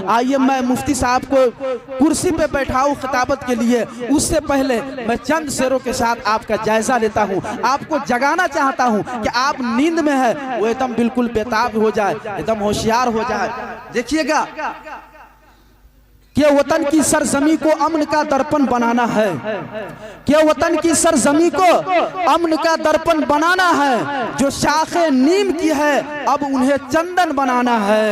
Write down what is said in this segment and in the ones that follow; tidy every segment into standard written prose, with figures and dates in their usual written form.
आइए मैं मुफ्ती साहब को कुर्सी पे बैठाऊं खिताबत के लिए, उससे पहले मैं चंद शेरों के साथ आपका जायजा लेता हूं। आपको जगाना चाहता हूं कि आप नींद में है वो एकदम बिल्कुल बेताब हो जाए, एकदम होशियार हो जाए। देखिएगा कि वतन की सरजमी को अमन का दर्पण बनाना है, कि वतन की सरजमी को अमन का दर्पण बनाना है। जो शाखे नीम की है अब उन्हें चंदन बनाना है।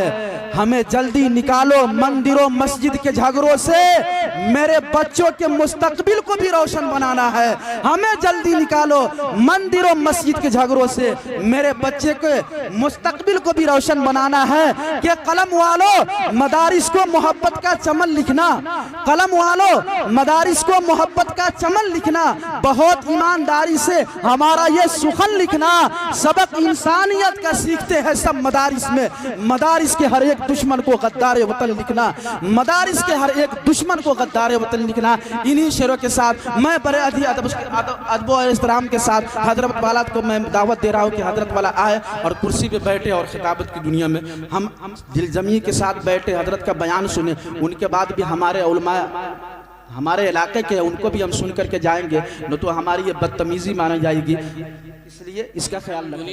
हमें जल्दी निकालो मंदिरों मस्जिद के झगड़ों से, मेरे बच्चों के मुस्तकबिल को भी रोशन बनाना है। हमें जल्दी निकालो मंदिरों मस्जिद के झगड़ों से, मेरे बच्चे के मुस्तकबिल को भी रोशन बनाना है। कि कलम वालों मदारिस को मोहब्बत का चमन लिखना, कलम वालों मदारिस को मोहब्बत का चमन लिखना, बहुत ईमानदारी से हमारा ये सुखन लिखना। सबक इंसानियत का सीखते हैं सब मदारिस में, मदारिस के हर एक दुश्मन को गद्दार वतन लिखना, मदारिस के हर एक दुश्मन को गद्दार वतन लिखना। इन्हीं शेरों के साथ मैं बड़े अदब और एहतराम के साथ हजरत वाला को मैं दावत दे रहा हूँ कि हजरत वाला आए और कुर्सी पे बैठे और खिताबत की दुनिया में हम दिलजमी के साथ बैठे हजरत का बयान सुने। उनके बाद भी हमारे उलमा हमारे इलाके के उनको भी हम सुन करके जाएंगे, न तो हमारी ये बदतमीजी मानी जाएगी, इसलिए इसका ख्याल रखें।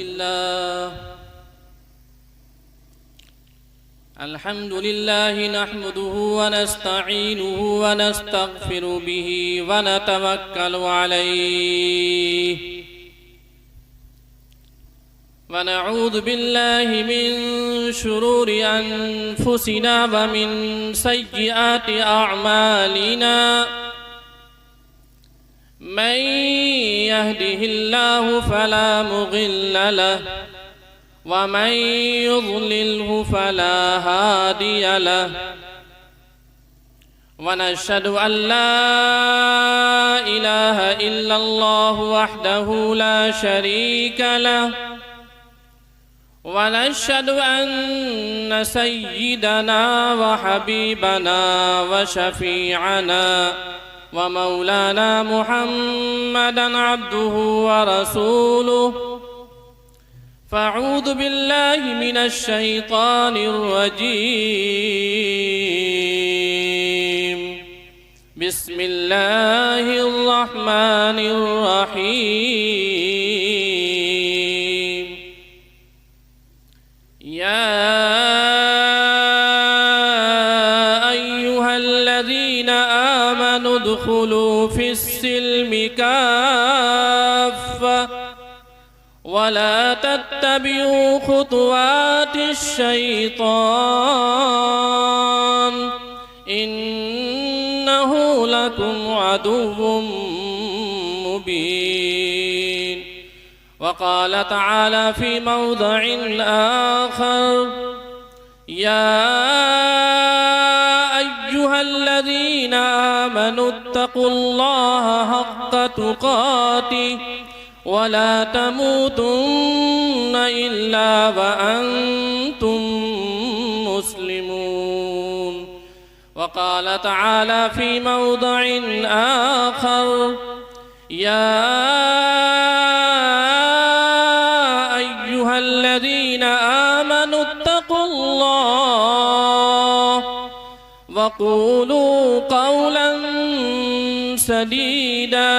अल्हम्दुलिल्लाह नहमदुहु व नस्तईनुहु व नस्तगफिरु बिही व नतवक्कलु अलैहि व नऊज़ु बिल्लाहि मिन शुरूरि अनफुसिना व मिन सय्यिआति अअमालिना। मन यहदिहिल्लाहु फला मुज़िल्ल लहु व मन युज़लिल्हु फला हादिय लहु। व नशहदु अन ला इलाहा इल्लल्लाहु वहदहु ला शरीक लहु व नशहदु अन्न सय्यिदना व हबीबना व शफीअना व मौलाना मुहम्मदन अब्दुहु व रसूलुहु। फ़अऊज़ु बिल्लाहि मिनश शैतानिर रजीम। बिस्मिल्लाहिर रहमानिर रहीम। या अय्युहल्लज़ीना आमनु उद्खुलू फिस्सिल्मि काफ़्फ़ा वला तत्तबिऊ खुतवातिश शैतान इन्नहु लकुम अदुव्वुम मुबीन। वक़ाल तआला फ़ी मौज़िइन आख़र या अय्युहल्लज़ीना आमनुत्तक़ुल्लाहा हक़्क़ तुक़ातिहि वला तमूतुन्न इल्ला व अंतुम मुस्लिमून। वक़ाल तआला फ़ी मौज़िइन आख़र या अय्युहल्लज़ीना आमनुत्तक़ुल्लाह वक़ूलू क़ौलन सदीदा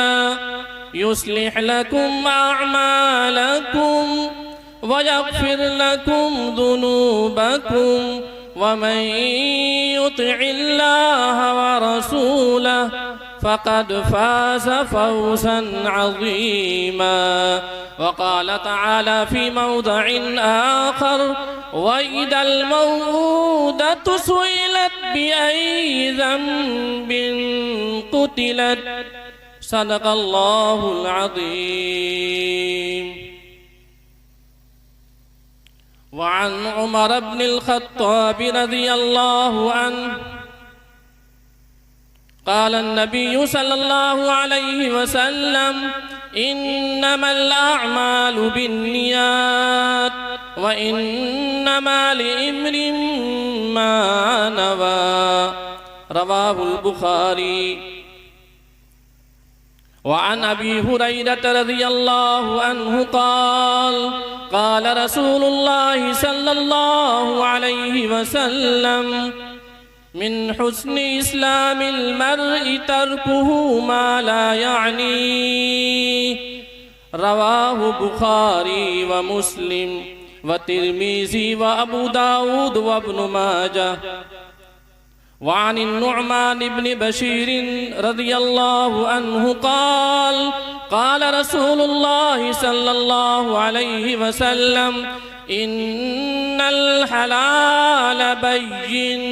युस्लिह लकुम अअमालकुम व यग़फिर लकुम ज़ुनूबकुम व मन युतिइल्लाह व रसूलह फ़क़द फ़ाज़ फ़ौज़न अज़ीमा। वक़ाल तआला फ़ी मौज़िइन आख़र व इज़ल मौऊदतु सुइलत बिअय्यि ज़ंबिन क़ुतिलत। सदक़ल्लाहुल अज़ीम। वअन उमर इब्नुल ख़त्ताब रज़ियल्लाहु अन्हु क़ाल अन्नबिय्यु सल्लल्लाहु अलैहि वसल्लम इन्नमल अअमालु बिन्नियात व इन्नमा लिइम्रिइन मा नवा। रवाहुल बुखारी। वअन अबी हुरैरह रज़ियल्लाहु अन्हु क़ाल क़ाल रसूलुल्लाहि सल्लल्लाहु अलैहि वसल्लम मिन हुस्नि इस्लामिल मर्इ तर्कुहु मा ला यानी रवाहु बुखारी व मुस्लिम व तिर्मिज़ी व अबू दाऊद व इब्न माजाह वअन नुअमान इब्न बशीर रज़ियल्लाहु अन्हु क़ाल क़ाल रसूलुल्लाह सल्लल्लाहु अलैहि वसल्लम इन्नल हलाल बय्यिन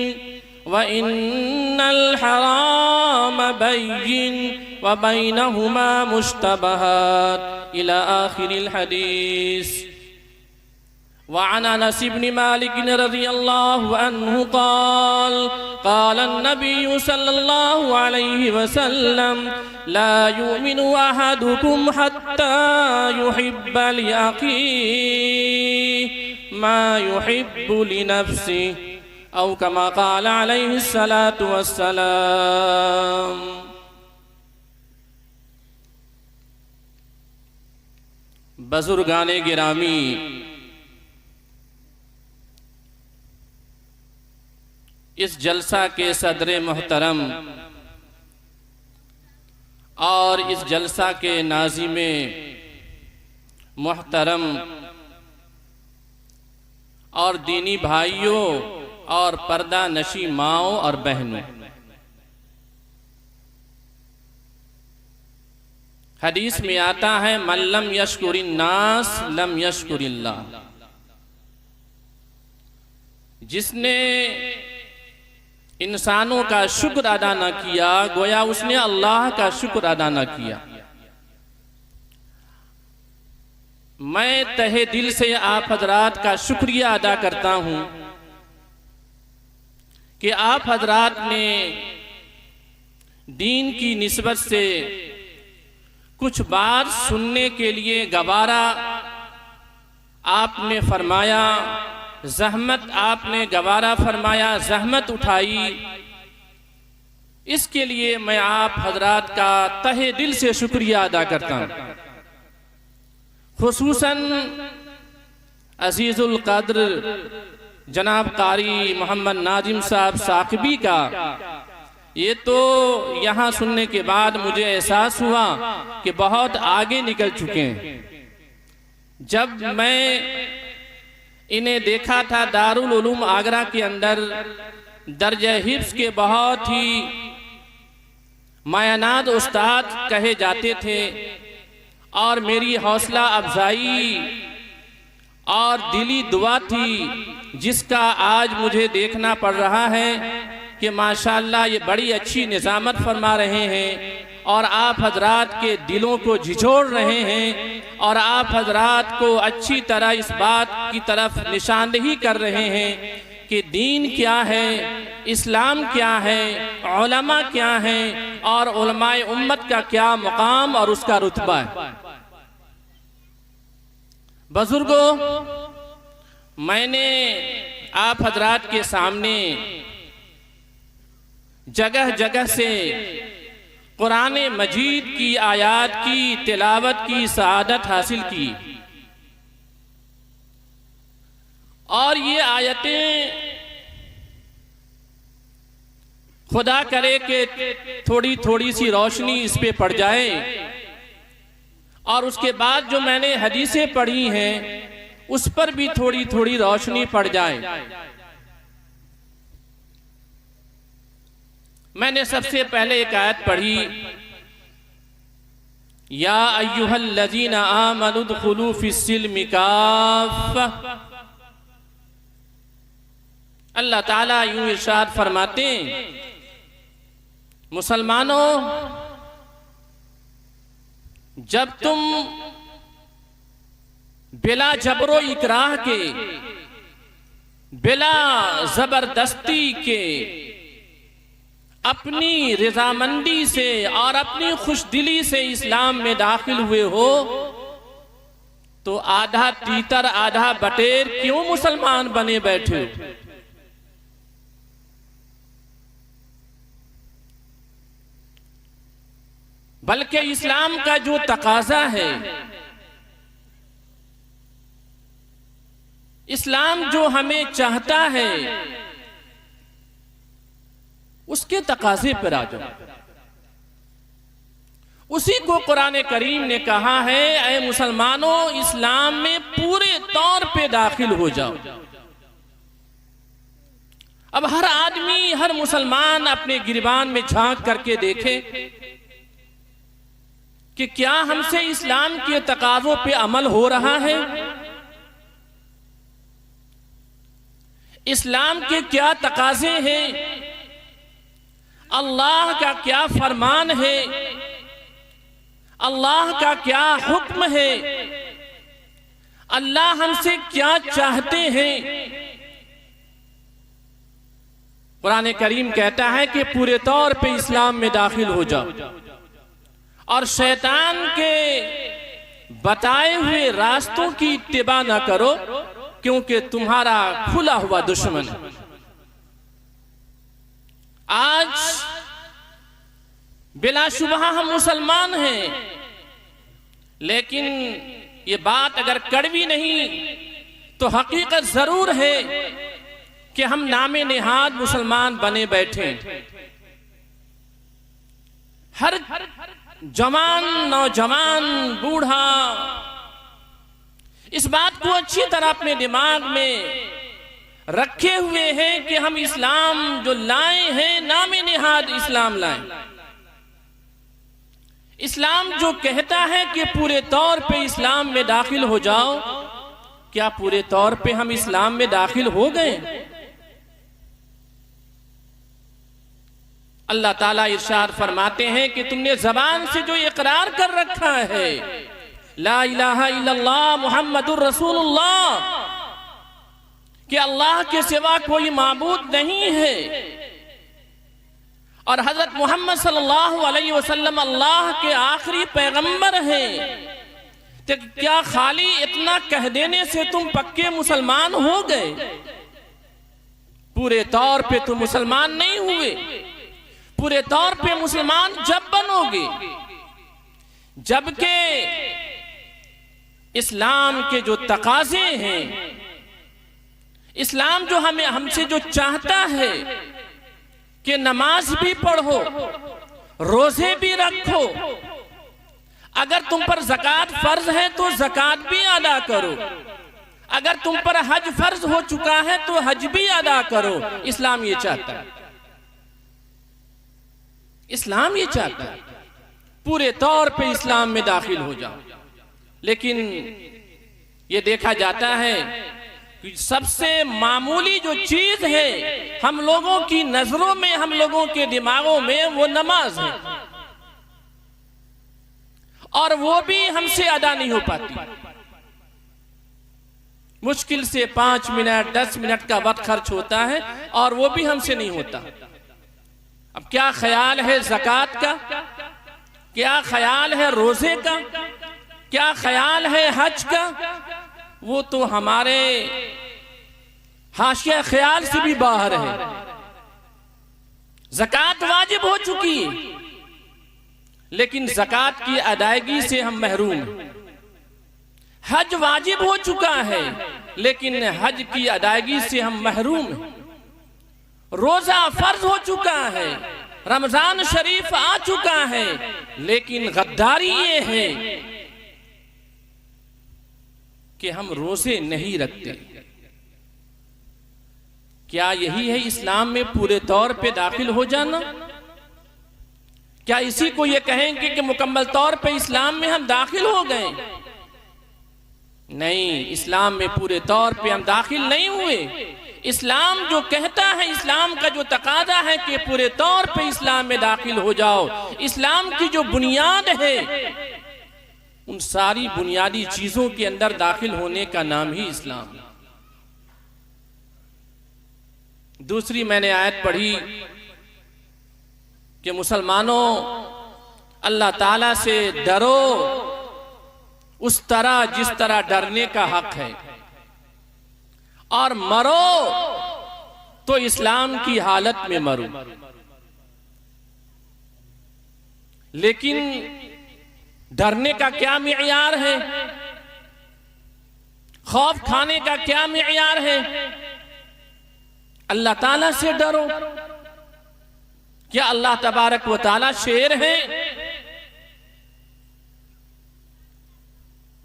व इन्नल हराम बय्यिन व बैनहुमा मुश्तबहात इला आखिरिल हदीस। वअन अनस इब्न मालिक रज़ियल्लाहु अन्हु क़ाल क़ाल अन्नबी सल्लल्लाहु अलैहि वसल्लम ला युमिनु अहदुकुम हत्ता युहिब्ब लिअखीहि मा युहिब्बु लिनफ्सिहि औ कमा क़ाल अलैहि सलातु वस्सलाम। बुज़ुर्गाने गिरामी, इस जलसा के सदर मोहतरम और इस जलसा के नाज़िमे मोहतरम और दीनी भाइयों और पर्दा नशी माओं और बहनों, हदीस में आता है मन लम यशकुरिन नास लम यशकुरिल्लाह। जिसने इंसानों का शुक्र अदा न किया गोया उसने अल्लाह का शुक्र अदा न किया। मैं तहे दिल से आप हजरात का शुक्रिया अदा करता हूं कि आप हजरात ने दीन की निस्बत से कुछ बात सुनने के लिए गवारा आपने फरमाया, ज़हमत आपने गवारा फरमाया, ज़हमत उठाई। इसके लिए मैं आप हजरात का तहे दिल से शुक्रिया अदा करता हूँ। खुसूसन अजीज़ुल क़द्र जनाब कारी मोहम्मद नाजिम साहब साक़िबी का, ये तो यहाँ सुनने के बाद मुझे एहसास हुआ कि बहुत आगे निकल चुके हैं। जब मैं इन्हें देखा था दारुल उलूम आगरा के अंदर, दर्जे हिफ्ज़ के बहुत ही मायनाद उस्ताद कहे जाते थे और मेरी हौसला अफजाई और दिली दुआ थी, जिसका आज मुझे देखना पड़ रहा है कि माशाअल्लाह ये बड़ी अच्छी निज़ामत फरमा रहे हैं और आप हजरात के दिलों को झिझोड़ रहे हैं और आप हजरात को अच्छी तरह इस बात की तरफ निशानदही कर रहे हैं कि दीन क्या है, इस्लाम क्या है, उलमा क्या है और उलमाए उम्मत का क्या मुकाम और उसका रुतबा है। बुजुर्गों, मैंने आप हजरात के सामने जगह जगह से कुरान मजीद की आयात की तिलावत की सआदत हासिल की और ये आयतें खुदा करे कि थोड़ी थोड़ी सी रोशनी इस पे पड़ जाए और उसके बाद जो मैंने हदीसें पढ़ी हैं उस पर भी थोड़ी थोड़ी रोशनी पड़ जाए। मैंने सबसे पहले एक आयत पढ़ी, या अय्युहल्लज़ीना आमनु दुखुलू फिस्सिल्मि काफ़्फ़ा। अल्लाह ताला यूं इरशाद फरमाते, मुसलमानों जब तुम बिला जबरो इकराह के, बिला जबरदस्ती के, अपनी रजामंदी से और अपनी खुशदिली से इस्लाम में दाखिल हुए हो तो आधा तीतर आधा बटेर क्यों मुसलमान बने बैठे हो? बल्कि इस्लाम का जो तकाजा है, इस्लाम जो हमें चाहता है उसके तकाजे पर आ जाओ। उसी को कुरान करीम ने कहा है, ऐ मुसलमानों, इस्लाम में पूरे तौर पे दाखिल हो जाओ। अब हर आदमी, हर मुसलमान अपने गिरबान में झांक करके देखे कि क्या हमसे इस्लाम के तकाजों पे अमल हो रहा है, इस्लाम के क्या तकाजे हैं, अल्लाह का क्या फरमान है, अल्लाह का क्या हुक्म है, अल्लाह हमसे क्या चाहते हैं। कुरान करीम कहता है कि पूरे तौर पे इस्लाम में दाखिल हो जाओ और शैतान के बताए हुए रास्तों की इत्तिबा ना करो, क्योंकि तुम्हारा खुला हुआ दुश्मन है। आज बिलाशुबहा हम मुसलमान हैं, लेकिन ये बात अगर कड़वी नहीं तो हकीकत जरूर है कि हम नामे नेहाद मुसलमान बने बैठे। हर जवान, नौजवान, बूढ़ा इस बात को अच्छी तरह अपने दिमाग में रखे हुए हैं कि हम इस्लाम जो लाए हैं, नामे नेहाद इस्लाम लाए। इस्लाम जो कहता है कि पूरे तौर पे इस्लाम में दाखिल हो जाओ, क्या पूरे तौर पे हम इस्लाम में दाखिल हो गए? अल्लाह ताला इरशाद फरमाते हैं कि तुमने जबान से जो इकरार कर रखा है, ला इलाहा इल्लल्लाह मुहम्मदुर रसूलुल्लाह, कि अल्लाह के सिवा कोई माबूद नहीं है और हजरत मोहम्मद सल्लल्लाहु अलैहि वसल्लम अल्लाह के आखिरी पैगंबर हैं, तो क्या खाली इतना कह देने से तुम पक्के मुसलमान हो गए? पूरे तौर पे तुम मुसलमान नहीं हुए। पूरे तौर पे मुसलमान जब बनोगे जबकि इस्लाम के जो तकाजे हैं, इस्लाम जो हमसे जो चाहता है कि नमाज भी पढ़ो, रोजे भी रखो, अगर तुम पर ज़कात फर्ज है तो ज़कात भी अदा करो, अगर तुम पर हज फर्ज हो चुका है तो हज भी अदा करो। इस्लाम ये चाहता है, इस्लाम ये चाहता है पूरे तौर पे इस्लाम में दाखिल हो जाओ। लेकिन ये देखा जाता है कि सबसे मामूली जो चीज है हम लोगों की नजरों में, हम लोगों के दिमागों में, वो नमाज है, और वो भी हमसे अदा नहीं हो पाती। मुश्किल से 5 मिनट 10 मिनट का वक्त खर्च होता है और वो भी हमसे नहीं होता। अब क्या ख्याल है ज़कात का, क्या ख्याल है रोजे का, क्या ख्याल है हज का? वो तो हमारे हाशिया ख्याल से भी बाहर है। ज़कात वाजिब हो चुकी है, लेकिन ज़कात की अदायगी से हम महरूम हैं। हज वाजिब हो चुका है, लेकिन हज की अदायगी से हम महरूम हैं। रोजा फर्ज हो चुका है, रमजान शरीफ आ चुका है, लेकिन गद्दारी ये है कि हम रोजे नहीं रखते। क्या यही है इस्लाम में पूरे तौर पे दाखिल हो जाना? क्या इसी को ये कहेंगे कि मुकम्मल तौर पे इस्लाम में हम दाखिल हो गए? नहीं, इस्लाम में पूरे तौर पे हम दाखिल नहीं हुए। इस्लाम जो कहता है, इस्लाम का जो तकाजा है कि पूरे तौर पे इस्लाम में दाखिल हो जाओ, इस्लाम की जो बुनियाद है, उन सारी बुनियादी चीजों के अंदर दाखिल होने का नाम ही इस्लाम। दूसरी मैंने आयत पढ़ी कि मुसलमानों, अल्लाह ताला से डरो उस तरह जिस तरह डरने का हक है, और मरो तो इस्लाम की हालत में मरो। लेकिन डरने का क्या मियार है, खौफ खाने का क्या मियार है? अल्लाह ताला से डरो। क्या अल्लाह तबारक व तआला शेर है?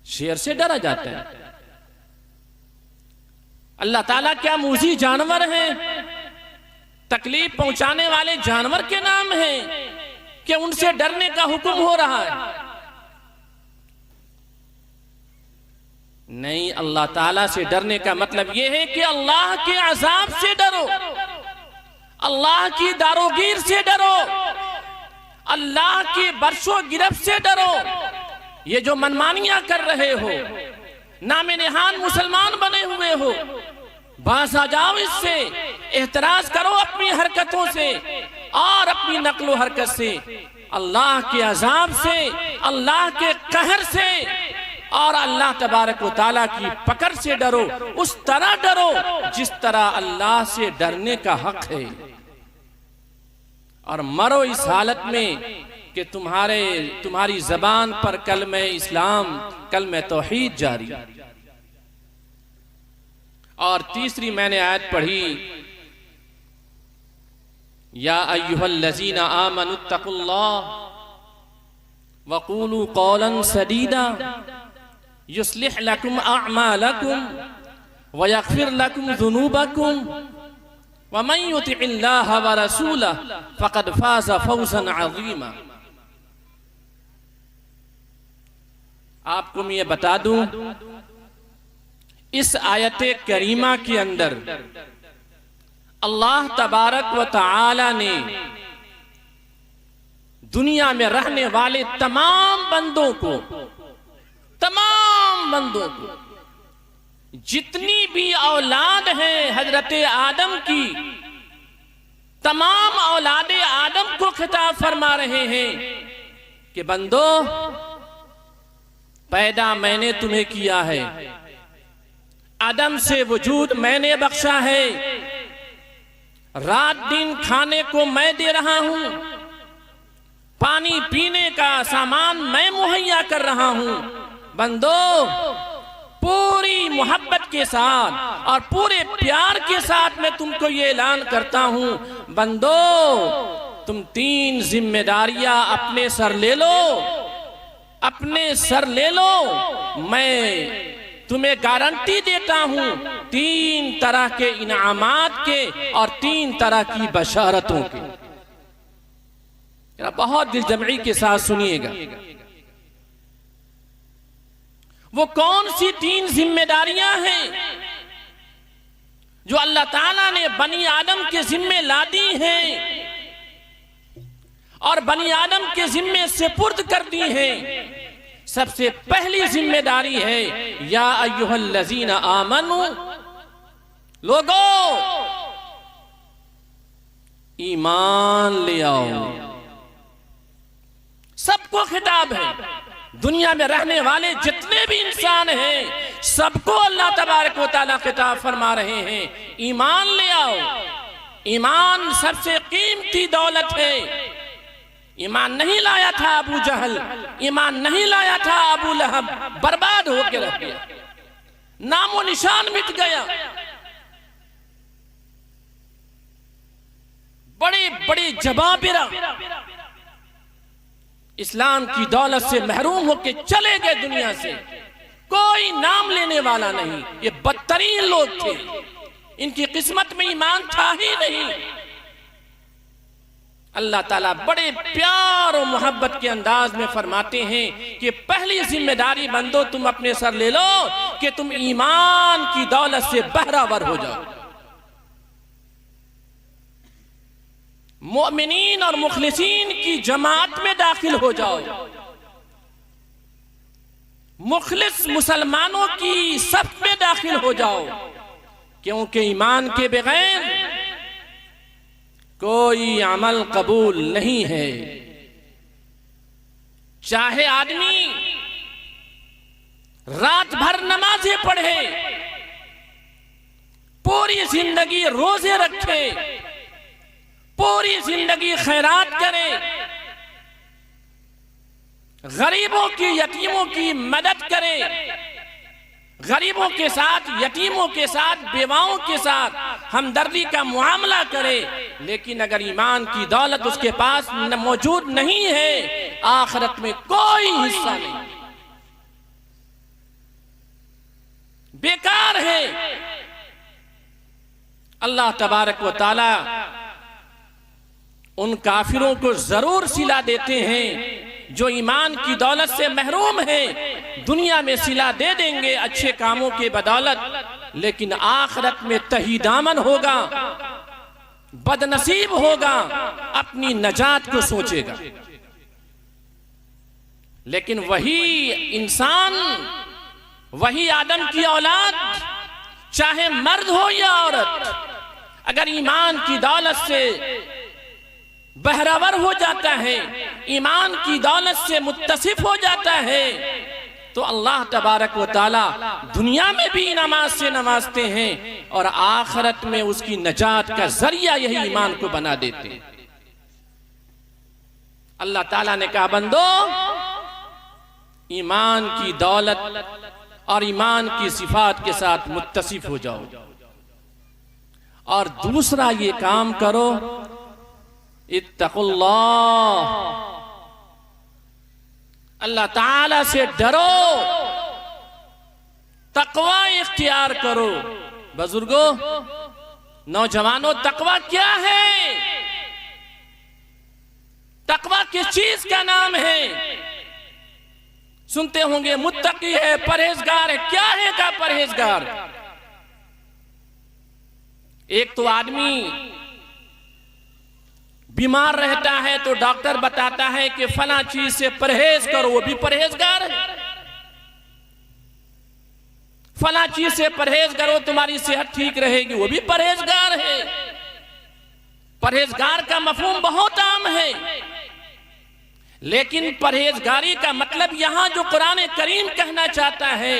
शेर से डरा जाता है। अल्लाह ताला क्या मूजी जानवर हैं? तकलीफ पहुंचाने वाले जानवर के नाम हैं कि उनसे डरने का हुक्म हो रहा है? नहीं, अल्लाह ताला से डरने का मतलब यह है कि अल्लाह के अजाब से डरो, अल्लाह की दारोगीर से डरो, अल्लाह की बरसों गिरफ्त से डरो। ये जो मनमानियां कर रहे हो, नामे निहान मुसलमान बने हुए हो, बाज आ जाओ इससे, एहतराज करो अपनी हरकतों से और अपनी नक्लो हरकत से, अल्लाह के अजाब से, अल्लाह के कहर से और अल्लाह तबारक व तआला की पकड़ से डरो। उस तरह डरो जिस तरह अल्लाह से डरने का हक है, और मरो इस हालत में कि तुम्हारी जबान पर कलमे इस्लाम, कलमे तौहीद जारी। और तीसरी मैंने आयत पढ़ी, या अय्युहल्लज़ीना आमनुत्तकुल्लाह वक़ूलू क़ौलन सदीदा युस्लिह लकुम अअमालकुम व यग़फिर लकुम ज़ुनूबकुम व मन युतिइल्लाह व रसूलहु फ़क़द फ़ाज़ फ़ौज़न अज़ीमा। आपको मैं ये बता दूं, इस आयत करीमा के अंदर अल्लाह तबारक व तआला ने दुनिया में रहने वाले तमाम बंदों को, जितनी भी औलाद है हजरत आदम की, तमाम औलाद आदम को खिताब फरमा रहे हैं कि बंदो, पैदा मैंने तुम्हें किया है, आदम से वजूद मैंने बख्शा है, रात दिन खाने को मैं दे रहा हूं, पानी पीने का सामान मैं मुहैया कर रहा हूं। बंदो, पूरी मोहब्बत के साथ और पूरे प्यार के साथ मैं तुमको ये ऐलान करता हूं, बंदो, तुम 3 जिम्मेदारियां अपने सर ले लो, अपने सर ले लो। मैं तुम्हें गारंटी देता हूं 3 तरह के इनामात के और 3 तरह की बशारतों के। बहुत दिलजमई के साथ सुनिएगा। वो कौन सी 3 जिम्मेदारियां हैं जो अल्लाह ताला ने बनी आदम के जिम्मे ला दी हैं और बनी आदम के जिम्मे सुपुर्द कर दी हैं? सबसे पहली जिम्मेदारी है, या अय्युहल्लज़ीना आमनू, लोगो ईमान ले आओ। सबको खिताब है, दुनिया में रहने वाले जितने भी इंसान हैं सबको अल्लाह तबारक व तआला खिताब फरमा रहे हैं, ईमान ले आओ। ईमान सबसे कीमती दौलत है। ईमान नहीं लाया था अबू जहल, ईमान नहीं लाया था अबू लहब, बर्बाद होकर रह गया, नामो निशान मिट गया। बड़े बड़े जबाबिरा इस्लाम की दौलत से महरूम होकर चले गए दुनिया से, कोई नाम लेने वाला नहीं। ये बदतरीन लोग थे, इनकी किस्मत में ईमान था ही नहीं। अल्लाह ताला बड़े प्यार और मोहब्बत के अंदाज में फरमाते हैं कि पहली जिम्मेदारी बंदो तुम अपने सर ले लो कि तुम ईमान की दौलत से बहरावर हो जाओ, मोमिनीन और मुखलिसीन की जमात में दाखिल हो जाओ, मुखलिस मुसलमानों की सफ में दाखिल हो जाओ, क्योंकि ईमान के बगैर कोई अमल कबूल नहीं है। चाहे आदमी रात भर नमाजें पढ़े, पूरी जिंदगी रोजे रखे, पूरी जिंदगी खैरात करे, गरीबों की यतीमों की मदद करे, गरीबों के साथ, यतीमों के साथ, बेवाओं के साथ हमदर्दी का मुआमला करे, लेकिन अगर ईमान की दौलत उसके पास मौजूद नहीं है, आखिरत में कोई हिस्सा नहीं, बेकार है। अल्लाह तबारक व तआला उन काफिरों को जरूर सिला देते हैं जो ईमान की दौलत से महरूम हैं। दुनिया में सिला दे देंगे अच्छे कामों के बदौलत, लेकिन आखिरत में तहीदामन होगा, बदनसीब होगा, अपनी नजात को सोचेगा। लेकिन वही इंसान, वही आदम की औलाद, चाहे मर्द हो या औरत, अगर ईमान की दौलत से बहरावर हो जाता है, ईमान की दौलत से मुत्तसिफ हो जाता है, तो अल्लाह तबारक व तआला दुनिया में भी नमाज से नवाजते हैं और आखिरत में उसकी नजात का जरिया यही ईमान को बना देते हैं। अल्लाह ताला ने कहा, बंदो ईमान की दौलत और ईमान की सिफात के साथ मुत्तसिफ हो जाओ, और दूसरा ये काम करो, इत्तकुल्लाह, अल्लाह ताला से डरो, तकवा इख्तियार करो। बुजुर्गों, नौजवानों, तकवा क्या है? तकवा किस चीज का नाम है? सुनते होंगे मुत्तकी है, परहेजगार है। क्या है का परहेजगार? एक तो आदमी बीमार रहता है तो डॉक्टर बताता है कि फला चीज से परहेज करो, वो भी परहेजगार है। फला चीज से परहेज करो, तुम्हारी सेहत ठीक रहेगी, वो भी परहेजगार है। परहेजगार का मफहूम बहुत आम है, लेकिन परहेजगारी का मतलब यहां जो कुरान करीम कहना चाहता है,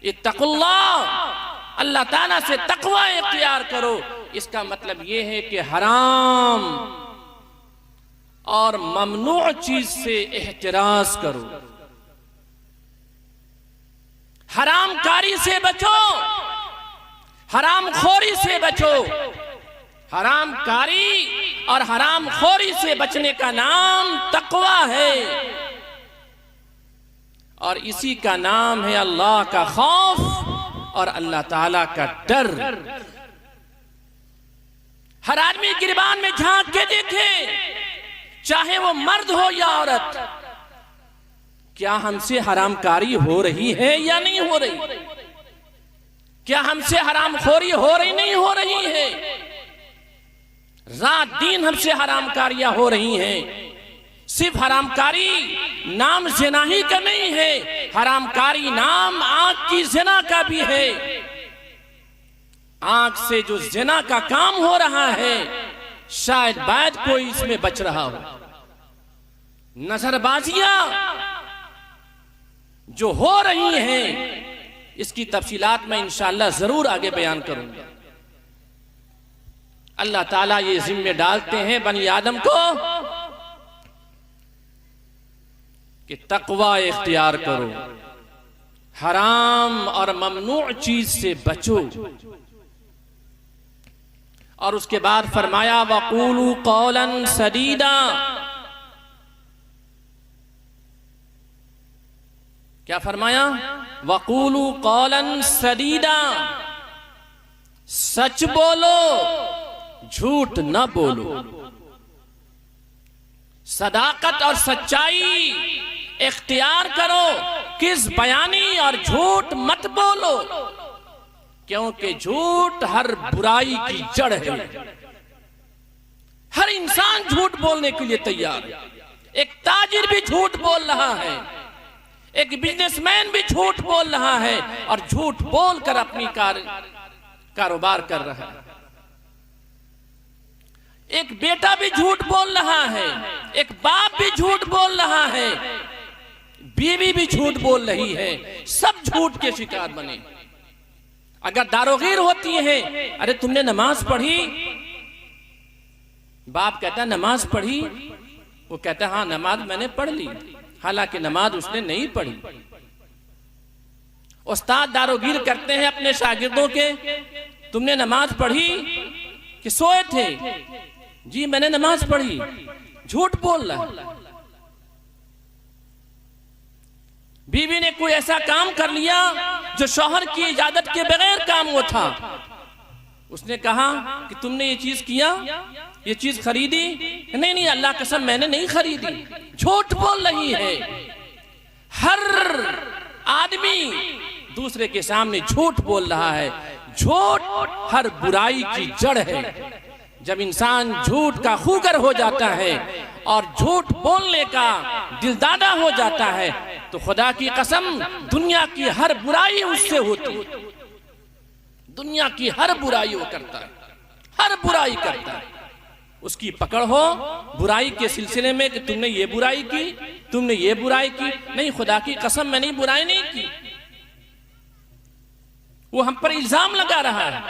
इत्तकुल्लाह, अल्लाह ताला से तकवा इख्तियार करो, इसका मतलब यह है कि हराम और ममनू चीज से एहतिराज करो, हराम कारी से बचो, हराम खोरी से बचो। हराम कारी और हराम खोरी से बचने का नाम तकवा है, और इसी का नाम है अल्लाह का खौफ और अल्लाह ताला का डर। हर आदमी गिरबान में झांक के देखे, चाहे वो मर्द हो या औरत, क्या हमसे हरामकारी हो रही है या नहीं हो रही? क्या हमसे हरामखोरी हो रही नहीं हो रही है? रात दिन हमसे हरामकारियां हो रही हैं। सिर्फ हरामकारी नाम ज़िना ही का नहीं है, हरामकारी नाम आंख की ज़िना का भी है। आंख से जो ज़िना का काम हो रहा है, शायद बाद कोई इसमें बच रहा हो। नजरबाजियां जो हो रही हैं, इसकी तफसीलात मैं इंशाअल्लाह जरूर आगे बयान करूंगा। अल्लाह ताला ये जिम्मे डालते हैं बनी आदम को कि तकवा इख्तियार करो, हराम और ममनू चीज से बचो। और उसके बाद फरमाया वक़ूलू क़ौलन सदीदा। क्या फरमाया? वक़ूलू क़ौलन सदीदा, सच बोलो, झूठ न बोलो। सदाकत और सच्चाई इख्तियार करो, किस बयानी और झूठ मत बोलो, क्योंकि झूठ हर बुराई की जड़ है। हर इंसान झूठ बोलने के लिए तैयार है। एक ताजिर भी झूठ बोल रहा है, एक बिजनेसमैन भी झूठ बोल रहा है, और झूठ बोलकर अपनी कारोबार कर रहा है। एक बेटा भी झूठ बोल रहा है, एक बाप भी झूठ बोल रहा है, बीवी भी झूठ बोल रही है। सब झूठ के शिकार बने। अगर दारोगीर होती है, अरे तुमने नमाज पढ़ी? बाप कहता नमाज पढ़ी? वो कहता हाँ नमाज मैंने पढ़ ली, हालांकि नमाज उसने नहीं पढ़ी। उस्ताद दारोगीर करते हैं अपने शागिर्दों के, तुमने नमाज पढ़ी कि सोए थे? जी मैंने नमाज पढ़ी। झूठ बोल रहा। बीवी ने कोई ऐसा काम कर लिया जो शौहर की इजाजत के बगैर काम वो था, उसने कहा कि तुमने ये चीज किया, ये चीज खरीदी? नहीं नहीं अल्लाह कसम मैंने नहीं खरीदी। झूठ बोल रही है। हर आदमी दूसरे के सामने झूठ बोल रहा है। झूठ हर बुराई की जड़ है। जब इंसान झूठ का खूगर हो जाता है और झूठ बोलने का दिलदादा हो जाता है तो खुदा की कसम दुनिया की हर बुराई उससे होती है। दुनिया की हर बुराई वो करता है, हर बुराई करता है। उसकी पकड़ हो बुराई के सिलसिले में कि तुमने ये बुराई की, तुमने ये बुराई की। नहीं, खुदा की कसम मैंने बुराई नहीं की। वो हम पर इल्जाम लगा रहा है,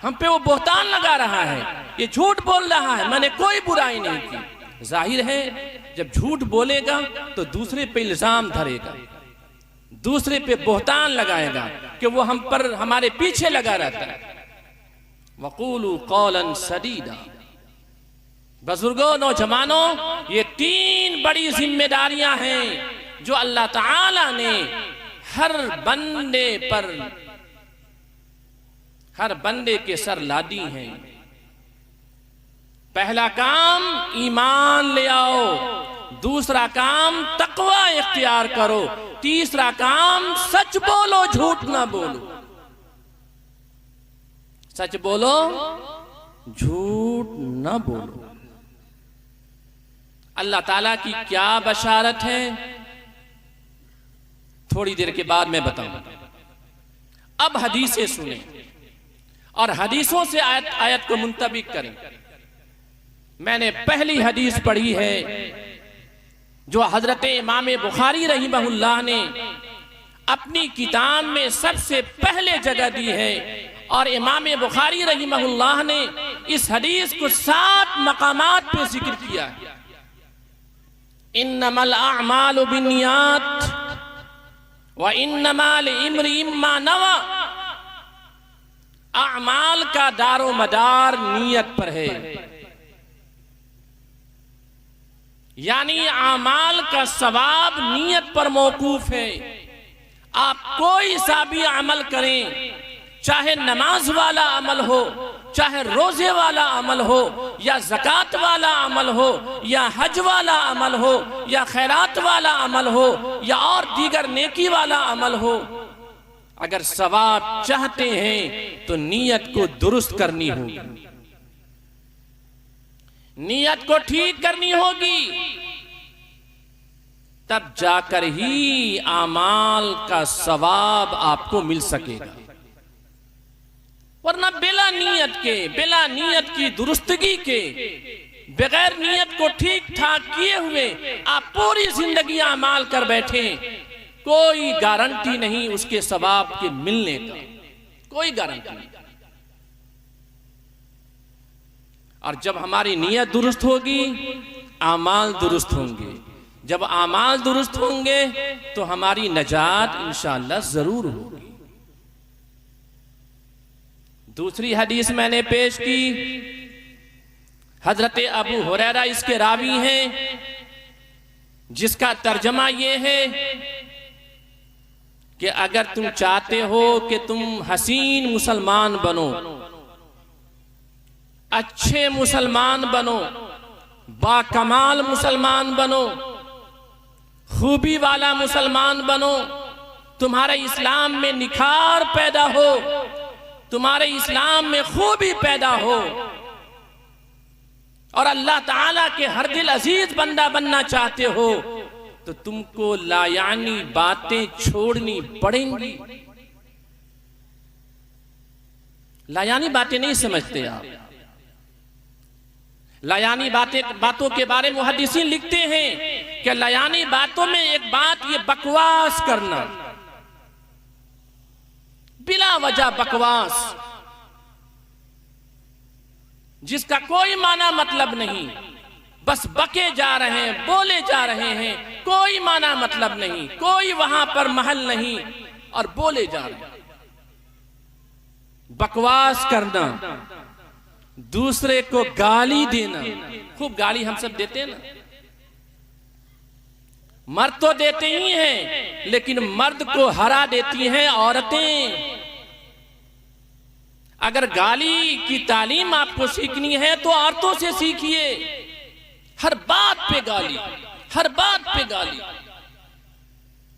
हम पे वो बोहतान लगा रहा है, ये झूठ बोल रहा है, मैंने कोई बुराई नहीं की। जाहिर है जब झूठ बोलेगा तो दूसरे पे इल्जाम धरेगा, दूसरे पे बोहतान लगाएगा कि वो हम पर हमारे पीछे लगा रहता है। वक़ूलू क़ौलन सदीदा। बुजुर्गों, नौजवानों, ये 3 बड़ी जिम्मेदारियां हैं जो अल्लाह ताला ने हर बंदे के सर लादी हैं। पहला काम ईमान ले आओ, दूसरा काम तकवा इख्तियार करो, तीसरा काम सच बोलो, झूठ ना बोलो। सच बोलो, झूठ ना बोलो। अल्लाह ताला की क्या बशारत है थोड़ी देर के बाद मैं बताऊंगा। अब हदीसें सुने और हदीसों से आयत को मुंतबिक करें। मैंने पहली हदीस पढ़ी है जो हजरत इमाम बुखारी रहिमहुल्लाह ने अपनी किताब में सबसे पहले जगह दी है और इमाम बुखारी रहिमहुल्लाह ने इस हदीस को 7 मकामात पे जिक्र किया है। इन्नमल अअमालु बिन्नियात व इन्नमा लिइम्रिइम मा नवा। अमाल का दारो मदार नीयत पर है, यानी अमाल का सवाब नीयत पर मौकूफ है। आप कोई सा भी अमल करें, चाहे नमाज वाला अमल हो, चाहे रोजे वाला अमल हो, या ज़कात वाला अमल हो, या हज वाला अमल हो, या खैरात वाला अमल हो, या और दीगर नेकी वाला अमल हो, अगर सवाब चाहते हैं तो नीयत को दुरुस्त करनी होगी, नीयत को ठीक करनी होगी, तब जाकर ही आमाल का सवाब आपको मिल सकेगा। वरना बिला नीयत की दुरुस्तगी के, बगैर नीयत को ठीक ठाक किए हुए आप पूरी जिंदगी अमाल कर बैठे, कोई गारंटी नहीं उसके सवाब के मिलने का, कोई गारंटी नहीं। और जब हमारी नीयत दुरुस्त होगी, आमाल दुरुस्त होंगे। जब आमाल दुरुस्त होंगे तो हमारी नजात इंशाअल्लाह जरूर होगी। दूसरी हदीस मैंने पेश की, हजरत अबू हुरैरा इसके रावी हैं, जिसका तर्जमा ये है कि अगर तुम चाहते हो कि तुम हसीन मुसलमान बनो, अच्छे मुसलमान बनो, बाकमाल मुसलमान बनो, खूबी वाला मुसलमान बनो, तुम्हारे इस्लाम में निखार पैदा हो, तुम्हारे इस्लाम में खूबी पैदा हो और अल्लाह ताला के हर दिल अजीज बंदा बनना चाहते हो तो तुमको लायानी बातें छोड़नी पड़ेंगी। लायानी बातें नहीं समझते आप। लायानी बातों के बारे में मुहद्दिसीन लिखते हैं कि लायानी बातों में एक बात ये बकवास करना, बिला वजह बकवास, जिसका कोई माना मतलब नहीं, बस बके जा रहे हैं, बोले जा रहे हैं, कोई माना मतलब नहीं, कोई वहां पर महल नहीं, और बोले जा रहे हैं। बकवास करना, दूसरे को गाली देना, खूब गाली हम सब देते हैं ना, मर्द तो देते ही हैं, लेकिन मर्द को हरा देती हैं औरतें। अगर गाली की तालीम आपको सीखनी है तो औरतों से सीखिए। हर बात पे गाली, हर बात पे गाली।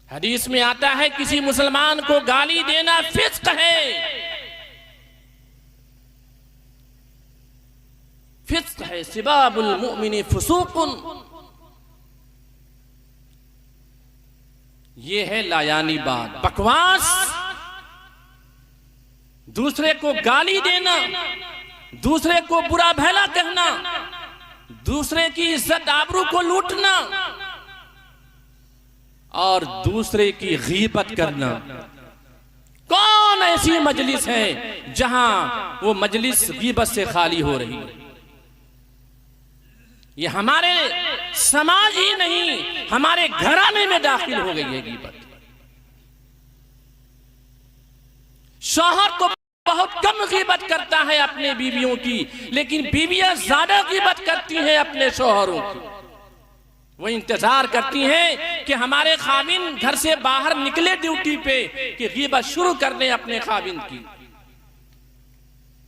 हदीस में आता है किसी मुसलमान को गाली देना फिस्क है, फिस्क है। सिबाबुल मुमिनी फुसूकुन, ये है लायानी बात, बकवास। दूसरे को गाली देना, दूसरे को बुरा भला कहना, दूसरे की इज्जत आबरू को लूटना और दूसरे की गीबत करना। कौन ऐसी मजलिस है जहां वो मजलिस गीबत से खाली हो रही है? ये हमारे समाज ही नहीं, हमारे घराने में दाखिल हो गई है गीबत। शौहर तो बहुत कम गीबत करता है अपने बीवियों की, लेकिन बीवियां ज्यादा गीबत करती हैं अपने शौहरों की। वो इंतजार करती हैं कि हमारे खाविन घर से बाहर निकले ड्यूटी पे कि गीबत शुरू कर दें अपने खाविन की।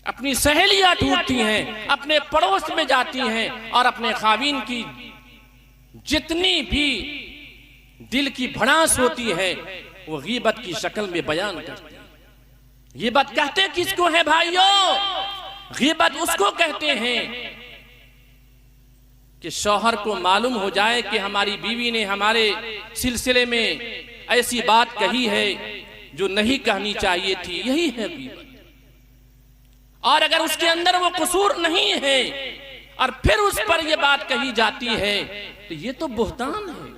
अपनी सहेलियां ढूंढती हैं, अपने पड़ोस में जाती हैं और अपने खाविन की जितनी भी दिल की भड़ास होती है वो गीबत की शक्ल में बयान करती है। गीबत कहते किसको है भाइयों? गीबत उसको कहते हैं कि शौहर को मालूम हो जाए कि हमारी बीवी ने हमारे सिलसिले में ऐसी बात कही है जो नहीं कहनी चाहिए थी। यही है गीबत। और अगर उसके अंदर वो कसूर नहीं है और फिर उस पर यह बात कही जाती है तो ये तो बुहतान है,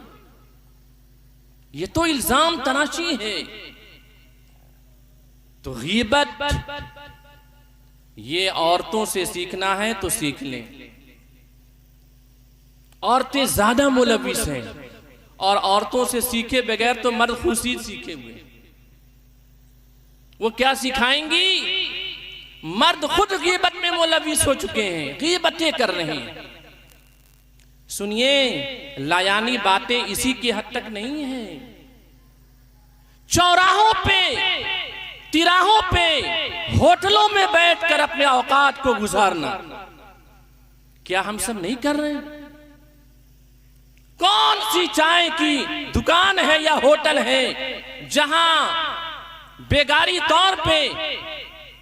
ये तो इल्जाम तराशी है। तो गीबत ये औरतों से सीखना है तो सीख लें। औरतें ज्यादा मुलविस हैं और औरतों से सीखे बगैर तो मर्द खुद ही सीखे हुए। वो क्या सिखाएंगी? मर्द खुद गीबत में मुलविस हो चुके हैं, गीबतें कर रहे हैं। सुनिए, लायानी बातें इसी की हद तक नहीं है। चौराहों पे, तिराहों पे, होटलों में बैठकर अपने औकात को गुजारना, क्या हम सब नहीं कर रहे हैं? कौन सी चाय की दुकान है या होटल है जहां बेगारी तौर पे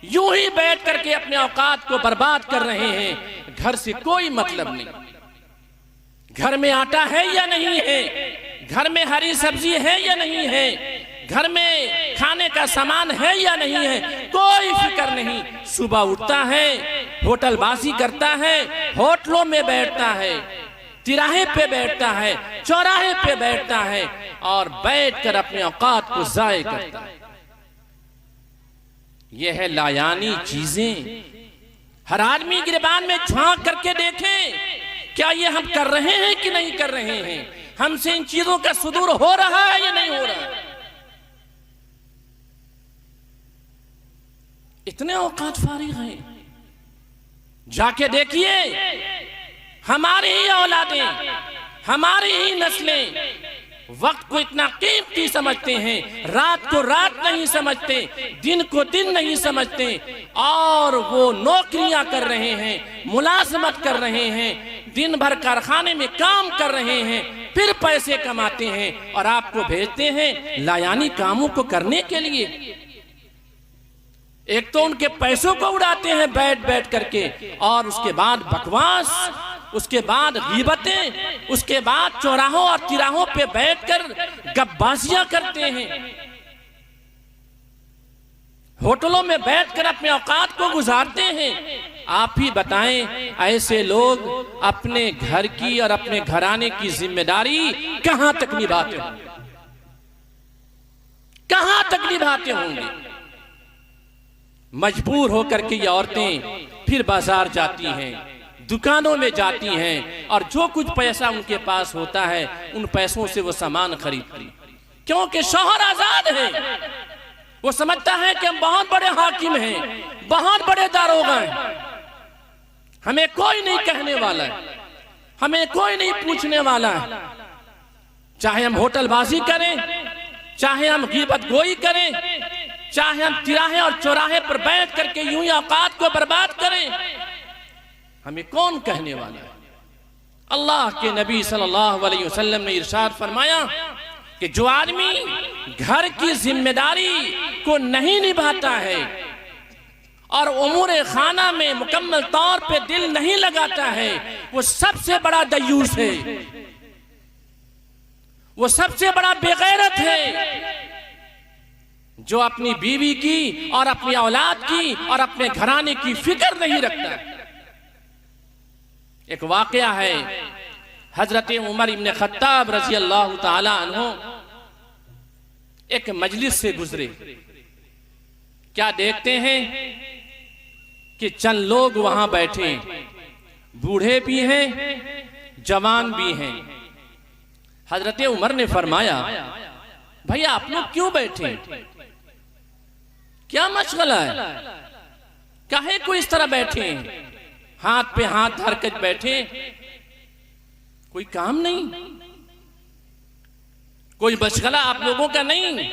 यूं ही बैठ करके अपने औकात को बर्बाद कर रहे हैं? घर से कोई मतलब नहीं, घर में आटा है या नहीं है, घर में हरी सब्जी है या नहीं है, घर में खाने का सामान है या नहीं है, कोई फिक्र नहीं। सुबह उठता है, होटलबाजी करता है, होटलों में बैठता है, तिराहे पे बैठता है, चौराहे पे बैठता है और बैठकर अपने औकात को जाये करता है। यह है लायानी चीजें। हर आदमी गिरबान में झांक करके देखें, क्या ये हम कर रहे हैं कि नहीं कर रहे हैं? हमसे इन चीजों का सुदूर हो रहा है या नहीं हो रहा है? इतने औकात फारिग हैं। जाके देखिए, हमारी ही औलादें, हमारी ही नस्लें वक्त को इतना कीमती समझते हैं, रात को रात नहीं समझते, दिन को दिन नहीं समझते और वो नौकरियां कर रहे हैं, मुलाजमत कर रहे हैं, दिन भर कारखाने में काम कर रहे हैं, फिर पैसे कमाते हैं और आपको भेजते हैं लायानी कामों को करने के लिए। एक तो उनके पैसों को उड़ाते हैं बैठ बैठ करके, और उसके बाद बकवास, उसके बाद गीबतें, उसके बाद चौराहों और तिराहों पे बैठकर गप्पासियां करते हैं, होटलों में बैठकर अपने औकात को गुजारते हैं। आप ही बताएं, ऐसे लोग अपने घर की और अपने घराने की जिम्मेदारी कहां तक निभाते होंगे? कहां तक निभाते होंगे? मजबूर होकर के ये औरतें फिर बाजार जाती हैं, दुकानों में जाती हैं और जो कुछ पैसा उनके पास होता है उन पैसों से वो सामान खरीदती, क्योंकि शौहर आजाद है। वो समझता है कि हम बहुत बड़े हाकिम हैं, बहुत बड़े दारोगा हैं, हमें कोई नहीं कहने वाला है, हमें कोई नहीं पूछने वाला है। चाहे हम होटलबाजी करें, चाहे हम गीबत गोई करें, चाहे हम तिराहे और चौराहे पर बैठ करके यूं ही औकात को बर्बाद करें, हमें कौन कहने वाला है। अल्लाह के नबी सल्लल्लाहु अलैहि वसल्लम ने इरशाद फरमाया कि जो आदमी घर की जिम्मेदारी को नहीं निभाता है और उमूर खाना में मुकम्मल तौर पे दिल नहीं लगाता है, वो सबसे बड़ा दयूस है, वो सबसे बड़ा बेगैरत है, जो अपनी बीवी की और अपनी औलाद की और अपने घराने की फिक्र नहीं रखता। एक वाकया है, हजरत उमर इब्ने खत्ताब रजी अल्लाह ताला अन्हु एक मजलिस से गुजरे। क्या देखते हैं कि चंद लोग वहां बैठे, बूढ़े भी हैं, जवान भी हैं। हजरत उमर ने फरमाया, भैया आप लोग क्यों बैठे, क्या मशगला है, काहे को इस तरह बैठे, हाथ पे हाथ धर कर बैठे, कोई काम नहीं, कोई मशगला आप लोगों का नहीं।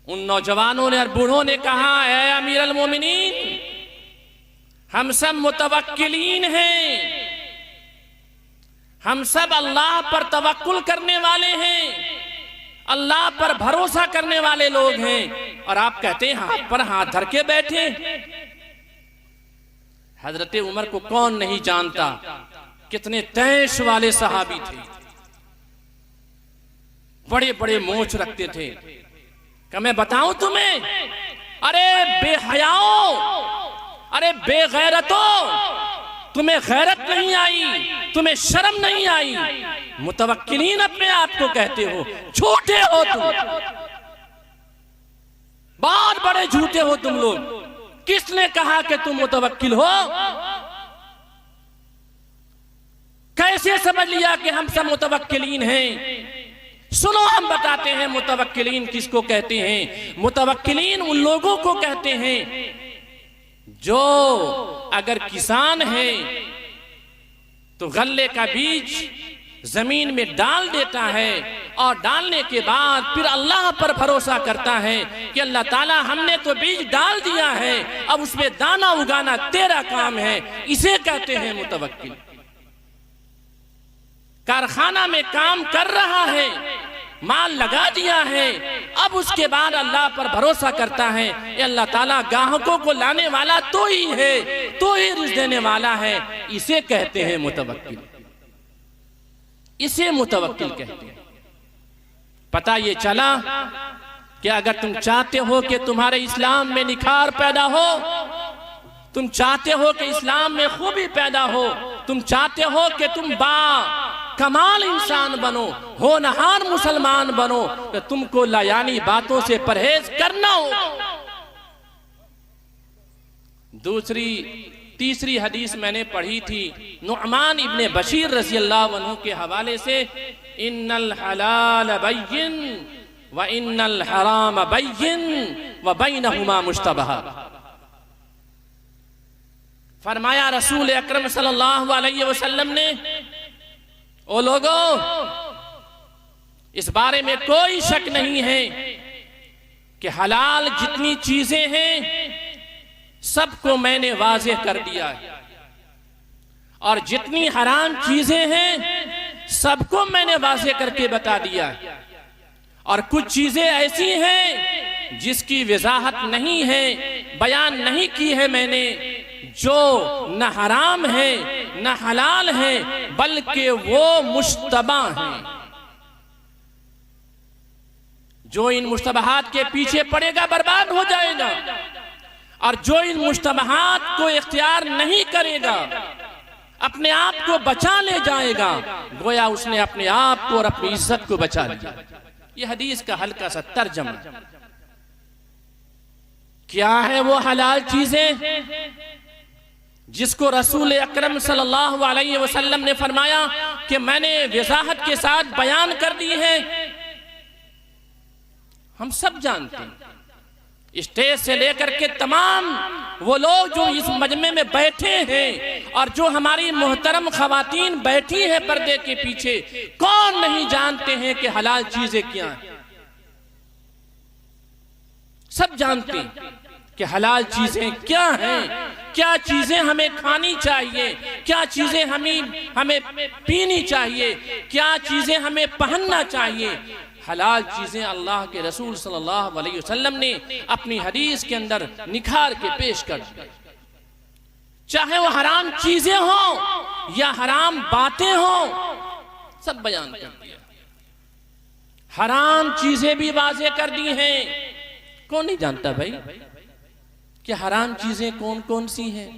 उन नौजवानों ने और बूढ़ों ने कहा, ऐ अमीर अल मोमिनीन, हम सब मुतवक्किलीन हैं, हम सब अल्लाह पर तवक्कुल करने वाले हैं, अल्लाह पर भरोसा करने वाले लोग हैं, और आप कहते हैं हाथ पर हाथ धर के बैठे। हजरत उमर को कौन नहीं जानता, कितने तैश वाले सहाबी थे, बड़े बड़े मोछ रखते थे। क्या मैं बताऊं तुम्हें, अरे बेहयाओ, अरे बेगैरतों, तुम्हें गैरत नहीं आई, तुम्हें शर्म नहीं आई, मुतवक्किलीन अपने आप को कहते हो, झूठे हो तुम, बहुत बड़े झूठे हो तुम लोग। किसने कहा कि तुम मुतवक्किल हो, कैसे समझ लिया कि हम सब मुतवक्किलीन हैं। सुनो हम बताते हैं मुतवक्किलीन किसको कहते हैं। मुतवक्किलीन उन लोगों को कहते हैं जो अगर किसान है तो गल्ले का बीज जमीन में डाल देता है और डालने के बाद फिर अल्लाह पर भरोसा करता है कि अल्लाह ताला हमने तो बीज डाल दिया है, अब उसमें दाना उगाना तेरा काम है, इसे कहते हैं मुतवक्किल। कारखाना में काम कर रहा है, माल लगा दिया है, अब उसके बाद अल्लाह पर भरोसा करता है, ये अल्लाह ताला ग्राहकों को लाने वाला तो ही है, तो ही रिज़्क़ देने वाला है, इसे कहते हैं मुतवक्किल, इसे मुतवक्किल कहते हैं। पता ये चला कि अगर तुम चाहते हो कि तुम्हारे इस्लाम में निखार पैदा हो, तुम चाहते हो कि इस्लाम में खूबी पैदा हो, तुम चाहते हो कि तुम कमाल इंसान बनो, होनहार मुसलमान बनो, तो तुमको लायानी बातों से परहेज करना हो। तीसरी हदीस मैंने पढ़ी थी नुअमान इब्ने बशीर रज़ी अल्लाहु अन्हु के हवाले से, इन्नल हलाल बैयिन व इन्नल हराम बैयिन व बैनहुमा मुश्तबहा। फरमाया रसूल अकरम सल्लल्लाहु अलैहि वसल्लम ने, ओ लोगों, इस बारे में कोई शक नहीं है कि हलाल जितनी चीजें हैं सबको मैंने वाज़ेह कर दिया है, और जितनी हराम चीजें हैं सबको मैंने वाज़ेह करके बता दिया है, और कुछ चीजें ऐसी हैं जिसकी वजाहत नहीं है, बयान नहीं की है मैंने, जो न हराम है न हलाल है, बल्कि वो मुश्तबा हैं। जो इन मुश्तबहात के पीछे पड़ेगा बर्बाद हो जाएगा, और जो इन मुश्तबहात को इख्तियार नहीं करेगा, अपने आप को बचा ले जाएगा, गोया उसने अपने आप को और अपनी इज्जत को बचा लिया। यह हदीस का हल्का सा तर्जमा। क्या है वो हलाल चीजें जिसको रसूल अकरम सल्लल्लाहु अलैहि वसल्लम ने फरमाया कि मैंने वजाहत के साथ बयान कर दी है? हम सब जानते हैं। स्टेज से लेकर के तमाम वो लोग जो इस मजमे में बैठे हैं और जो हमारी मोहतरम खवातीन बैठी हैं पर्दे के पीछे, कौन नहीं जानते हैं कि हलाल चीजें क्या हैं। सब जानते हैं कि हलाल चीजें क्या हैं, क्या चीजें हमें खानी चाहिए, क्या चीजें हमें पीनी चाहिए, क्या चीजें हमें पहनना चाहिए। हलाल चीजें अल्लाह के रसूल सल्लल्लाहु अलैहि वसल्लम ने अपनी हदीस के अंदर निखार के पेश कर दी। चाहे वो हराम चीजें हों या हराम बातें हों, सब बयान कर दिया। हराम चीजें भी वाज़े कर दी हैं। कौन नहीं जानता भाई कि हराम चीजें कौन कौन सी हैं?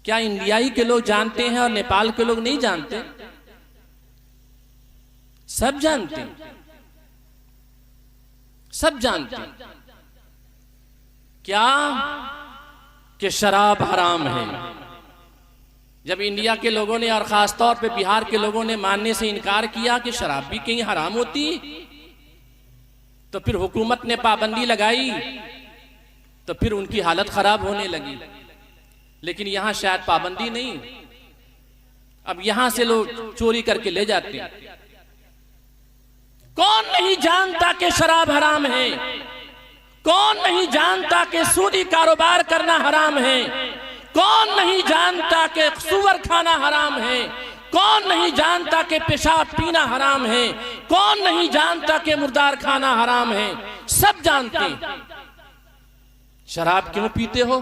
क्या इंडियाई के लोग जानते हैं और नेपाल के लोग नहीं जानते? सब जानते हैं, सब जानते हैं। क्या कि शराब हराम है। जब इंडिया के लोगों ने और खास तौर पे बिहार के लोगों ने मानने से इनकार किया कि शराब भी कहीं हराम होती, तो फिर हुकूमत ने पाबंदी लगाई, तो फिर उनकी हालत खराब होने लगी। लेकिन यहां शायद पाबंदी नहीं, अब यहां से लोग चोरी करके ले जाते हैं। कौन नहीं जानता कि शराब हराम है? कौन नहीं जानता कि सूदी कारोबार करना हराम है? कौन नहीं जानता कि सुअर खाना हराम है? कौन नहीं जानता कि पेशाब पीना हराम है? कौन नहीं जानता कि मुर्दार खाना हराम है? सब जानते हैं। शराब क्यों पीते हो?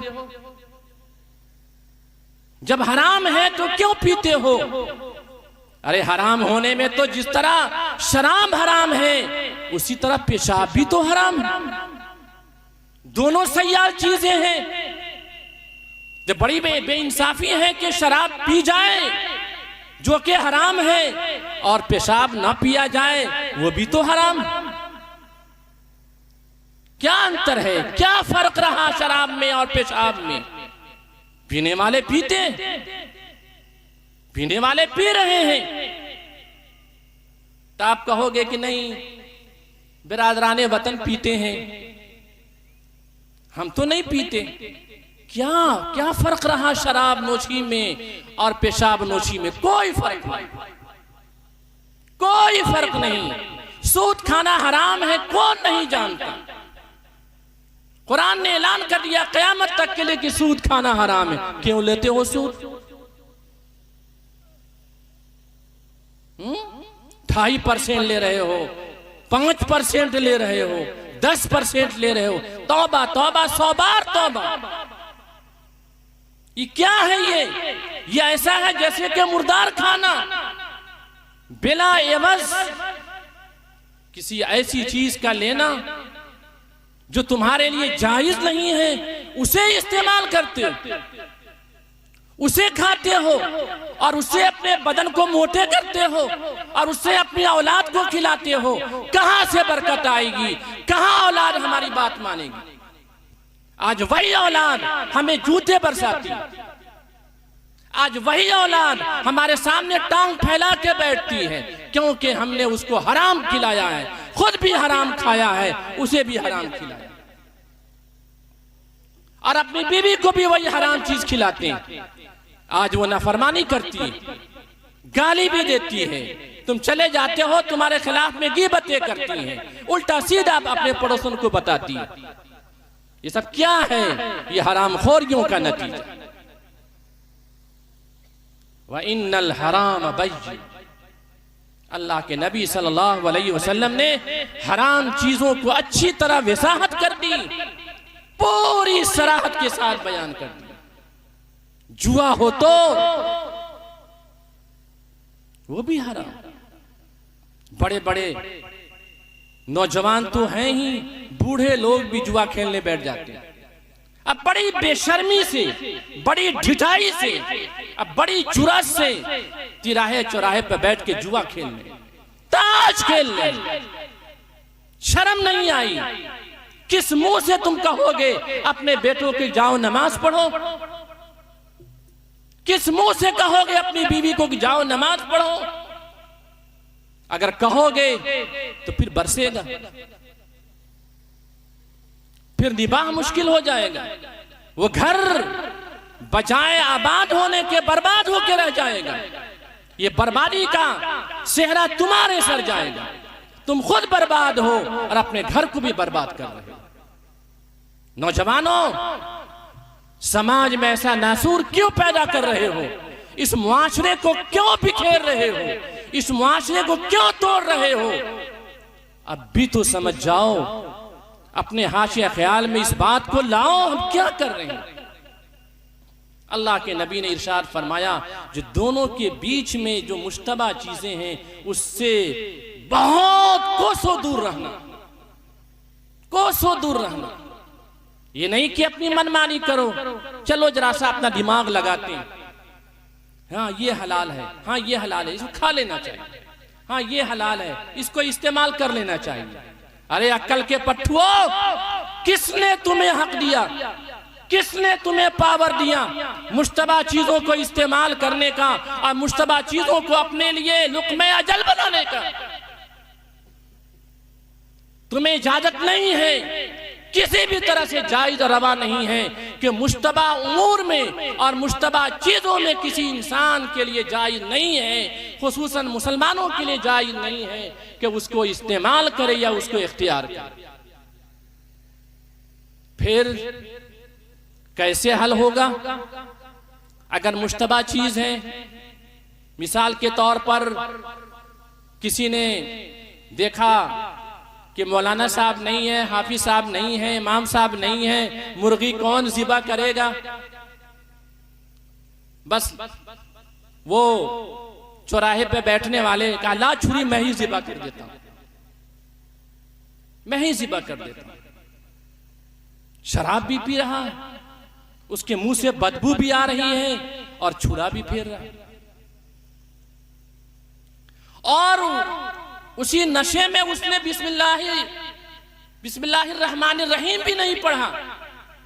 जब हराम है तो क्यों पीते हो? अरे हराम होने में तो जिस तरह शराब हराम है, उसी तरह पेशाब भी तो हराम है। दोनों सयाल चीजें हैं। जब बड़ी बेइंसाफी है कि शराब पी जाए जो कि हराम है, और पेशाब ना पिया जाए वो भी तो हराम है। क्या अंतर है? क्या फर्क रहा शराब में और पेशाब में? पीने वाले पीते, पीने वाले पी रहे हैं। तो आप कहोगे कि नहीं बिरादराने वतन पीते हैं, हम तो नहीं पीते। क्या क्या फर्क रहा शराब नोशी में और पेशाब नोशी में? कोई फर्क नहीं, कोई फर्क नहीं। सूद खाना हराम है, कौन नहीं जानता? कुरान ने ऐलान कर दिया क़यामत तक के लिए कि सूद खाना हराम है। क्यों लेते हो सूद? 2.5% ले रहे हो, 5% ले रहे हो, 10% ले रहे हो। तौबा तौबा, 100 बार तौबा। ये क्या है? ये ऐसा है जैसे कि मुर्दार खाना बिला एवज किसी ऐसी चीज का लेना जो तुम्हारे लिए जायज नहीं है, उसे इस्तेमाल करते हो, उसे खाते हो और उससे अपने बदन को मोटे करते हो और उससे अपनी औलाद को खिलाते हो। कहां से बरकत आएगी? कहां औलाद हमारी बात मानेगी? आज वही औलाद हमें जूते बरसाती, आज वही औलाद हमारे सामने टांग फैला के बैठती है, क्योंकि हमने उसको हराम खिलाया है, खुद भी हराम खाया है, उसे भी हराम खिलाया, और अपनी बीवी को भी वही हराम चीज खिलाते हैं। आज वो नाफरमानी करती है, गाली भी देती है, तुम चले जाते हो, तुम्हारे खिलाफ में गीबतें करती हैं, उल्टा सीधा अपने पड़ोसन को बताती है। ये सब क्या है? ये हराम खोरियों का नतीजा। व इन्नल हराम बैय्यिन, अल्लाह के नबी सल्लल्लाहु अलैहि वसल्लम ने हराम चीजों को अच्छी तरह वजाहत कर दी, पूरी सराहत के साथ बयान कर दी। जुआ हो तो वो भी हराम। बड़े बड़े नौजवान तो हैं ही, बूढ़े लोग भी जुआ खेलने बैठ जाते हैं। अब बड़ी बेशर्मी से, बड़ी ढिठाई से, अब बड़ी जुर्रत से तिराहे चौराहे पर बैठ के जुआ खेलने, ताश खेलने, शर्म नहीं आई? किस मुंह से तुम कहोगे अपने बेटों की जाओ नमाज पढ़ो? किस मुंह से कहोगे अपनी बीवी को कि जाओ नमाज पढ़ो? अगर कहोगे तो फिर बरसेगा, फिर निबाह मुश्किल हो जाएगा। वो घर बजाय आबाद होने के बर्बाद होकर रह जाएगा। ये बर्बादी का सेहरा तुम्हारे सर जाएगा। तुम खुद बर्बाद हो और अपने घर को भी बर्बाद कर रहे हो। नौजवानों, समाज में ऐसा नासूर क्यों पैदा कर रहे हो? इस मुआशरे को क्यों बिखेर रहे हो? इस मुआशरे को क्यों तोड़ रहे हो? अब भी तो समझ जाओ, अपने हाशिया ख्याल में इस बात को लाओ, हम क्या कर रहे हैं। अल्लाह के नबी ने इरशाद फरमाया, जो दोनों के बीच में जो मुश्तबा चीजें हैं उससे बहुत कोसों दूर रहना, कोसों दूर रहना। ये नहीं कि अपनी मनमानी करो, चलो जरा सा अपना दिमाग लगाते हैं, हाँ ये हलाल है, हाँ ये हलाल है, इसको खा लेना चाहिए, हाँ ये हलाल है, इसको इस्तेमाल कर लेना चाहिए। अरे अक्ल के पट्ठुओ, किसने तुम्हें हक दिया, किसने तुम्हें पावर दिया मुश्तबा चीजों को इस्तेमाल करने का और मुश्तबा चीजों को अपने लिए लुक़्मे अजल बनाने का? तुम्हें इजाजत नहीं है, किसी भी तरह से जायज और रवा नहीं है कि मुश्तबा उमूर में और मुश्तबा चीजों में किसी इंसान के लिए जायज नहीं है, खुसूसन मुसलमानों के लिए जायज नहीं है कि उसको इस्तेमाल करे या उसको इख्तियार करे। फिर कैसे हल होगा? अगर मुश्तबा चीज है, मिसाल के तौर पर किसी ने देखा कि मौलाना साहब नहीं है, हाफिज साहब नहीं है, इमाम साहब नहीं है, मुर्गी कौन ज़िबा करेगा? बस वो चौराहे पे बैठने वाले का ला छुरी मैं ही ज़िबा कर देता हूं, मैं ही ज़िबा कर देता हूं। शराब भी पी रहा है, उसके मुंह से बदबू भी आ रही है और छुरा भी फेर रहा है, और उसी नशे में उसने बिस्मिल्लाहिर्रहमानिर्रहीम भी नहीं पढ़ा,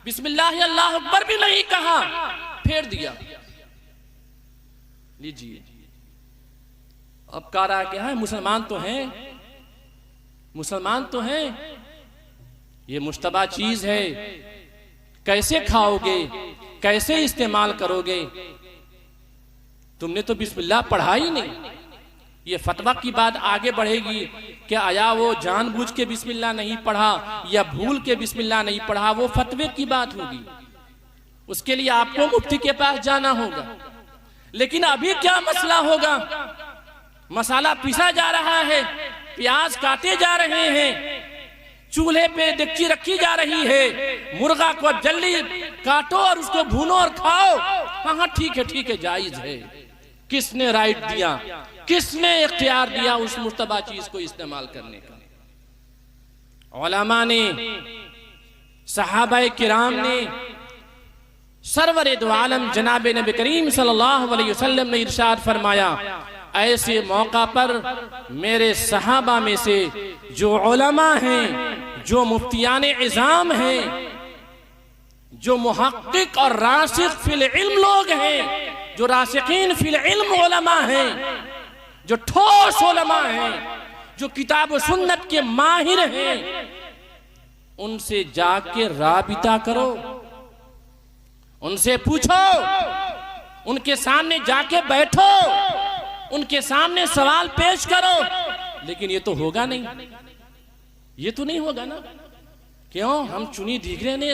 बिस्मिल्लाह अल्लाह अकबर भी नहीं कहा, फेर दिया। लीजिए, अब कह रहा क्या है, मुसलमान तो हैं, मुसलमान तो हैं, ये मुश्तबा चीज है, कैसे खाओगे, कैसे इस्तेमाल करोगे? तुमने तो बिस्मिल्लाह पढ़ा ही नहीं। ये फतवा की बात आगे बढ़ेगी कि आया वो जानबूझ के बिस्मिल्लाह नहीं पढ़ा या भूल के बिस्मिल्लाह नहीं पढ़ा, वो फतवे की बात होगी, उसके लिए आपको मुफ्ती के पास जाना होगा। लेकिन अभी क्या मसला होगा? मसाला पीसा जा रहा है, प्याज काटे जा रहे हैं, चूल्हे पे डेगची रखी जा रही है, मुर्गा को जल्दी काटो और उसको भूनो और खाओ। हाँ ठीक है, ठीक है, जायज है। किसने राइट दिया, किसने इख्तियार दिया उस मुश्तबा चीज को इस्तेमाल करने का? उलमा ने, सहाबाए किराम ने, सरवरे दो आलम जनाब नबी करीम सल्लल्लाहु अलैहि वसल्लम ने इरशाद फरमाया, ऐसे मौका पर मेरे सहाबा में से जो उलमा हैं, जो मुफ्तियान इज़ाम हैं, जो मुहक्किक और रासिख फिल इल्म लोग हैं, जो रासिकीन फिल इल्म उलमा हैं, जो ठोस उलमा हैं, जो किताब व सुन्नत के माहिर हैं, उनसे जाके राबिता करो, उनसे पूछो, उनके सामने जाके बैठो, उनके सामने सवाल पेश करो। लेकिन ये तो होगा नहीं, ये तो नहीं होगा ना। क्यों? हम चुनी दीगरे ने,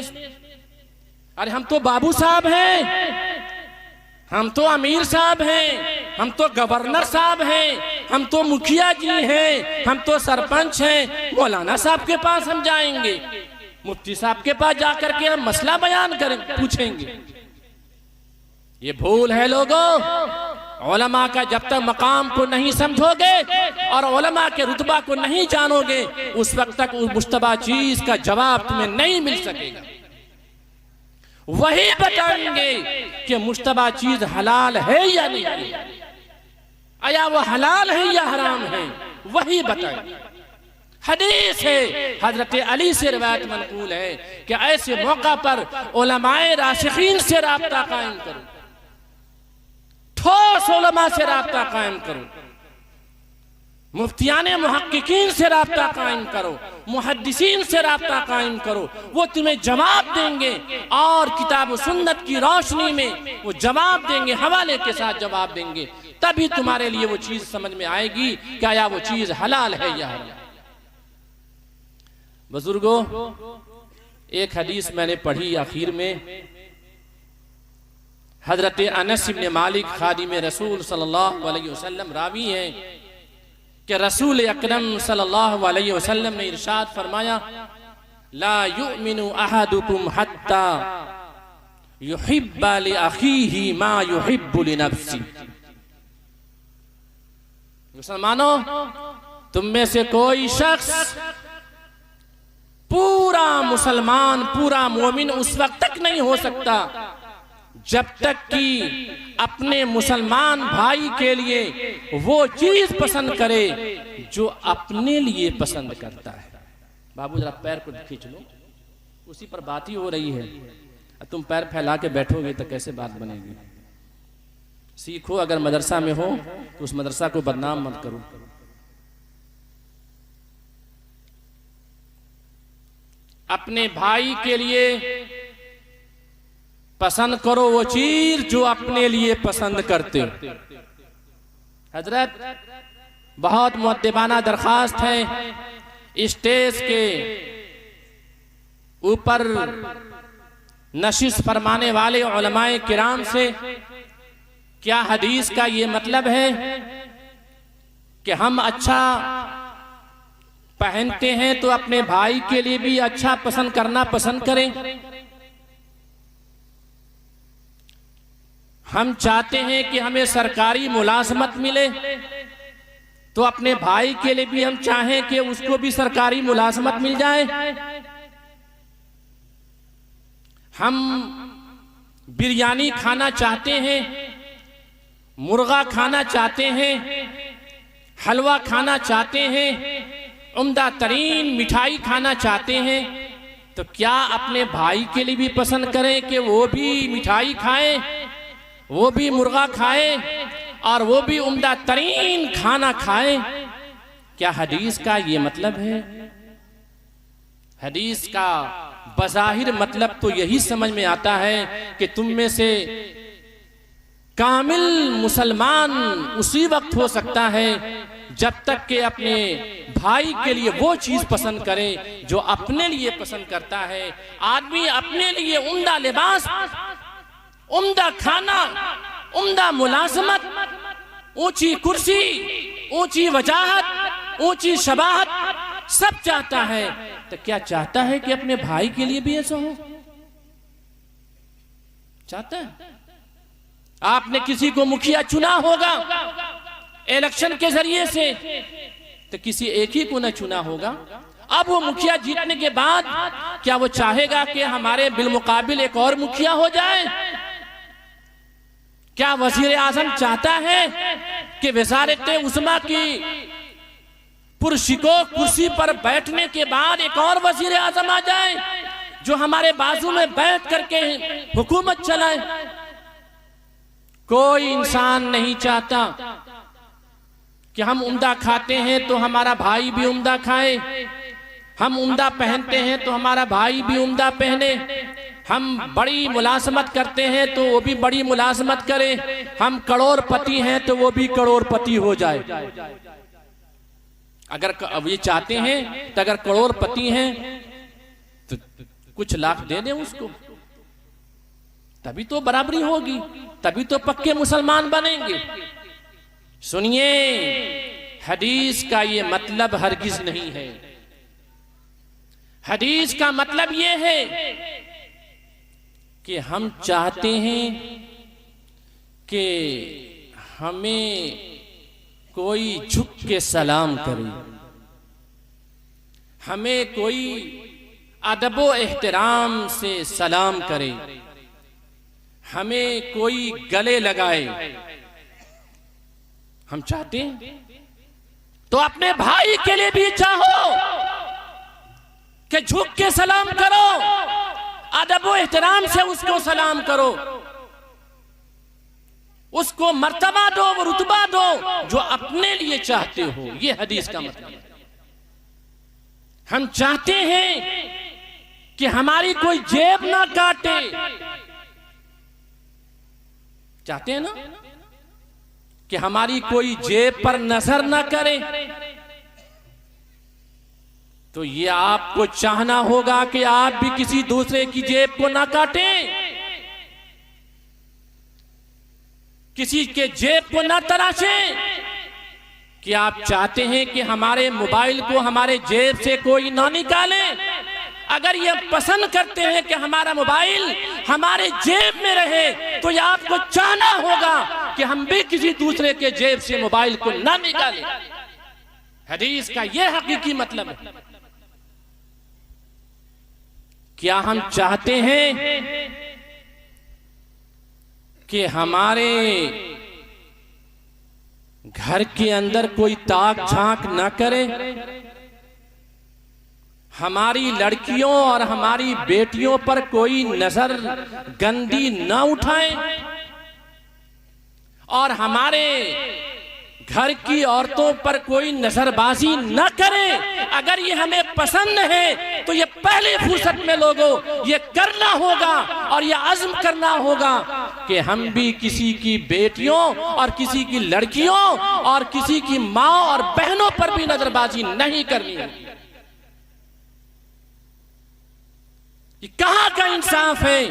अरे हम तो बाबू साहब हैं, हम तो अमीर साहब हैं, हम तो गवर्नर साहब हैं, हम तो मुखिया जी हैं, हम तो सरपंच हैं, मौलाना साहब के पास हम जाएंगे, मुफ्ती साहब के पास जाकर के हम मसला बयान करें, पूछेंगे। ये भूल है लोगों। उलमा का जब तक मकाम को नहीं समझोगे और उलमा के रुतबा को नहीं जानोगे, उस वक्त तक उस मुश्तबा चीज का जवाब तुम्हें नहीं मिल सकेगा। वही बताएंगे कि मुश्तबा चीज हलाल है या नहीं है, आया वो हलाल है या हराम है, वही बताएंगे। हदीस है, हजरत अली से रिवायत मनकूल है कि ऐसे मौका पर उलमाए रासिखीन से राब्ता कायम करो, ठोस उलमा से राब्ता कायम करो। मुफ्तियान मुहक्किकीन से राब्ता कायम करो, मुहद्दिसीन से राब्ता कायम करो, वो तुम्हें जवाब देंगे और किताब व सुन्नत की रोशनी में वो जवाब देंगे, हवाले के साथ जवाब देंगे। तभी तुम्हारे लिए वो चीज समझ में आएगी क्या या वो चीज हलाल है या हराम। बुजुर्गों, एक हदीस मैंने पढ़ी आखिर में, हजरत अनस इब्न मालिक खादिम रसूल सल्लल्लाहु अलैहि वसल्लम रावी हैं कि रसूल अकरम सल्लल्लाहु अलैहि वसल्लम ने इरशाद फरमाया, ला युमिनु अहदुकुम हत्ता युहिब्बा लि अखीही मा युहिब्बु लि नफ्सी। मुसलमानों, तुम में से कोई शख्स पूरा मुसलमान, पूरा मोमिन उस वक्त तक नहीं हो सकता जब तक कि अपने मुसलमान भाई के लिए वो चीज पसंद करे जो अपने लिए पसंद करता है। बाबू जरा पैर को खींच लो, उसी पर बात ही हो रही है। तुम पैर फैला के बैठोगे तो कैसे बात बनेगी। सीखो, अगर मदरसा में हो तो उस मदरसा को बदनाम मत करो। अपने भाई के लिए पसंद करो वो चीज जो अपने लिए पसंद करते हो। हजरत, बहुत मुअद्दिबाना दरखास्त है स्टेज के ऊपर नशिश फरमाने वाले उलमाए किराम से, क्या हदीस का ये मतलब है कि हम अच्छा पहनते हैं तो अपने भाई के लिए भी अच्छा पसंद करना पसंद करें? हम चाहते हैं कि हमें सरकारी मुलाजमत मिले तो अपने भाई के लिए भी हम चाहें कि उसको भी सरकारी मुलाजमत मिल जाए। हम बिरयानी खाना चाहते हैं, मुर्गा खाना चाहते हैं, हलवा खाना चाहते हैं, उम्दा तरीन मिठाई खाना चाहते हैं, तो क्या अपने भाई के लिए भी पसंद करें कि वो भी मिठाई खाए, वो भी मुर्गा खाए और वो भी उम्दा तरीन खाना खाए? क्या हदीस का ये मतलब है? हदीस का बज़ाहिर मतलब तो यही समझ में आता है कि तुम में से कामिल मुसलमान उसी वक्त हो सकता है जब तक कि अपने भाई के लिए वो चीज पसंद करे जो अपने लिए पसंद करता है। आदमी अपने लिए उम्दा लिबास, उम्दा खाना, उम्दा मुलाजमत, ऊंची कुर्सी, ऊंची वजाहत, ऊंची शबाहत सब चाहता है, तो क्या चाहता है कि अपने भाई के लिए भी ऐसा हो? चाहता है? आपने किसी को मुखिया चुना होगा इलेक्शन के जरिए से, तो किसी एक ही को न चुना होगा। अब वो मुखिया जीतने के बाद क्या वो चाहेगा कि हमारे बिलमुकाबिल एक और मुखिया हो जाए? क्या वजीर आजम चाहता है कि वज़ारत उस्मा की पुरशिको कुर्सी पर बैठने के बाद एक और वजीर आजम आ जाए जो हमारे बाजू में बैठ करके हुकूमत चलाए? कोई इंसान नहीं चाहता कि हम उम्दा खाते हैं तो हमारा भाई भी उम्दा खाए, हम उम्दा पहनते हैं तो हमारा भाई भी उम्दा पहने, हम बड़ी मुलाजमत करते हैं तो वो भी बड़ी मुलाजमत करे, हम करोड़पति हैं तो वो भी करोड़पति हो जाए। अगर अब ये चाहते हैं तो अगर करोड़पति हैं तो कुछ लाख दे दें उसको, तभी तो बराबरी होगी, तभी तो पक्के मुसलमान बनेंगे। सुनिए, हदीस का ये मतलब हरगिज नहीं है। हदीस का मतलब ये है कि हम चाहते हैं कि हमें कोई झुक के सलाम करे, हमें कोई अदबो एहतराम से सलाम करे, हमें कोई गले लगाए। हम चाहते हैं तो अपने भाई के लिए भी चाहो कि झुक के सलाम करो, अदब व एहतराम से उसको सलाम करो। उसको मर्तबा दो, वो रुतबा दो जो अपने लिए चाहते हो। ये हदीस का मतलब है। हम चाहते हैं कि हमारी कोई जेब ना काटे, चाहते हैं ना कि हमारी कोई जेब पर नजर ना करे, तो ये आपको चाहना होगा कि आप भी किसी दूसरे की जेब को ना काटें, किसी के जेब को ना तराशें। कि आप चाहते हैं कि हमारे मोबाइल को हमारे जेब से कोई ना निकाले। अगर ये पसंद करते हैं कि हमारा मोबाइल हमारे जेब में रहे, तो ये आपको चाहना होगा कि हम भी किसी दूसरे के जेब से मोबाइल को ना निकालें। हदीस का यह हकीकी मतलब है। क्या हम चाहते हैं कि हमारे घर के अंदर कोई ताक झांक ना करे, हमारी लड़कियों और हमारी बेटियों पर कोई नजर गंदी ना उठाए, और हमारे घर की औरतों पर कोई नजरबाजी न करे? अगर ये हमें पसंद है तो ये पहले फुर्सत में लोगों ये करना होगा और ये अज़्म करना होगा कि हम भी किसी की बेटियों और किसी की लड़कियों और किसी की माँ और बहनों पर भी नजरबाजी नहीं करनी है। ये कहाँ का इंसाफ है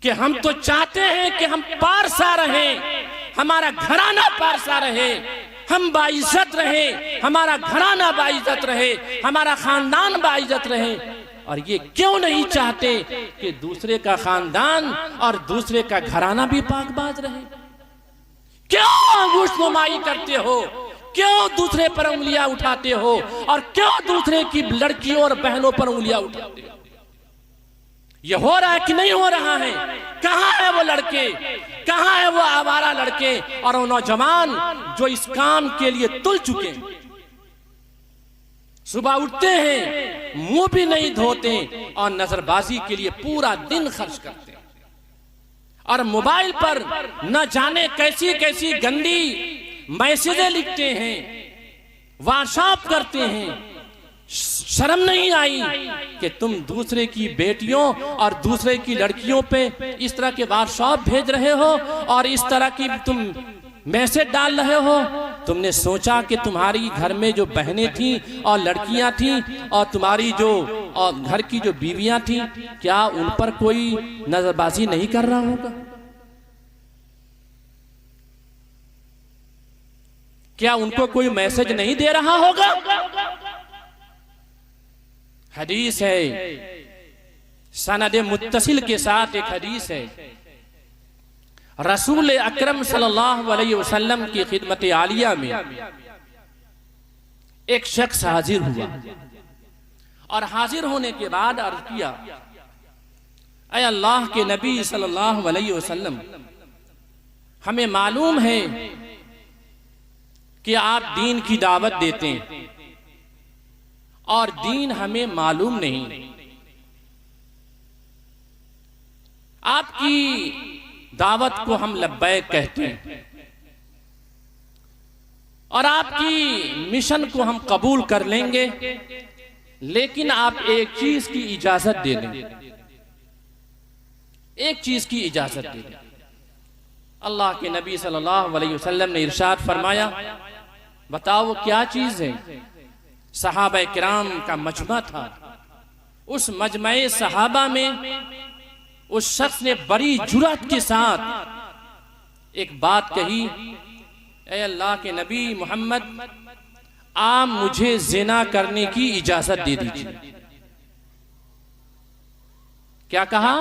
कि हम तो चाहते हैं कि हम पारसा रहें, हमारा घराना पारसा रहे, हम बाइज्जत रहे, हमारा घराना बाइज्जत रहे, हमारा खानदान बाइज्जत रहे, और ये क्यों नहीं चाहते कि दूसरे का खानदान और दूसरे का घराना भी पाकबाज रहे? क्यों अंगुशनुमाई करते हो? क्यों दूसरे पर उंगलियां उठाते हो? और क्यों दूसरे की लड़कियों और बहनों पर उंगलियां उठाते हो? ये हो रहा है कि नहीं हो रहा है? कहाँ है वो लड़के, कहाँ है वो आवारा लड़के और वो नौजवान जो इस काम के लिए तुल चुके हैं? सुबह उठते हैं, मुंह भी नहीं धोते और नजरबाजी के लिए पूरा दिन खर्च करते हैं, और मोबाइल पर न जाने कैसी कैसी गंदी मैसेजें लिखते हैं, व्हाट्सएप करते हैं। शर्म नहीं आई कि तुम दूसरे की बेटियों और दूसरे की लड़कियों पे इस तरह के व्हाट्सएप भेज रहे हो और इस तरह की तुम मैसेज डाल रहे हो? तुमने सोचा कि तुम्हारी घर में जो बहनें थी और लड़कियां थी और तुम्हारी जो और घर की जो बीवियां थी, क्या उन पर कोई नजरबाजी नहीं कर रहा होगा? क्या उनको कोई मैसेज नहीं दे रहा होगा? हदीस है, सनद मुत्तसिल के साथ एक हदीस है, रसूल अकरम सल्लल्लाहु अलैहि वसल्लम की खिदमत आलिया में एक शख्स हाजिर हुआ और हाजिर होने के बाद अर्ज किया, ऐ अल्लाह के नबी सल्लल्लाहु अलैहि वसल्लम, हमें मालूम है कि आप दीन की दावत देते हैं और दीन हमें मालूम नहीं। आपकी दावत को हम लब्बैक कहते हैं और आपकी मिशन को हम कबूल कर लेंगे, लेकिन आप एक चीज की इजाजत दे दें, एक चीज की इजाजत दे दें। अल्लाह के नबी सल्लल्लाहु अलैहि वसल्लम ने इरशाद फरमाया, बताओ क्या चीज है? सहाबा किराम का मजमा था। उस मजमे सहाबा में उस शख्स ने बड़ी जुर्रत के साथ एक बात कही, ऐ अल्लाह के नबी मोहम्मद, आप मुझे जिना करने की इजाजत दे दीजिए। क्या कहा?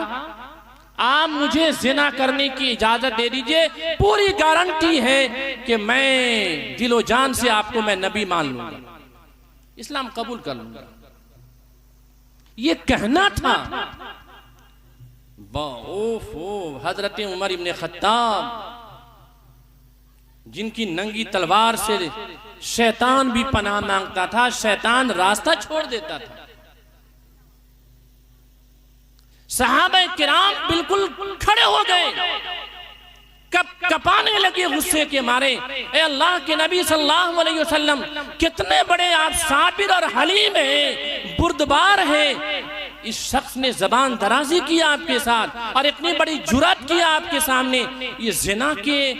आप मुझे जिना करने की इजाजत दे दीजिए, पूरी गारंटी है कि मैं दिलो जान से आपको मैं नबी मान लूंगा, इस्लाम कबूल कर लूंगा। ये कहना था। हजरत उमर इब्ने खत्ताब, जिनकी नंगी तलवार से शैतान भी पनाह मांगता था, शैतान रास्ता छोड़ देता था, सहाबा किराम बिल्कुल खड़े हो गए, कप कपाने लगे गुस्से के मारे। ए अल्लाह के नबी सल्लल्लाहु अलैहि वसल्लम, कितने बड़े आप साबिर और हलीम हैं, बुर्दबार हैं। इस शख्स ने जबान दराजी किया आपके साथ और इतनी बड़ी जुर्रत किया आपके सामने, ये जिना के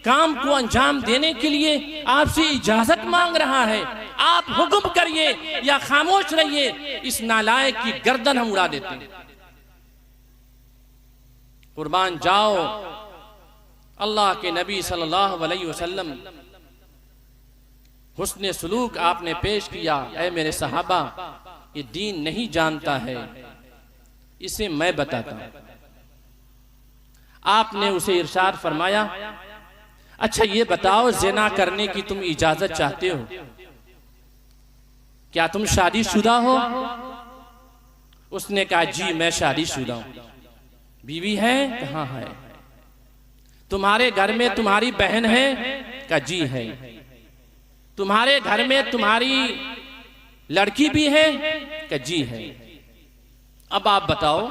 काम को अंजाम देने के लिए आपसे इजाजत मांग रहा है। आप हुक्म करिए या खामोश रहिए, इस नालायक की गर्दन हम उड़ा देते हैं। कुर्बान जाओ, अल्लाह के नबी सल्लल्लाहु अलैहि वसल्लम हुस्न सुलूक आपने पेश किया। ऐ मेरे सहाबा, ये दीन नहीं जानता है, इसे मैं बताता हूं। आपने उसे इरशाद फरमाया, अच्छा ये बताओ, ज़िना करने की तुम इजाजत चाहते हो? क्या तुम शादीशुदा हो? उसने कहा जी मैं शादीशुदा हूं। बीवी है? कहाँ है? तुम्हारे घर में तुम्हारी बहन है? कहा जी है। तुम्हारे घर में तुम्हारी लड़की भी है? कहा जी है। अब आप बताओ,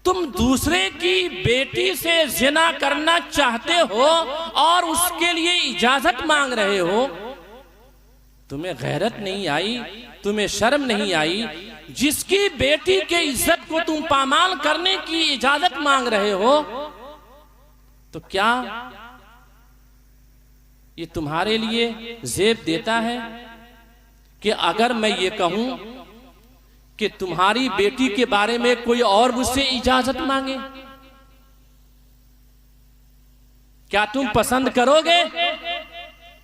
तुम दूसरे की बेटी से जिना करना चाहते हो और उसके लिए इजाजत मांग रहे हो? तुम्हें गैरत नहीं आई? तुम्हें शर्म नहीं आई? जिसकी बेटी के इज्जत को तुम पामाल करने की इजाजत मांग रहे हो, तो क्या ये तुम्हारे लिए जेब देता है कि अगर मैं ये कहूं कि तुम्हारी बेटी के बारे में कोई और मुझसे इजाजत मांगे, क्या तुम पसंद करोगे?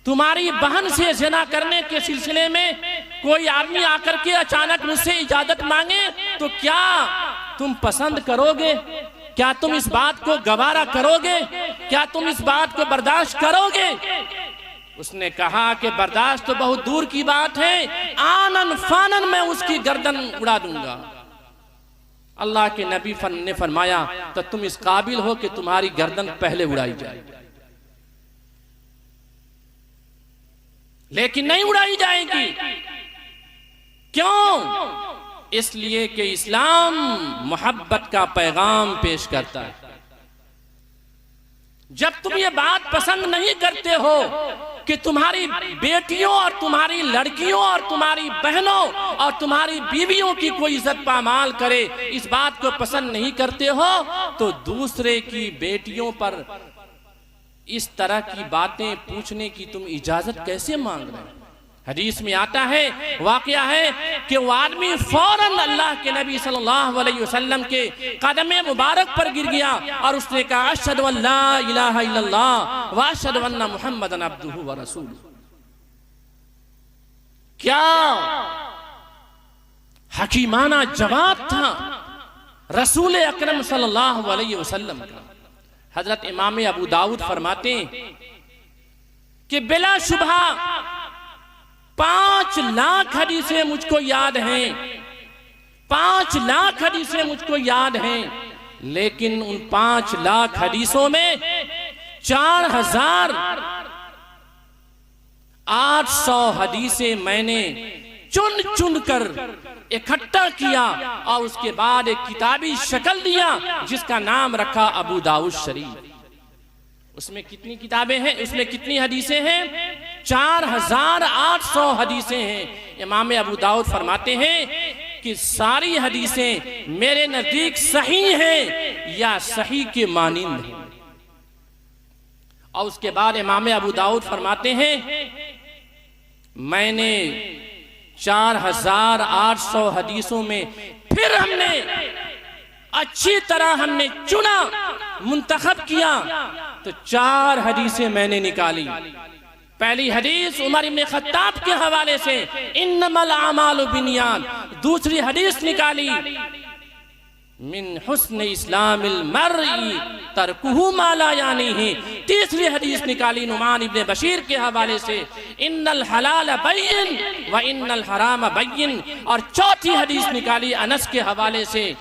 तुम्हारी बहन से जिना करने के सिलसिले में कोई आदमी आकर के अचानक मुझसे इजाजत मांगे तो क्या तुम पसंद करोगे? क्या तुम इस बात को गवारा करोगे? क्या तुम इस बात को बर्दाश्त करोगे? उसने कहा कि बर्दाश्त तो बहुत दूर की बात है, आनन फानन मैं उसकी गर्दन उड़ा दूंगा। अल्लाह के नबी ने फरमाया, तो तुम इस काबिल हो कि तुम्हारी गर्दन पहले उड़ाई जाए, लेकिन नहीं उड़ाई जाएगी। क्यों? इसलिए कि इस्लाम मोहब्बत का पैगाम पेश करता है। जब तुम ये बात पसंद नहीं करते हो कि तुम्हारी बेटियों और तुम्हारी लड़कियों और तुम्हारी बहनों और तुम्हारी बीवियों की कोई इज्जत पामाल करे, इस बात को पसंद नहीं करते हो, तो दूसरे की बेटियों पर इस तरह की बातें पूछने की तुम इजाजत कैसे मांग रहे हो? हदीस में आता है, वाकया है कि वो आदमी फौरन अल्लाह के नबी सल्लल्लाहु अलैहि वसल्लम के कदमे मुबारक पर गिर गया और उसने कहा, अशहदु अल्ला इलाहा इल्लल्लाह व अशहदु अन्ना मुहम्मदन अब्दुहु व रसूलुहु। क्या हकीमाना जवाब था रसूल अकरम सल्लल्लाहु अलैहि वसल्लम का। हजरत इमाम अबू दाऊद फरमाते कि बिला शुबहा 5 लाख हदीसें मुझको याद हैं, 5 लाख हदीसें मुझको याद हैं, लेकिन उन 5 लाख हदीसों में 4800 हदीसें मैंने चुन चुन कर इकट्ठा किया और उसके बाद एक किताबी शक्ल दिया जिसका नाम रखा अबू दाऊद शरीफ। उसमें कितनी किताबें हैं? उसमें कितनी हदीसें हैं? 4800 हदीसें हैं। इमाम अबू दाऊद फरमाते हैं कि सारी हदीसें मेरे नजदीक सही हैं या सही के मानिंद हैं। और उसके बाद इमाम अबू दाऊद फरमाते हैं, मैंने 4800 हदीसों में फिर हमने अच्छी तरह हमने चुना, मुंतखब किया, तो 4 हदीसें मैंने निकाली। पहली हदीस उमर इब्न खत्ताब के हवाले से, इन्नमल आमालु बिनियात। दूसरी हदीस निकाली, मिन हुस्न इस्लामिल मर्ई तरकुहु मा ला यानीही। तीसरी हदीस निकाली नुमान इब्न बशीर के हवाले से, इन्नल हलाल बैयिन व इन्नल हराम बैयिन। और चौथी हदीस निकाली अनस के हवाले से,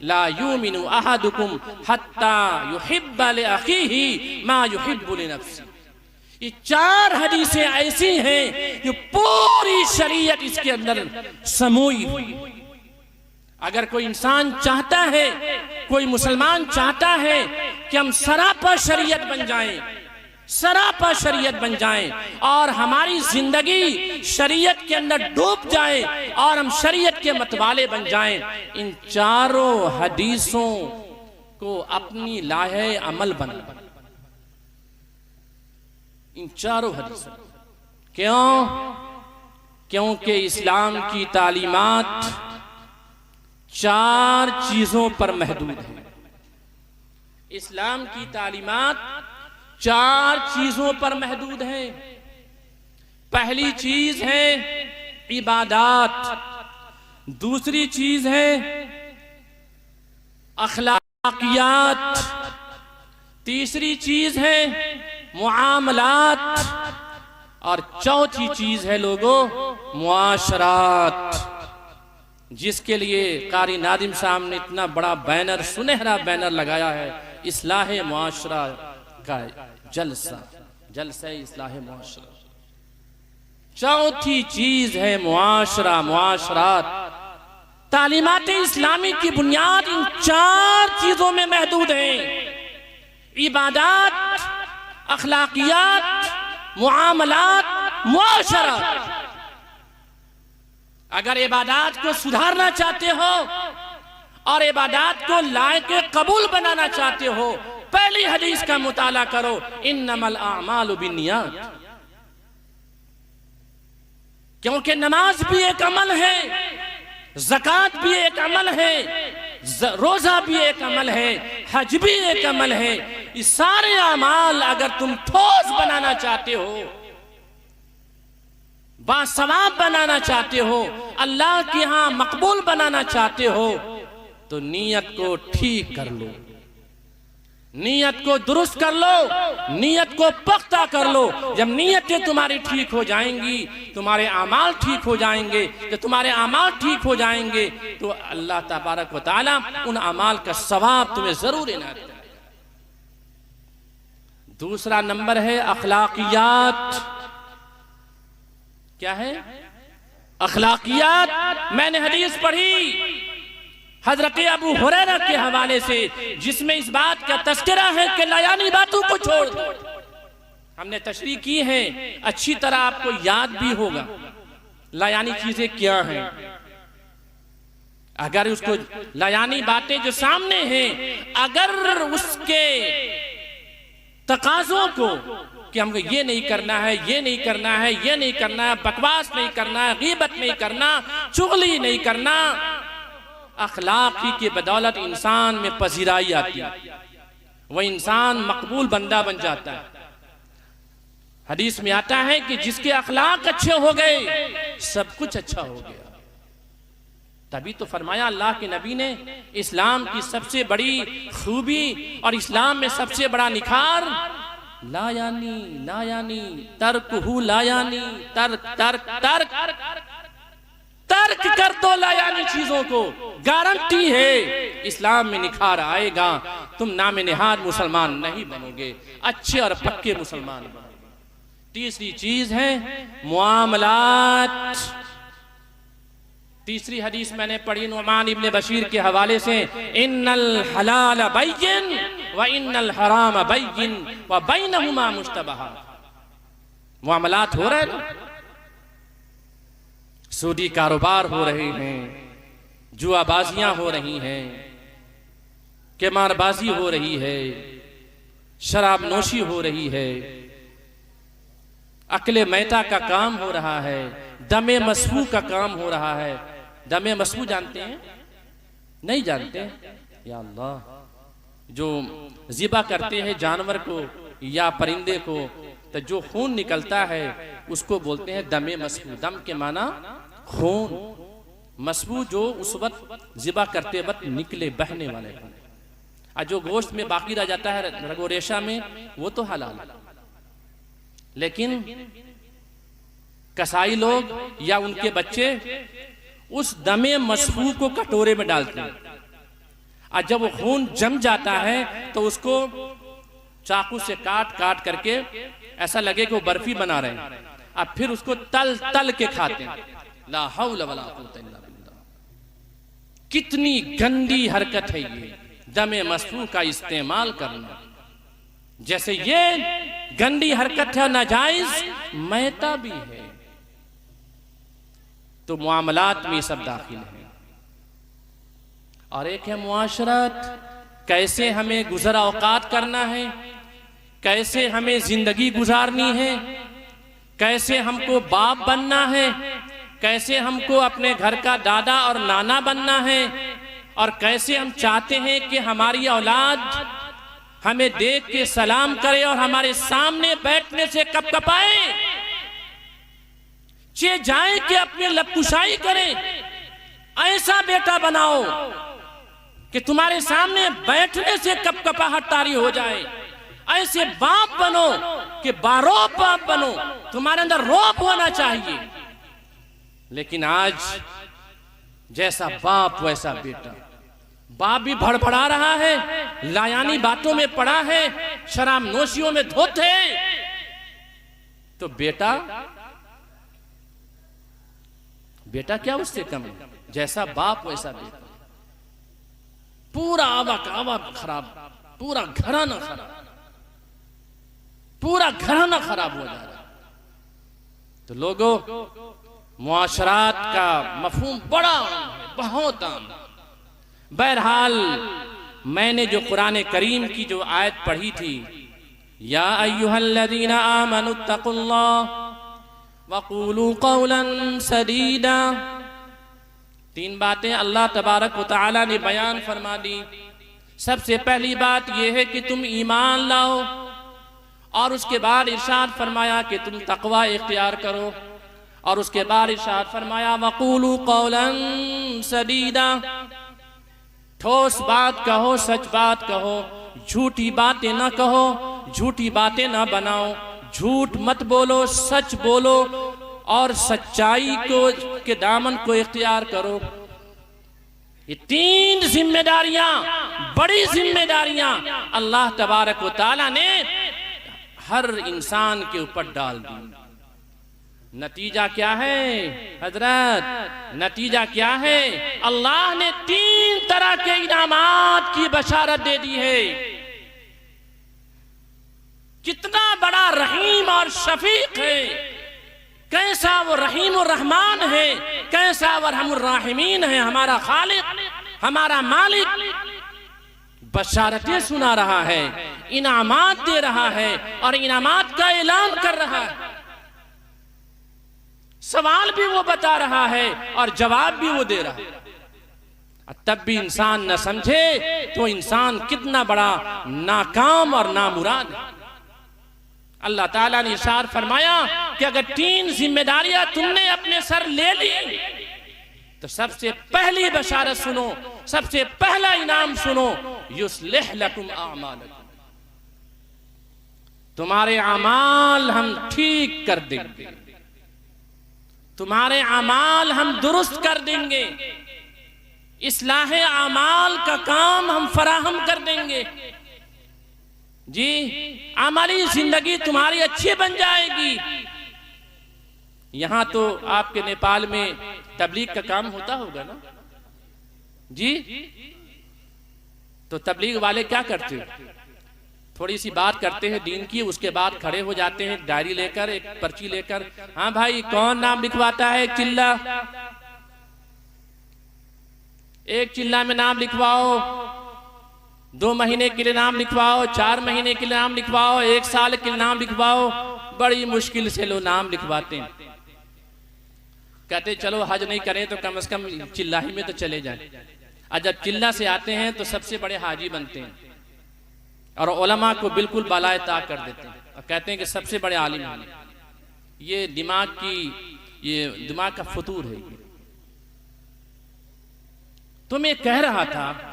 ला युमिनु अहदुकुम हत्ता युहिब्बा li अखीही मा युहिब्बु li नफ्सी। ये 4 हदीसें ऐसी हैं जो पूरी शरीयत इसके अंदर समूई हुई। अगर कोई इंसान चाहता है, कोई मुसलमान चाहता है कि हम सरापा शरीयत बन जाएं, सरापा शरीयत बन जाएं और हमारी जिंदगी शरीयत के अंदर डूब जाए और हम शरीयत के मतवाले बन जाएं। इन चारों हदीसों को अपनी लाहे अमल बना, इन चारों हदीसों। क्यों? क्योंकि इस्लाम की तालीमात 4 चीजों पर महदूद है। इस्लाम की तालीमात 4 चीजों पर महदूद है। पहली चीज है इबादात, दूसरी चीज है अखलाकियात, तीसरी चीज है मुआमलात और चौथी चीज है लोगों मुआशरात, जिसके लिए कारी नादिम साहब ने इतना बड़ा बैनर, सुनहरा बैनर लगाया है, इस्लाह मुआशरा का जलसा, जलसा इस्लाह मुआशरा। चौथी चीज है मुआशरा, मुआशरात। तालीमात इस्लामी की बुनियाद इन 4 चीजों में महदूद है। इबादात, अखलाकियात, मुआमलात, मुआशरा। अगर इबादात को सुधारना चाहते हो और इबादात को लायक कबूल बनाना चाहते हो, पहली हदीस का मुताला करो, इन्नमल आमालु बिन्नियात। क्योंकि नमाज भी एक अमल है, ज़कात भी एक अमल है, रोजा भी एक अमल है, हज भी एक अमल है। ये सारे अमाल अगर तुम ठोस बनाना चाहते हो, बासवाब बनाना चाहते हो, अल्लाह के यहां मकबूल बनाना चाहते हो, तो नीयत को ठीक कर लो, नीयत को दुरुस्त कर लो, नीयत को पुख्ता कर लो। जब नीयतें तुम्हारी ठीक हो जाएंगी, तुम्हारे अमाल ठीक हो जाएंगे। जब तुम्हारे अमाल ठीक हो जाएंगे तो अल्लाह तबारक व तआला उन अमाल का सवाब तुम्हें जरूर इनायत करेगा। दूसरा नंबर है अखलाकियात। क्या है? अखलाकियात। मैंने हदीस पढ़ी हजरत अबू हुरैरा के हवाले से, जिसमें इस बात का तस्करा है कि लायानी बातों को छोड़ दो। हमने तशरीह की है, अच्छी तरह आपको याद भी होगा लायानी चीजें क्या हैं। अगर उसको लायानी बातें जो सामने हैं, अगर उसके तकाजों को कि हमको ये नहीं करना है, ये नहीं करना है, ये नहीं करना है, बकवास नहीं करना है, गीबत नहीं करना, चुगली नहीं करना, अखलाक की बदौलत इंसान में पजीराई आती है, वह इंसान मकबूल बंदा बन जाता है। हदीस में आता है कि जिसके अखलाक अच्छे हो गए सब कुछ अच्छा हो गया। तभी तो फरमाया अल्लाह के नबी ने, इस्लाम की सबसे बड़ी खूबी और इस्लाम में सबसे बड़ा निखार लायानी, लायानी, तर्कहु लायानी, तर्क तर्क तर्क तर्क कर दो लायानी चीजों को। गारंटी है इस्लाम में निखार आएगा, तुम नामे निहाद मुसलमान नहीं बनोगे, अच्छे और पक्के मुसलमान बनोगे। तीसरी चीज है मुआमलात। तीसरी हदीस मैंने पढ़ी नुमान इब्ने बशीर के हवाले से, इन्नल हलाल बैयिन व इन्नल हराम बैयिन व बैनहुमा मुश्तबहात। मुआमलात हो रहे हैं, सूदी कारोबार हो रहे हैं, जुआबाजियां हो रही हैं, केमारबाजी हो रही है, शराब नोशी हो रही है, अकले मैता का काम हो रहा है, दमे मसफू का काम हो रहा है। दमे मसफू जानते हैं? नहीं जानते? या अल्लाह, जो ज़िबा करते हैं जानवर को या परिंदे को, तो जो खून निकलता है उसको बोलते हैं दमे मसफू। दम के माना खून, मसफू जो उस वक्त ज़िबा करते वक्त निकले, बहने वाले खून। और जो गोश्त में बाकी रह जाता है रगो रेशा में, वो तो हलाल। लेकिन कसाई लोग या उनके बच्चे उस दमे मसफू को कटोरे में डालते हैं, और जब वो खून जम जाता है तो उसको चाकू से काट काट करके ऐसा लगे कि वो बर्फी बना रहे हैं, और फिर उसको तल तल के खाते हैं। ला हौला वला कुव्वता इल्ला बिल्लाह। कितनी गंदी हरकत है ये, दमे मसफू का इस्तेमाल करना। जैसे ये गंदी हरकत है, नाजायज मैता भी है, तो मुआमलात में सब दाखिल है। और एक है मुआशरत, कैसे हमें गुज़र औकात करना है, कैसे हमें जिंदगी गुजारनी है, कैसे हमको बाप बनना है, कैसे हमको अपने घर का दादा और नाना बनना है, और कैसे हम चाहते हैं कि हमारी औलाद हमें देख के सलाम करे और हमारे सामने बैठने से कपकपाए, चे जाए कि अपनी लपकुशाई करे। ऐसा बेटा बनाओ कि तुम्हारे सामने बैठने से कपकपाहट तारी हो जाए। ऐसे बाप बनो कि बारोब बाप बनो, तुम्हारे अंदर रोब होना चाहिए। लेकिन आज जैसा बाप वैसा बेटा, बाप भी भड़बड़ा रहा है, लायानी बातों में पड़ा है, शराब नोशियों में धोत है, तो बेटा क्या उससे कम है? जैसा बाप वैसा बेटा। पूरा आवा खराब, पूरा घराना खराब, पूरा घराना खराब हो जा रहा है। तो लोगों, मुआशरात का मफहूम बड़ा बहुत आम। बहरहाल मैंने जो कुरान करीम की जो आयत पढ़ी थी, या अय्युहल्लज़ीना आमनुत्तकुल्लाह वक़ूलू क़ौलन सदीदा, 3 बातें अल्लाह तबारक व तआला ने बयान फरमा दी। सबसे पहली बात यह है कि तुम ईमान लाओ, और उसके बाद इरशाद फरमाया कि तुम तकवा इख्तियार करो, और उसके बाद इरशाद फरमाया वक़ूलू क़ौलन सदीदा, ठोस बात कहो, सच बात कहो, झूठी बातें ना कहो, झूठी बातें ना बनाओ, झूठ मत बोलो, सच बोलो, और सच्चाई के दामन को इख्तियार करो। ये 3 जिम्मेदारियां, बड़ी जिम्मेदारियां अल्लाह तबारक व तआला ने हर इंसान के ऊपर डाल दी। नतीजा क्या है हजरत? नतीजा क्या है? अल्लाह ने 3 तरह के इनामात की बशारत दे दी है। कितना बड़ा रहीम और शफीक है, कैसा वो रहीम और रहमान है, कैसा वो रहमुर राहिमीन है। हमारा खालिक, हमारा मालिक बशारतें सुना रहा है, इनामात दे रहा है, और इनामात का ऐलान कर रहा है। सवाल भी वो बता रहा है और जवाब भी वो दे रहा है। तब भी इंसान न समझे तो इंसान कितना बड़ा नाकाम और नामुराद है। अल्लाह ताला ने इरशाद फरमाया कि अगर 3 जिम्मेदारियां तुमने अपने सर ले ली, तो सबसे पहली बशारत सुनो, सबसे पहला इनाम सुनो, युस्लिह लकुम आमालकुम, तुम्हारे अमाल हम ठीक कर देंगे, तुम्हारे अमाल हम दुरुस्त कर देंगे, इस्लाह अमाल का काम हम फराहम कर देंगे। जी, अमली जिंदगी तुम्हारी अच्छी बन जाएगी। यहां तो आपके नेपाल में तबलीग का काम होता होगा ना जी? तो तबलीग वाले क्या करते हैं? थोड़ी सी बात करते हैं दीन की, उसके बाद खड़े हो जाते हैं डायरी लेकर, एक पर्ची लेकर, हाँ भाई कौन नाम लिखवाता है? एक चिल्ला, एक चिल्ला में नाम लिखवाओ, 2 महीने के लिए नाम लिखवाओ, 4 महीने के लिए नाम लिखवाओ, 1 साल के लिए नाम लिखवाओ। बड़ी मुश्किल से लोग नाम लिखवाते हैं। कहते चलो हज नहीं करें तो कम से कम चिल्लाही में तो चले जाएं। और जब चिल्ला से आते हैं तो सबसे बड़े हाजी बनते हैं और उलमा को बिल्कुल बालाए ताक कर देते हैं और कहते हैं कि सबसे बड़े आलिम हैं। ये दिमाग का फतूर है। तो मैं कह रहा था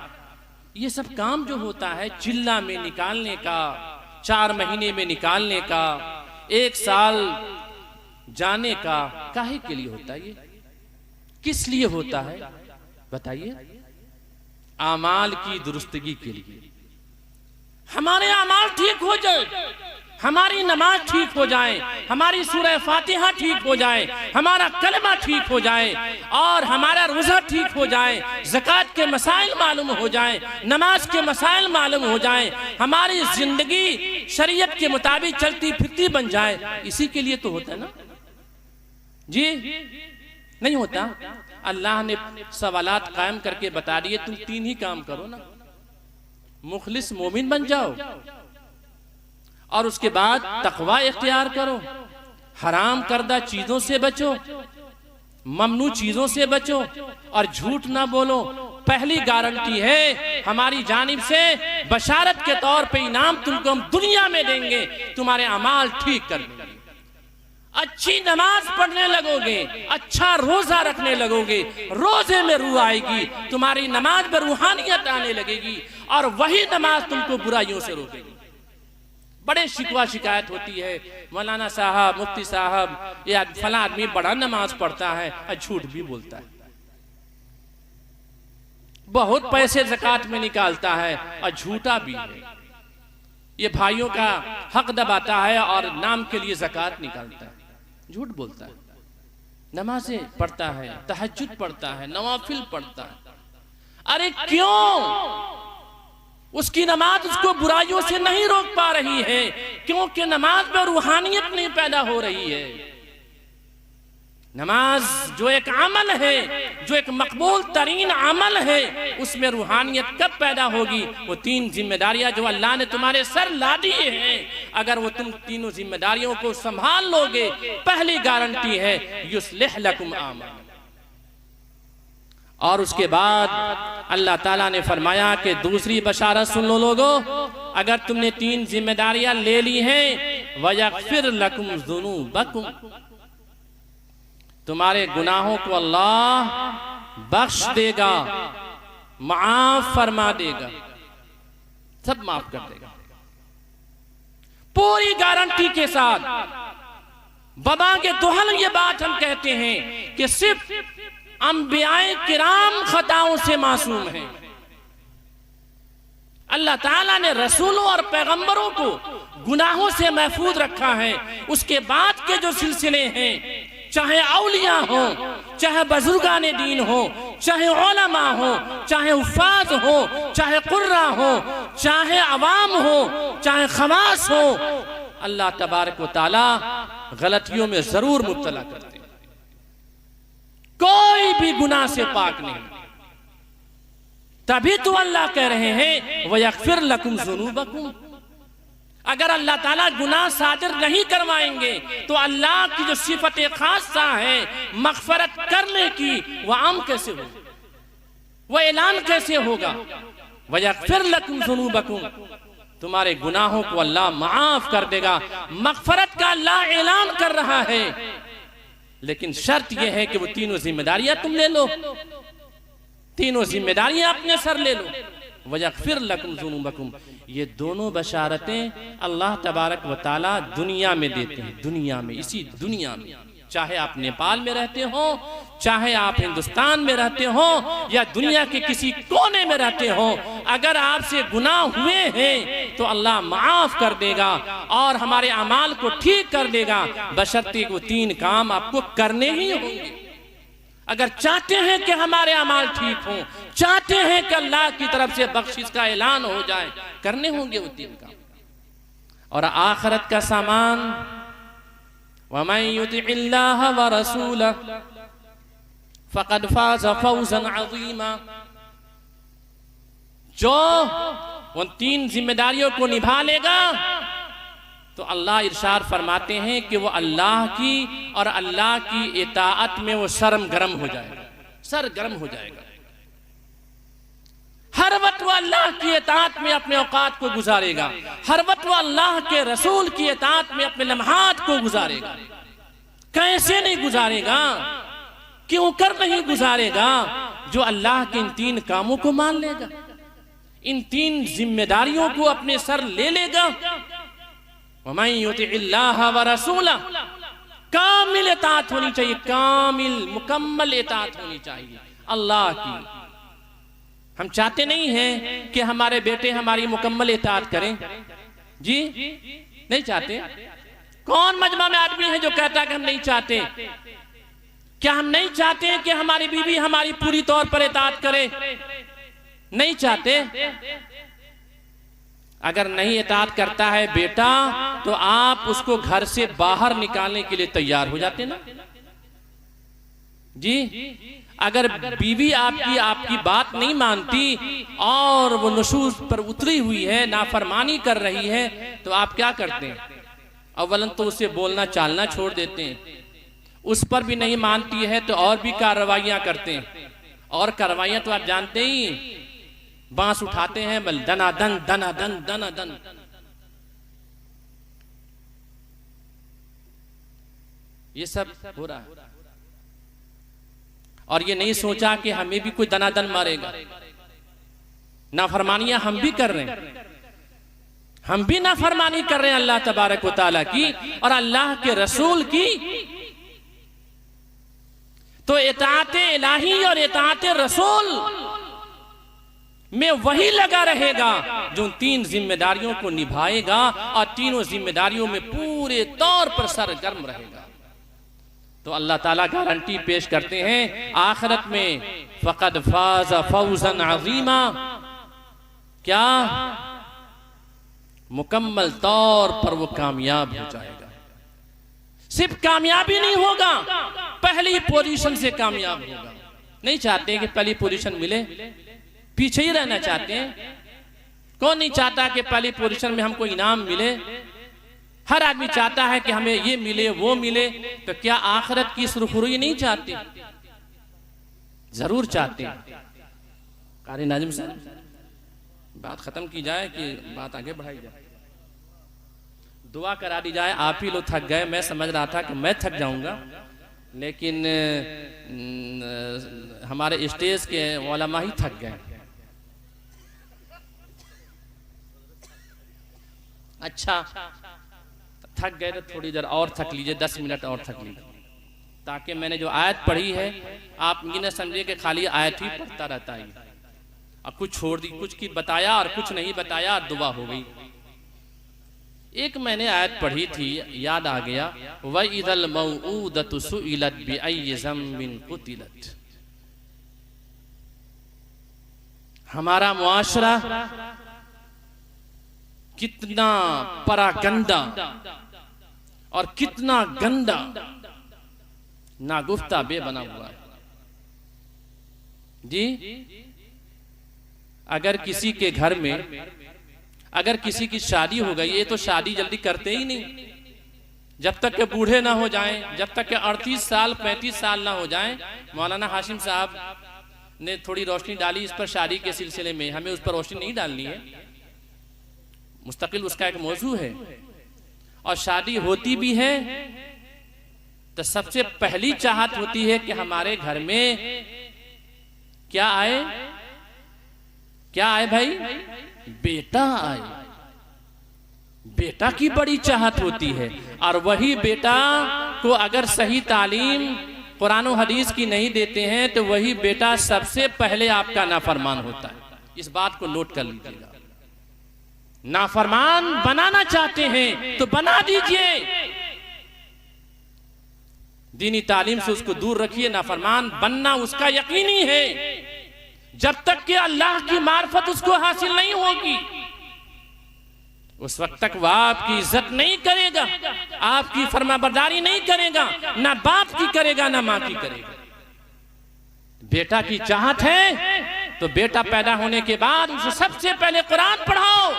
ये सब काम जो होता है चिल्ला में निकालने का, 4 महीने में निकालने का, 1 साल जाने का, काहे के लिए होता है? ये किस लिए होता है बताइए? आमाल की दुरुस्तगी के लिए। हमारे आमाल ठीक हो जाए, हमारी नमाज ठीक हो जाए, हमारी सूरह फातिहा ठीक हो जाए, हमारा कलमा ठीक हो जाए और हमारा रोज़ा ठीक हो जाए, ज़कात के मसाइल मालूम हो जाए, नमाज के मसाइल मालूम हो जाए, हमारी जिंदगी शरीयत के मुताबिक चलती फिरती बन जाए। इसी के लिए तो होता है ना जी, नहीं होता? अल्लाह ने सवालात कायम करके बता दिए, तुम 3 ही काम करो ना, मुखलिस मोमिन बन जाओ और उसके बाद तकवा इख्तियार करो, हराम करदा चीजों से बचो, ममनू चीजों से बचो और झूठ ना बोलो। पहली गारंटी है हमारी जानिब से, बशारत के तौर पे इनाम तुमको हम दुनिया में देंगे, तुम्हारे अमाल ठीक कर देंगे। अच्छी नमाज पढ़ने लगोगे, अच्छा रोजा रखने लगोगे, रोजे में रूह आएगी, तुम्हारी नमाज में रूहानियत आने लगेगी और वही नमाज तुमको बुराइयों से रोकेगी। बड़े शिकवा शिकायत होती है, मौलाना साहब, मुफ्ती साहब, या फला आदमी बड़ा नमाज पढ़ता है और झूठ भी बोलता है, बहुत पैसे ज़कात में निकालता है और झूठा भी है, ये भाइयों का हक दबाता है और नाम के लिए ज़कात निकालता है, झूठ बोलता है, नमाजें पढ़ता है, तहज्जुद पढ़ता है, नवाफिल पढ़ता है। अरे क्यों? उसकी नमाज उसको बुराइयों से नहीं रोक पा रही है, क्योंकि नमाज में रूहानियत नहीं पैदा हो रही है। नमाज जो एक अमल है, जो एक मकबूल तरीन अमल है, उसमें रूहानियत कब पैदा होगी? वो 3 जिम्मेदारियां जो अल्लाह ने तुम्हारे सर ला दी हैं, अगर वो तुम तीनों जिम्मेदारियों को संभाल लोगे, पहली गारंटी है युस्लिह लकुम आमल। और उसके बाद अल्लाह ताला ने फरमाया कि दूसरी बशारत सुन लो लोगों, अगर तुमने 3 जिम्मेदारियां ले ली हैं, वयगफिर लकुम ज़ुनूबकुम, तुम्हारे गुनाहों को अल्लाह बख्श देगा, माफ फरमा देगा, सब माफ कर देगा, पूरी गारंटी के साथ। बाबा के दोहल ये बात हम कहते हैं कि सिर्फ अंबियाए किराम खताओं से मासूम हैं। अल्लाह ताला ने रसूलों और पैगंबरों को गुनाहों से महफूज रखा है। उसके बाद के जो सिलसिले हैं, चाहे औलिया हो, चाहे बुजुर्गाने दीन हो, चाहे उलमा हो, चाहे उफ़ाज़ हो, चाहे कुर्रा हो, चाहे अवाम हो, चाहे खवास हो, अल्लाह तबारक व तआला गलतियों में जरूर मुब्तला करते हैं, कोई भी गुनाह से पाक नहीं। तभी तो अल्लाह कह रहे हैं वयगफिर लकुम ज़ुनूबकुम। अगर अल्लाह ताला गुनाह सादिर नहीं करवाएंगे तो अल्लाह की जो सिफत खासा है मग़फ़रत करने की, वह आम कैसे होगा, वह ऐलान कैसे होगा? वयगफिर लकुम ज़ुनूबकुम, तुम्हारे गुनाहों को अल्लाह माफ कर देगा। मग़फ़रत का अल्लाह ऐलान कर रहा है, लेकिन शर्त यह है कि वो तीनों जिम्मेदारियां तुम ले लो, तीनों जिम्मेदारियां अपने सर ले लो। वयगफिर लकुम ज़ुनूबकुम, ये दोनों बशारतें अल्लाह तबारक व तआला दुनिया में देते हैं, दुनिया में, इसी दुनिया में। चाहे आप नेपाल में रहते हो, चाहे आप हिंदुस्तान में रहते हो या दुनिया के किसी कोने में रहते हो, अगर आपसे गुनाह हुए हैं तो अल्लाह माफ कर देगा और हमारे अमाल को ठीक कर देगा, बशर्ते वो 3 काम आपको करने ही होंगे। अगर चाहते हैं कि हमारे अमाल ठीक हों, चाहते हैं कि अल्लाह की तरफ से बख्शिश का ऐलान हो जाए, करने होंगे वो 3 काम। और आखिरत का सामान, वमन युतिइल्लाह व रसूलह फ़क़द फ़ाज़ फ़ौज़न अज़ीमा, जो उन 3 जिम्मेदारियों को निभा लेगा तो अल्लाह इरशाद फरमाते हैं कि वो अल्लाह की और अल्लाह की इताअत में वो सरम गरम हो जाएगा, सर गरम हो जाएगा। हर वक्त वो अल्लाह की इताअत में अपने औकात को गुजारेगा, हर वक्त वो अल्लाह के रसूल की इताअत में अपने लम्हात को गुजारेगा। कैसे नहीं गुजारेगा, क्यों कर नहीं गुजारेगा? जो अल्लाह के इन 3 कामों को मान लेगा, इन 3 जिम्मेदारियों को अपने सर ले लेगा। वमन युतिइल्लाह व रसूलह, कामिल इताअत होनी चाहिए, कामिल मुकम्मल इताअत होनी चाहिए अल्लाह की। हम चाहते नहीं हैं कि हमारे बेटे हमारी मुकम्मल इताअत करें जी, नहीं चाहते। कौन मजमा में आदमी है जो कहता है कि हम नहीं चाहते? क्या हम नहीं चाहते कि हमारी बीवी हमारी पूरी तौर पर इताअत करे? नहीं चाहते। अगर नहीं इताअत करता है बेटा तो आप उसको घर से बाहर निकालने के लिए तैयार हो जाते ना जी। अगर बीवी आपकी बात नहीं मानती और वो नुशूज पर उतरी हुई है, नाफरमानी कर रही है, तो आप क्या करते हैं? अव्वलन तो उसे बोलना चालना छोड़ देते हैं। उस पर भी नहीं मानती है तो और भी कार्रवाइयां करते हैं। और कार्रवाइयां तो आप जानते ही, बांस उठाते हैं, बल दनादन दनादन दनादन। ये सब हो रहा है। और ये नहीं सोचा कि हमें भी कोई दनादन मारेगा। नाफरमानियां हम भी कर रहे हैं, हम भी नाफरमानी कर रहे हैं अल्लाह तबारक व तआला की और अल्लाह के रसूल की। तो इताअते इलाही और इताअते रसूल में वही लगा रहेगा जो उन तीन जिम्मेदारियों को निभाएगा और तीनों जिम्मेदारियों में पूरे तौर पर सरगर्म रहेगा। तो अल्लाह ताला गारंटी पेश करते हैं आखिरत में, फक़द फाज़ फौज़न अज़ीमा, क्या मुकम्मल तौर पर वो कामयाब हो जाएगा। सिर्फ कामयाबी नहीं होगा, पहली पोजीशन से कामयाब होगा। नहीं चाहते कि पहली पोजीशन मिले, पीछे ही रहना चाहते हैं। कौन नहीं चाहता कि पहली पोजीशन में हमको इनाम मिले? हर आदमी चाहता है कि हमें ये मिले वो मिले। तो क्या आखिरत की सुरखुरी नहीं चाहते? जरूर चाहते हैं। कारी नाजिम साहब, बात खत्म की जाए कि बात आगे बढ़ाई जाए? दुआ करा दी जाए। आप ही लोग थक गए। मैं समझ रहा था कि मैं थक जाऊंगा, लेकिन हमारे स्टेज के उलमा ही थक गए। अच्छा, थक गए तो थोड़ी देर और थक लीजिए, 10 मिनट और थक लीजिए, ताकि मैंने जो आयत पढ़ी है आप ये न समझिए कि खाली आयत ही पढ़ता रहता है और कुछ छोड़ दी, कुछ की बताया और कुछ नहीं बताया और दुआ हो गई। एक मैंने आयत पढ़ी थी, याद आ गया, व इदल मौऊदतु सुइलत बिअय्यि ज़म्बिन कुतिलत। हमारा मुआशरा कितना परागंदा और कितना गंदा नागुफ्ता बे बना हुआ है जी। अगर किसी के घर में अगर किसी की शादी हो गई, ये तो शादी जल्दी करते ही नहीं जब तक के बूढ़े ना हो जाएं, जब तक के 38 साल 35 साल ना हो जाएं। मौलाना हाशिम साहब ने थोड़ी रोशनी डाली इस पर शादी के सिलसिले में, हमें उस पर रोशनी नहीं डालनी है, मुस्तकिल उसका एक मौजू है। और शादी होती भी है तो सबसे पहली चाहत होती है कि हमारे घर में क्या आए? क्या आए भाई? बेटा आए। बेटा की बड़ी चाहत होती है। और वही बेटा को अगर सही तालीम कुरान और हदीस की नहीं देते हैं तो वही बेटा सबसे पहले आपका नाफरमान होता है। इस बात को नोट कर लीजिएगा। नाफरमान बनाना चाहते हैं तो बना दीजिए, दीनी तालीम से उसको दूर रखिए। नाफरमान बनना उसका यकीनी है। जब तक कि अल्लाह की मार्फत उसको हासिल नहीं होगी, उस वक्त तक वह आपकी इज्जत नहीं करेगा, आपकी फरमाबरदारी नहीं करेगा, ना बाप की करेगा ना माँ की करेगा। बेटा की चाहत है तो बेटा पैदा होने के बाद उसे सबसे पहले कुरान पढ़ाओ,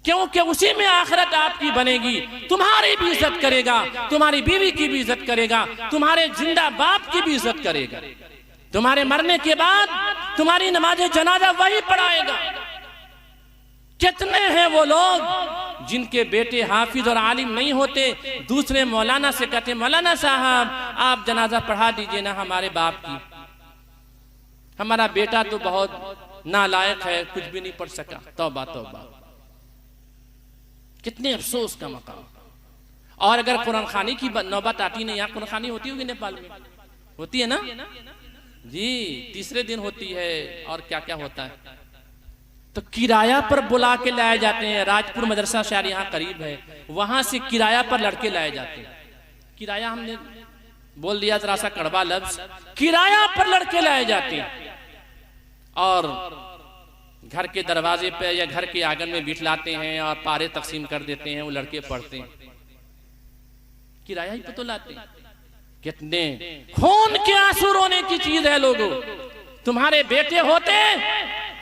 क्योंकि उसी में आखिरत आपकी बनेगी। तुम्हारी भी इज्जत करेगा, तुम्हारी बीवी की भी इज्जत करेगा, तुम्हारे जिंदा बाप की भी इज्जत करेगा। तुम्हारे मरने के बाद तुम्हारी नमाज जनाजा वही पढ़ाएगा। कितने हैं वो लोग जिनके बेटे हाफिज और आलिम नहीं होते, दूसरे मौलाना से कहते मौलाना साहब आप जनाजा पढ़ा दीजिए ना हमारे बाप की, हमारा बेटा तो बहुत नालायक है, कुछ भी नहीं पढ़ सका। तौबा तौबा, कितने अफसोस का मकाम। और अगर कुरान खानी की नौबत आती नहीं, यहाँ कुरान खानी होती होगी नेपाल में, होती है ना जी, तीसरे दिन होती है और क्या क्या होता है। तो किराया पर बुला के लाए जाते हैं। राजपुर मदरसा शहर यहाँ करीब है, वहां से किराया पर लड़के लाए जाते हैं। किराया हमने बोल दिया जरा सा कड़वा लफ्ज, किराया पर लड़के लाए जाते हैं और घर के दरवाजे पे या घर के आंगन में बिठलाते हैं और पारे तकसीम कर देते हैं। वो लड़के पढ़ते हैं, किराया ही पे तो लाते हैं। कितने खून के आंसू रोने की चीज है लोगों। तुम्हारे बेटे होते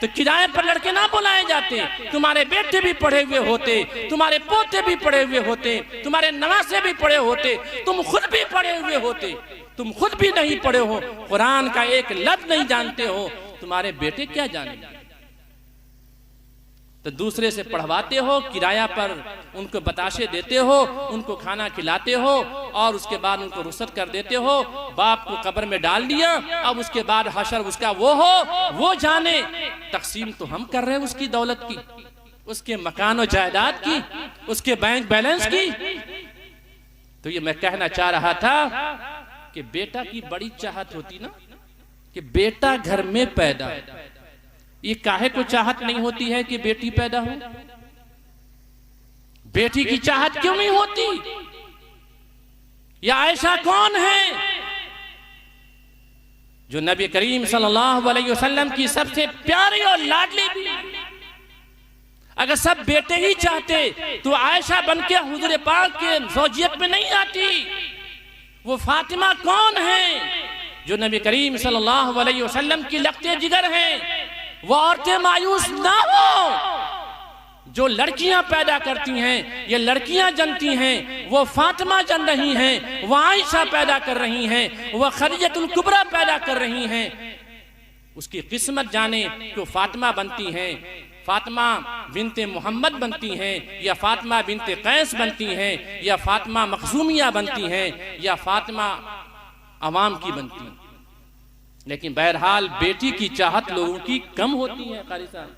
तो किराए पर लड़के ना बुलाए जाते। तुम्हारे बेटे भी पढ़े हुए होते, तुम्हारे पोते भी पढ़े हुए होते, तुम्हारे नवासे भी पढ़े होते, तुम खुद भी पढ़े हुए होते। तुम खुद भी नहीं पढ़े हो, कुरान का एक लफ्ज नहीं जानते हो, तुम्हारे बेटे क्या जानेंगे। तो दूसरे से पढ़वाते हो, किराया पर उनको बताशे देते हो, उनको खाना खिलाते हो और उसके बाद उनको रुखसत कर देते हो। बाप को कब्र में डाल दिया, अब उसके बाद हशर उसका वो हो, वो जाने। तकसीम तो हम कर रहे हैं उसकी दौलत की, उसके मकान और जायदाद की, उसके बैंक बैलेंस की। तो ये मैं कहना चाह रहा था कि बेटा की बड़ी चाहत होती ना कि बेटा घर में पैदा। ये काहे को चाहत नहीं होती है कि बेटी पैदा हो? बेटी की चाहत क्यों नहीं होती? या आयशा कौन है जो नबी करीम सल्लल्लाहु अलैहि वसल्लम की सबसे प्यारी और लाडली भी? अगर सब बेटे ही चाहते तो आयशा बनके हुजूर पाक के ज़ौजियत में नहीं आती। वो फातिमा कौन है जो नबी करीम सल्लल्लाहु अलैहि वसल्लम की लखते जिगर हैं? वो औरतें मायूस ना हो जो लड़कियां पैदा करती हैं, ये लड़कियां जनती हैं। वो फातिमा जन रही हैं, वो आयशा पैदा कर रही हैं, वो खदीजतुल कुबरा पैदा कर रही हैं। उसकी किस्मत जाने कि फातिमा बनती हैं, फातिमा बिनते मोहम्मद बनती हैं, या फातिमा बिनते कैस बनती हैं, या फातिमा मखजूमिया बनती हैं, या फातिमा अवाम की बनती हैं। लेकिन बहरहाल बेटी की चाहत लोगों की कम होती है। कारी साहब,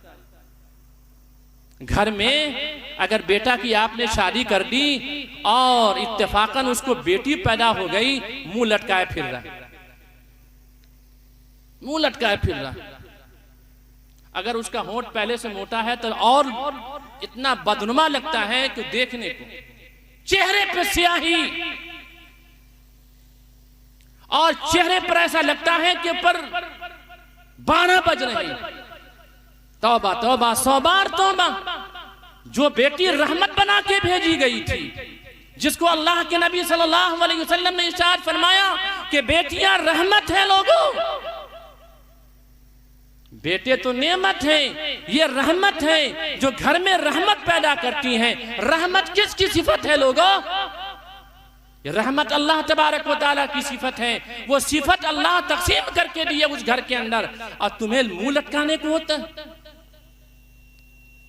घर में अगर बेटा की आपने शादी कर दी और इत्तेफाकन उसको बेटी पैदा हो गई, मुंह लटकाए फिर रहा, मुंह लटकाए फिर रहा। अगर उसका होंठ पहले से मोटा है तो और इतना बदनुमा लगता है कि देखने को, चेहरे पे स्याही और चेहरे पर ऐसा लगता है कि पर 12 बज रहे हैं। तौबा तौबा, 100 बार तौबा। जो बेटी रहमत बना के भेजी गई थी, जिसको अल्लाह के नबी सल्लल्लाहु अलैहि वसल्लम ने इरशाद फरमाया कि बेटियां रहमत है लोगों। बेटे तो नेमत है, ये रहमत है जो घर में रहमत पैदा करती हैं। रहमत किसकी सिफत है लोगों? रहमत अल्लाह तबारक व तआला की सिफत है। वो सिफत अल्लाह तकसीम करके दी है उस घर के अंदर, और तुम्हें मुंह लटकाने को होता है।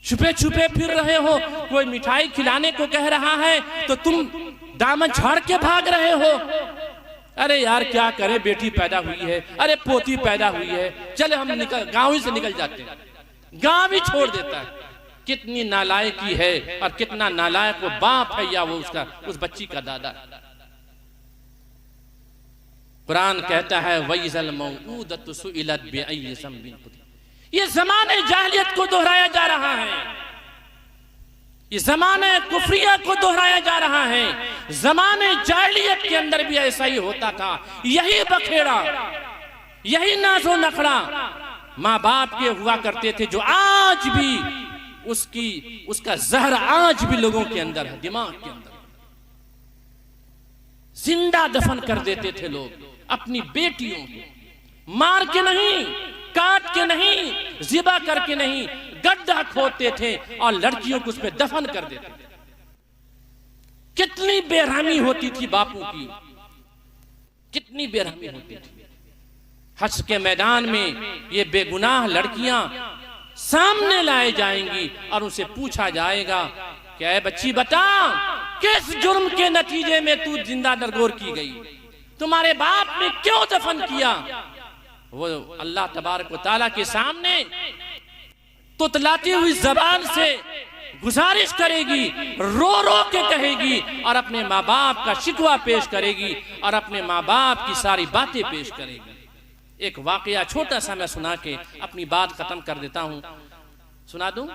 छुपे छुपे फिर रहे हो, कोई मिठाई खिलाने को कह रहा है तो तुम दामन झाड़ के भाग रहे हो। अरे यार क्या करे, बेटी पैदा हुई है, अरे पोती पैदा हुई है, चले हम निकल गांव ही से निकल जाते हैं। गांव ही छोड़ देता है। कितनी नालायकी है और कितना नालायक वो बाप है या वो उसका उस बच्ची का दादा। कुरान कहता है वइज़ल मौऊदतु सुइलत बिअय्यि ज़ंबिन कुतिलत। ये ज़माने जाहिलियत को दोहराया जा रहा है, ये ज़माने कुफ्रिया को दोहराया जा रहा है। ज़माने जाहिलियत के अंदर भी ऐसा ही होता था। यही बखेड़ा, यही नाज़ो नखड़ा माँ बाप के हुआ करते थे, जो आज भी उसका जहर आज भी लोगों के अंदर है, दिमाग के अंदर। जिंदा दफन कर देते थे लोग अपनी बेटियों को, मार के नहीं, काट के नहीं, ज़िबा करके नहीं, गड्ढा खोदते थे और लड़कियों को उस पे दफन कर देते थे। कितनी बेरहमी होती थी बापू की, कितनी बेरहमी होती थी। हश्र के मैदान में ये बेगुनाह लड़कियां सामने लाए जाएंगी और उनसे पूछा जाएगा कि ऐ बच्ची बता, किस जुर्म के नतीजे में तू जिंदा दरगोर की गई, तुम्हारे बाप ने क्यों दफन किया? वो अल्लाह तबारक व तआला के सामने तुतलाती हुई जबान से गुजारिश करेगी, रो रो के कहेगी और अपने माँ बाप का शिकवा पेश करेगी और अपने माँ बाप की सारी बातें पेश करेगी। एक वाकया छोटा सा मैं सुना के अपनी बात खत्म कर देता हूँ। सुना दूं?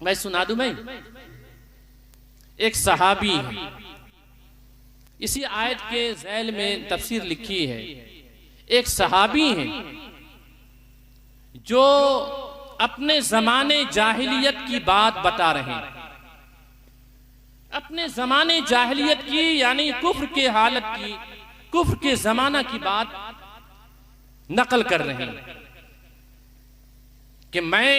मैं सुना दूं? मैं एक सहाबी है, इसी आयत के ज़ैल में तफसीर लिखी है। एक सहाबी है जो अपने ज़माने जाहिलियत की बात बता रहे हैं, अपने ज़माने जाहिलियत की, यानी कुफ्र के हालत की, कुफ्र के ज़माना की बात नकल कर रहे हैं कि मैं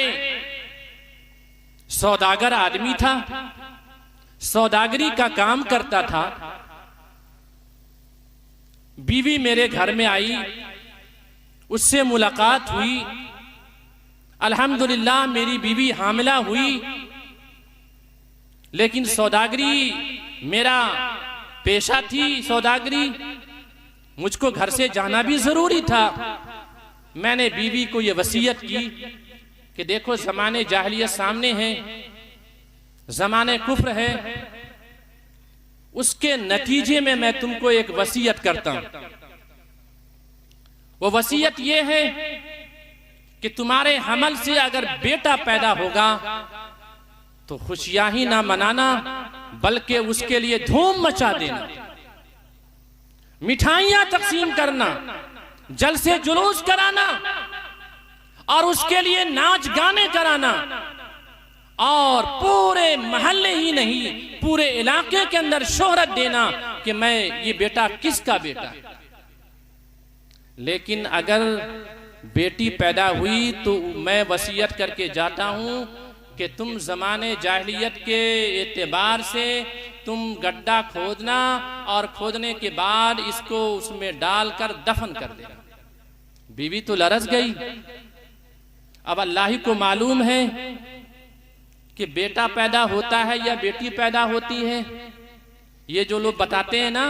सौदागर आदमी था, सौदागरी का काम करता था, बीवी मेरे घर में आई, उससे मुलाकात हुई, अल्हम्दुलिल्लाह मेरी बीवी हामिला हुई, लेकिन सौदागरी मेरा पेशा थी, सौदागरी, मुझको घर से जाना भी जरूरी था। मैंने बीवी को यह वसीयत की कि देखो ज़माने जाहिलियत सामने है, ज़माने कुफ्र है, उसके नतीजे में मैं तुमको एक वसीयत करता हूं। वो वसीयत ये है कि तुम्हारे हमल से अगर बेटा पैदा होगा तो खुशियां ही ना मनाना, बल्कि उसके लिए धूम मचा देना, मिठाइयां तकसीम करना, जलसे जुलूस कराना और उसके लिए नाच गाने कराना, और पूरे महल्ले ही नहीं पूरे इलाके के अंदर शोहरत देना कि मैं ये बेटा किसका बेटा है। लेकिन अगर बेटी पैदा हुई तो मैं वसीयत करके जाता हूं कि तुम ज़माने जाहिलियत के एतबार से तुम गड्ढा खोदना और खोदने के बाद इसको उसमें डालकर दफन कर देना। बीवी तो लरस गई। अब अल्लाह ही को मालूम है कि बेटा पैदा होता है या बेटी पैदा होती है। ये जो लोग बताते हैं ना,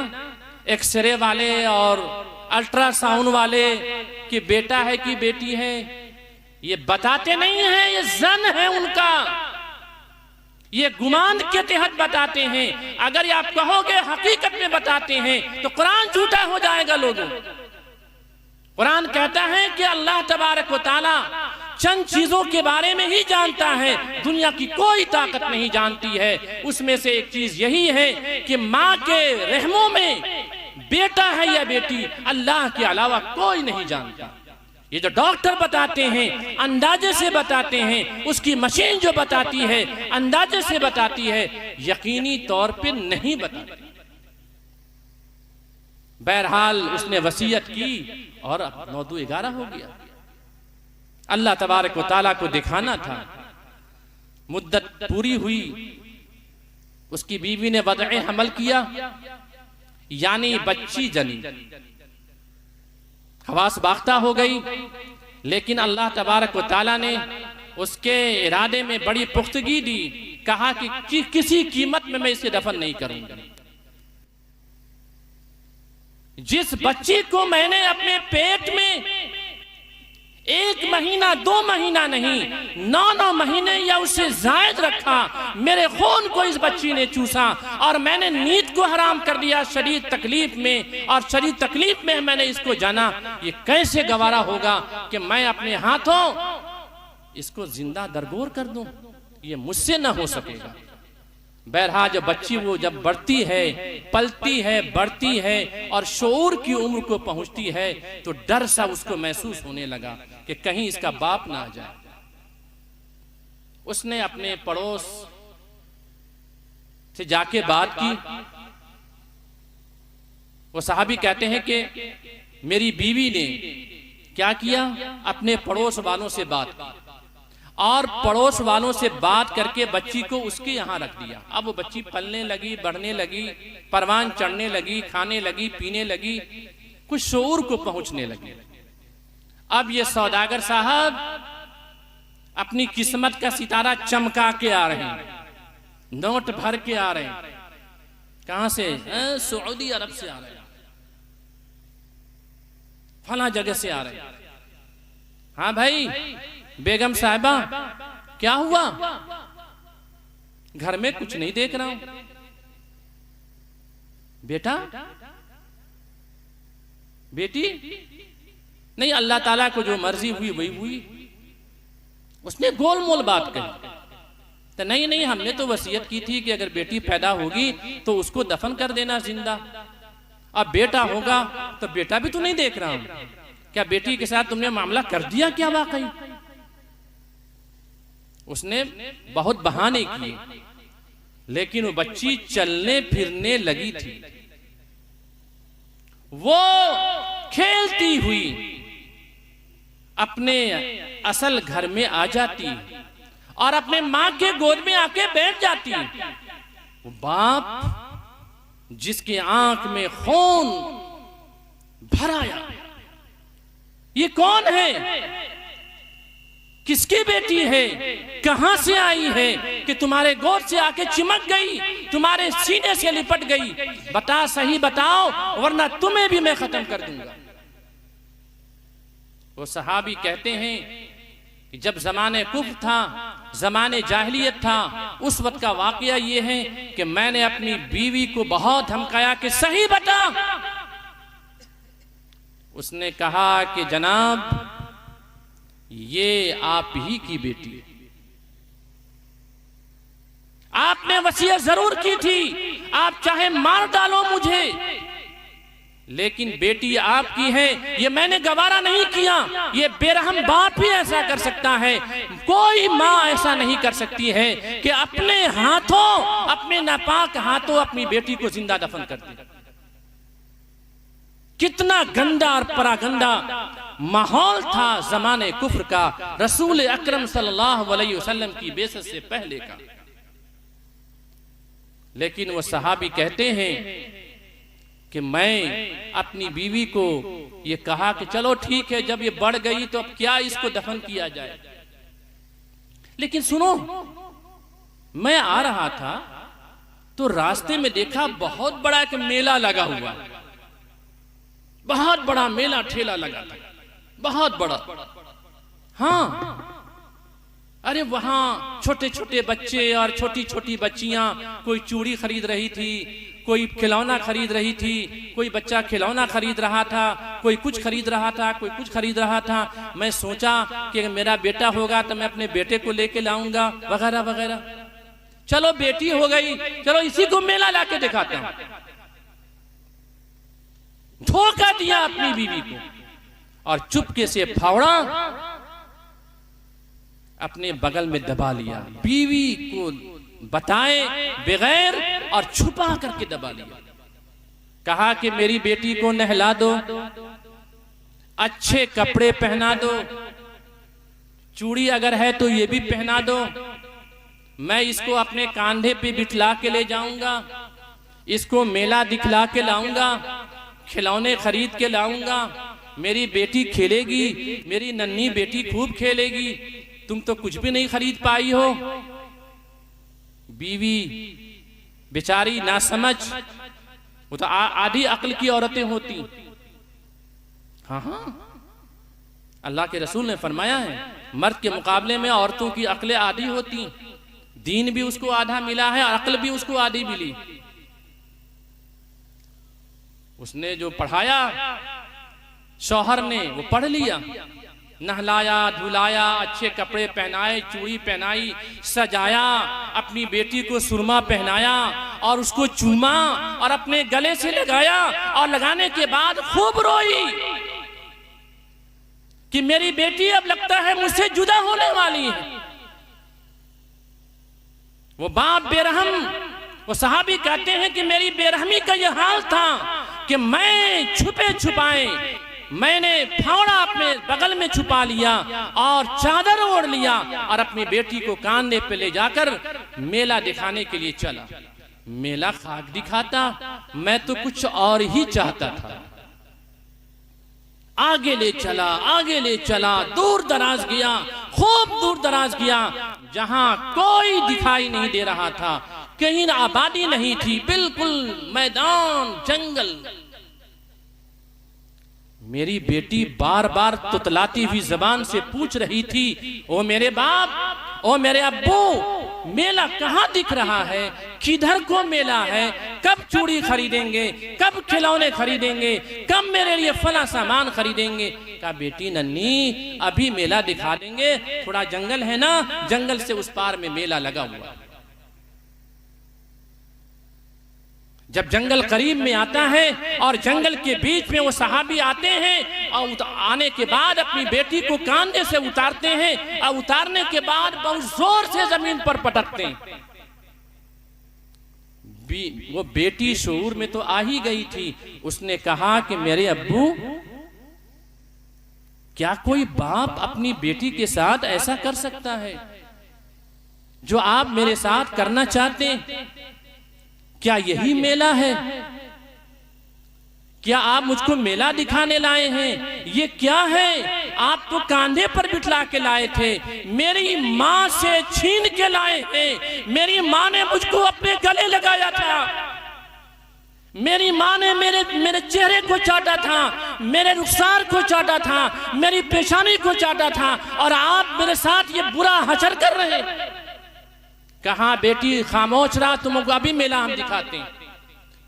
एक्सरे वाले और अल्ट्रासाउंड वाले, कि बेटा है कि बेटी है, ये बताते नहीं हैं, ये जन है उनका, ये गुमान के तहत बताते हैं। अगर आप कहोगे हकीकत में बताते हैं तो कुरान झूठा हो जाएगा लोगों। कुरान कहता है कि अल्लाह तबारक व तआला चंद चीजों के बारे में ही जानता है, दुनिया की कोई ताकत नहीं जानती है। उसमें से एक चीज यही है कि माँ के रहमों में बेटा है या बेटी, अल्लाह के अलावा कोई नहीं जानता। ये जो डॉक्टर बताते हैं अंदाजे से बताते हैं, उसकी मशीन जो बताती है अंदाजे से बताती है, यकीनी तौर पे नहीं बताती। बहरहाल उसने वसीयत की और 9-11 हो गया। अल्लाह तबारक व तआला को दिखाना था। मुद्दत पूरी हुई, उसकी बीवी ने वदअ हमल किया, यानी बच्ची जनी, हवास बाख्ता हो गई। लेकिन अल्लाह तबारक व तआला ने उसके इरादे में बड़ी पुख्तगी दी, कहा कि किसी कीमत में मैं इसे दफन नहीं करूंगा। जिस बच्ची को मैंने अपने पेट में 1 महीना 2 महीना नहीं 9 महीने या उससे जायद रखा, मेरे खून को इस बच्ची ने चूसा और मैंने नींद को हराम कर दिया शदीद तकलीफ में, और शदीद तकलीफ में मैंने इसको जाना। ये कैसे गवारा होगा कि मैं अपने हाथों इसको जिंदा दरगोर कर दूं? ये मुझसे ना हो सकेगा। बहरहाल जब बच्ची वो जब बढ़ती है, पलती है, बढ़ती है और शऊर की उम्र को पहुंचती है, तो डर सा उसको महसूस होने लगा कि कहीं इसका बाप ना आ जाए। उसने अपने पड़ोस से जाके बात की। वो साहबी कहते हैं कि मेरी बीवी ने क्या किया, अपने पड़ोस वालों से बात की और पड़ोस वालों से बात करके बच्ची को उसके यहाँ रख दिया। अब वो बच्ची पलने लगी, बढ़ने लगी, परवान चढ़ने लगी, खाने लगी, पीने लगी, कुछ शऊर को पहुंचने लगी। अब ये सौदागर साहब अपनी किस्मत का सितारा चमका के आ रहे हैं, नोट भर के आ रहे हैं। कहां से? सऊदी अरब से आ रहे हैं, फला जगह से आ रहे हैं। हाँ भाई, बेगम साहिबा क्या हुआ? घर में कुछ नहीं देख रहा हूं। बेटा, बेटी नहीं, अल्लाह ताला को जो मर्जी हुई वही हुई। उसने गोल मोल बात कही। तो नहीं नहीं, हमने तो वसीयत की थी कि अगर बेटी पैदा होगी तो उसको दफन कर देना जिंदा। अब बेटा होगा तो बेटा भी तो नहीं देख रहा हूं, क्या बेटी के साथ तुमने मामला कर दिया क्या वाकई? उसने बहुत बहाने किए, लेकिन वो बच्ची चलने फिरने लगी थी। वो खेलती हुई अपने असल घर में आ जाती और अपने मां के गोद में आके बैठ जाती। वो बाप जिसके आंख में खून भर आया, ये कौन है, किसकी बेटी है, कहां से आई है कि तुम्हारे गोद से आके चिमक गई, तुम्हारे सीने से लिपट गई? बता, सही बताओ, वरना तुम्हें भी मैं खत्म कर दूंगा। वो सहाबी कहते हैं कि जब जमाने कुफ्र था, जमाने जाहिलियत था, उस वक्त का वाकया ये है कि मैंने अपनी बीवी को बहुत धमकाया कि सही बता। उसने कहा कि जनाब ये आप ही की बेटी है। आपने वसीयत जरूर की थी, आप चाहे मार डालो मुझे, लेकिन बेटी आपकी है, ये मैंने गवारा नहीं किया। ये बेरहम बाप ही ऐसा कर सकता है, कोई माँ ऐसा नहीं कर सकती है कि अपने हाथों, अपने नापाक हाथों अपनी बेटी को जिंदा दफन कर दे। कितना गंदा और परागंदा माहौल था जमाने कुफ्र का, रसूल अकरम सल्लल्लाहु अलैहि वसल्लम की बेइज्जत से पहले का। लेकिन वो सहाबी कहते हैं कि मैं अपनी बीवी को ये कहा कि चलो ठीक है, जब ये बढ़ गई तो अब क्या इसको दफन किया जाए। लेकिन सुनो, मैं आ रहा था तो रास्ते में देखा बहुत बड़ा एक मेला लगा हुआ, बहुत बड़ा मेला ठेला लगा था, बहुत बड़ा। हाँ, अरे वहां छोटे छोटे बच्चे और छोटी छोटी बच्चियां, कोई चूड़ी खरीद रही थी, कोई खिलौना खरीद रही थी, कोई बच्चा खिलौना खरीद रहा था, कोई कुछ खरीद रहा था, कोई कुछ खरीद रहा था। मैं सोचा कि मेरा बेटा होगा तो मैं अपने बेटे को लेके लाऊंगा, वगैरह वगैरह। चलो बेटी हो गई, चलो इसी को मेला लाके दिखाता हूं। धोखा दिया अपनी बीवी को और चुपके से फावड़ा अपने बगल में दबा लिया, बीवी को बताए बगैर और छुपा करके दबा लिया। कहा कि मेरी बेटी को नहला दो, अच्छे कपड़े पहना दो, चूड़ी अगर है तो ये भी पहना दो, मैं इसको अपने कांधे पे बिठला के ले जाऊंगा, इसको मेला दिखला के लाऊंगा, खिलौने खरीद के लाऊंगा, मेरी बेटी खेलेगी, मेरी नन्ही बेटी खूब खेलेगी, तुम तो कुछ भी नहीं खरीद पाई हो। बीवी बेचारी ना समझ, वो तो आधी अक्ल की औरतें होती। हाँ हाँ, अल्लाह के रसूल ने फरमाया है मर्द के मुकाबले में औरतों की अक्लें आधी होती। दीन भी उसको आधा मिला है और अक्ल भी उसको आधी मिली। उसने जो पढ़ाया शौहर ने वो पढ़ लिया, नहलाया धुलाया, अच्छे कपड़े पहनाए, चूड़ी पहनाई, सजाया, अपनी बेटी को सुरमा पहनाया और उसको चूमा और अपने गले से लगाया और लगाने के बाद खूब रोई कि मेरी बेटी अब लगता है मुझसे जुदा होने वाली है। वो बाप बेरहम, वो सहाबी कहते हैं कि मेरी बेरहमी का यह हाल था कि मैं छुपे छुपाए मैंने फावड़ा अपने बगल में छुपा लिया और चादर ओढ़ लिया और अपनी बेटी को कांधे पे ले जाकर मेला दिखाने के लिए चला। मेला खाक दिखाता, मैं तो कुछ और ही चाहता था। आगे ले चला, आगे ले चला, दूर दराज गया, खूब दूर दराज गया, जहां कोई दिखाई नहीं दे रहा था, कहीं आबादी नहीं थी, बिल्कुल मैदान जंगल। मेरी बेटी बार बार तुतलाती हुई जबान से पूछ रही थी, ओ मेरे बाप ओ मेरे अब्बू, मेला कहाँ दिख रहा है, किधर को मेला है, कब चूड़ी खरीदेंगे, कब खिलौने खरीदेंगे, कब मेरे लिए फला सामान खरीदेंगे। कहा बेटी नन्ही, अभी मेला दिखा देंगे, थोड़ा जंगल है ना, जंगल से उस पार में मेला लगा हुआ। जब जंगल करीब में आता है और जंगल के बीच में वो सहाबी आते हैं और आने के बाद अपनी बेटी को कांधे से उतारते हैं और उतारने के बाद बहुत जोर से जमीन पर पटकते हैं। वो बेटी शऊर में तो आ ही गई थी। उसने कहा कि मेरे अब्बू, क्या कोई बाप अपनी बेटी के साथ ऐसा कर सकता है जो आप मेरे साथ करना चाहते हैं? क्या यही मेला है? क्या आप मुझको मेला दिखाने लाए हैं? ये क्या है? आप तो कांधे पर बिठला के लाए थे, मेरी माँ से छीन के लाए हैं। मेरी माँ ने मुझको अपने गले लगाया था, मेरी माँ ने मेरे चेहरे को चाटा था, मेरे रुखसार को चाटा था, मेरी पेशानी को चाटा था, और आप मेरे साथ ये बुरा हशर कर रहे हैं। कहा बेटी खामोश रहा, तुमको अभी मेला हम दिखाते हैं।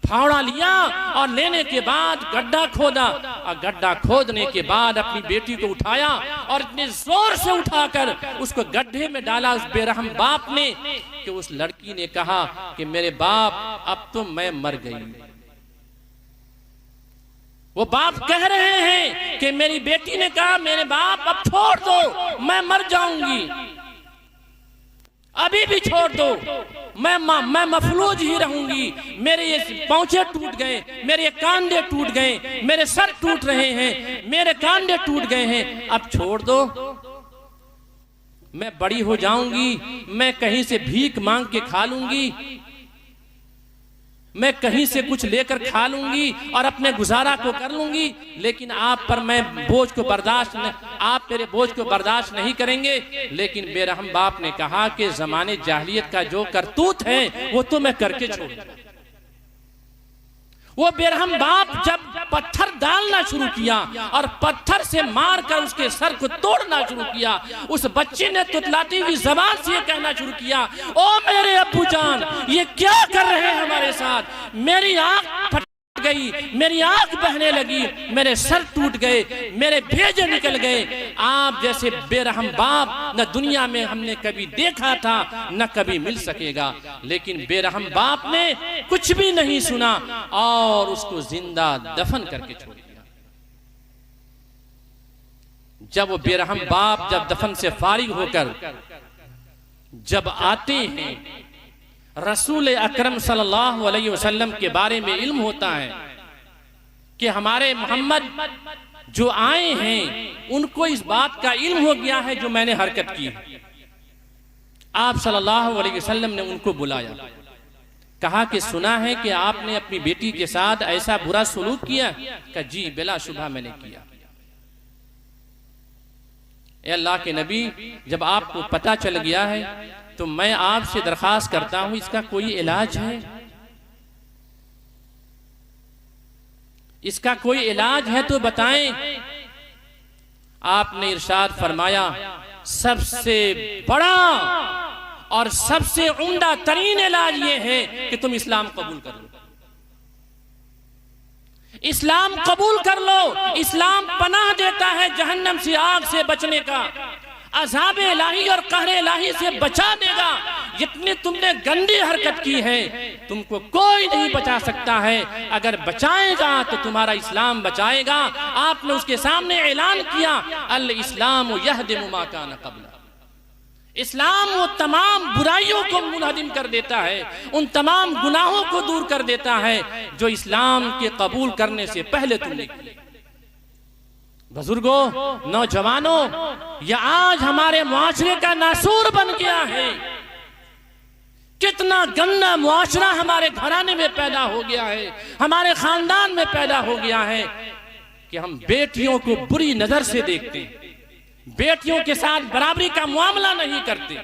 फावड़ा लिया और लेने के बाद गड्ढा खोदा, और गड्ढा खोदने के बाद अपनी बेटी को उठाया और इतने जोर से उठाकर उसको गड्ढे में डाला उस बेरहम बाप ने, कि उस लड़की ने कहा कि मेरे बाप, अब तो मैं मर गई। वो बाप कह रहे हैं कि मेरी बेटी ने कहा मेरे बाप अब छोड़ दो, मैं मर जाऊंगी, अभी भी छोड़ दो, मैं मफलूज ही रहूंगी। मेरे ये पौंचे टूट गए, मेरे ये कांधे टूट गए, मेरे सर टूट रहे हैं, मेरे कांधे टूट गए हैं, अब छोड़ दो, मैं बड़ी हो जाऊंगी, मैं कहीं से भीख मांग के खा लूंगी, मैं कहीं से कुछ लेकर खा लूंगी और अपने गुजारा को कर लूंगी, लेकिन आप पर मैं बोझ को बर्दाश्त नहीं, आप मेरे बोझ को बर्दाश्त नहीं करेंगे। लेकिन बेरहम बाप ने कहा कि जमाने जाहिलियत का जो करतूत है वो तो मैं करके छोड़ूंगा। वो बेरहम बाप जब पत्थर डालना शुरू किया और पत्थर से मारकर उसके सर को तोड़ना शुरू किया, उस बच्चे ने तुतलाती हुई जबान से कहना शुरू किया, ओ मेरे अब्बू जान, ये क्या कर रहे हैं हमारे साथ? मेरी आंख फट गई, मेरी आंख बहने लगी, मेरे सर टूट गए, मेरे भेजे निकल गए। आप जैसे बेरहम बाप न दुनिया में हमने कभी देखा था, न कभी मिल सकेगा। लेकिन बेरहम बाप ने कुछ भी नहीं सुना और उसको जिंदा दफन करके छोड़ दिया। जब वो बेरहम बाप जब दफन से फारिग होकर जब आते हैं, रसूल अकरम सल्लल्लाहु अलैहि वसल्लम के बारे में इल्म होता है कि हमारे मोहम्मद जो आए हैं उनको इस बात का इल्म हो गया है जो मैंने हरकत की है। आप सल्लल्लाहु अलैहि वसल्लम ने उनको बुलाया, कहा कि सुना है कि आपने अपनी बेटी के साथ ऐसा बुरा सलूक किया? कहा जी बिला शुबा मैंने किया। ए अल्लाह के नबी, जब आपको पता चल गया है तो मैं आपसे दरखास्त करता हूं, इसका कोई इलाज है? इसका कोई इलाज है तो बताएं। आपने इरशाद फरमाया, सबसे बड़ा और सबसे उम्दा तरीन इलाज ये है कि तुम इस्लाम कबूल कर लो। इस्लाम कबूल कर लो। इस्लाम पनाह देता है जहन्नम से, आग से बचने का, अज़ाब इलाही और कहर इलाही से बचा देगा। जितनी तुमने गंदी हरकत की है तुमको कोई नहीं बचा सकता है। अगर बचाएगा तो तुम्हारा इस्लाम बचाएगा। आपने उसके सामने ऐलान किया, अल इस्लाम यहदिमु मा काना क़ब्ला। इस्लाम वो तमाम बुराइयों को मुनहदिम कर देता है, उन तमाम गुनाहों को दूर कर देता है जो इस्लाम के कबूल करने से पहले तुमने किए। बुजुर्गों, नौजवानों, यह आज हमारे मुआशरे का नासूर बन गया है। कितना गंदा मुआशरा हमारे घराने में पैदा हो गया है, हमारे खानदान में पैदा हो गया है कि हम बेटियों को बुरी नजर से देखते हैं, बेटियों के साथ बराबरी का मुआमला नहीं करते।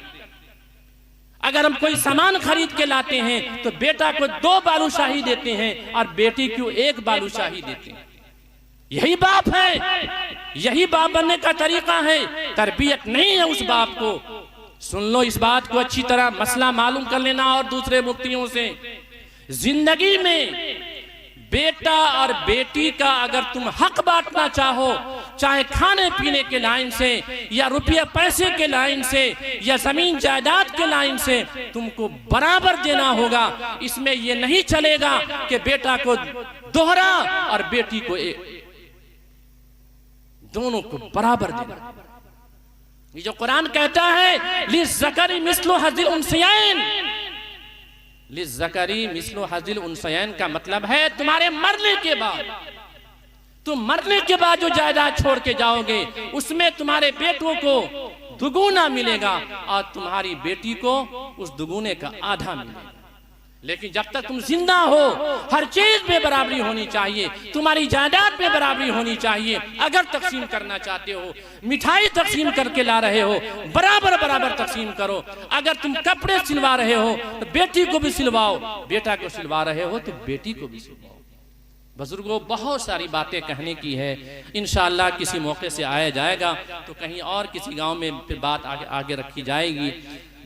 अगर हम कोई सामान खरीद के लाते हैं तो बेटा को 2 बालूशाही देते हैं और बेटी को 1 बालूशाही देते हैं। यही बाप है, यही बाप बनने का तरीका है। तरबियत नहीं है उस बाप को सुन लो इस बात को अच्छी तरह, मसला मालूम कर लेना और दूसरे मुफ्तियों से। जिंदगी में बेटा और बेटी का अगर तुम हक बांटना चाहो, चाहे खाने पीने के लाइन से या रुपया पैसे के लाइन से या जमीन जायदाद के लाइन से, तुमको बराबर देना होगा। इसमें यह नहीं चलेगा कि बेटा को दोहरा और बेटी को एक, दोनों को बराबर देना। ये जो कुरान कहता है लिज़्ज़करी मिस्लु हज़्ज़िल उन्सयैन, लिज़्ज़करी मिस्लु हज़्ज़िल उन्सयैन का मतलब है तुम्हारे मरने के बाद, तुम मरने के बाद जो जायदाद छोड़ के जाओगे उसमें तुम्हारे बेटों को दुगुना मिलेगा और तुम्हारी बेटी को उस दुगुने का आधा मिलेगा। लेकिन जब तक तुम जिंदा हो हर चीज में बराबरी होनी चाहिए, तुम्हारी जायदाद में बराबरी होनी चाहिए। अगर तकसीम करना चाहते हो, मिठाई तकसीम करके ला रहे हो, बराबर बराबर तकसीम करो। अगर तुम कपड़े सिलवा रहे हो तो बेटी को भी सिलवाओ, बेटा को सिलवा रहे हो तो बेटी को भी सिलवाओ। बुजुर्गों, बहुत सारी बातें कहने की है, इंशाअल्लाह किसी मौके से आया जाएगा तो कहीं और किसी गांव में फिर बात आगे रखी जाएगी।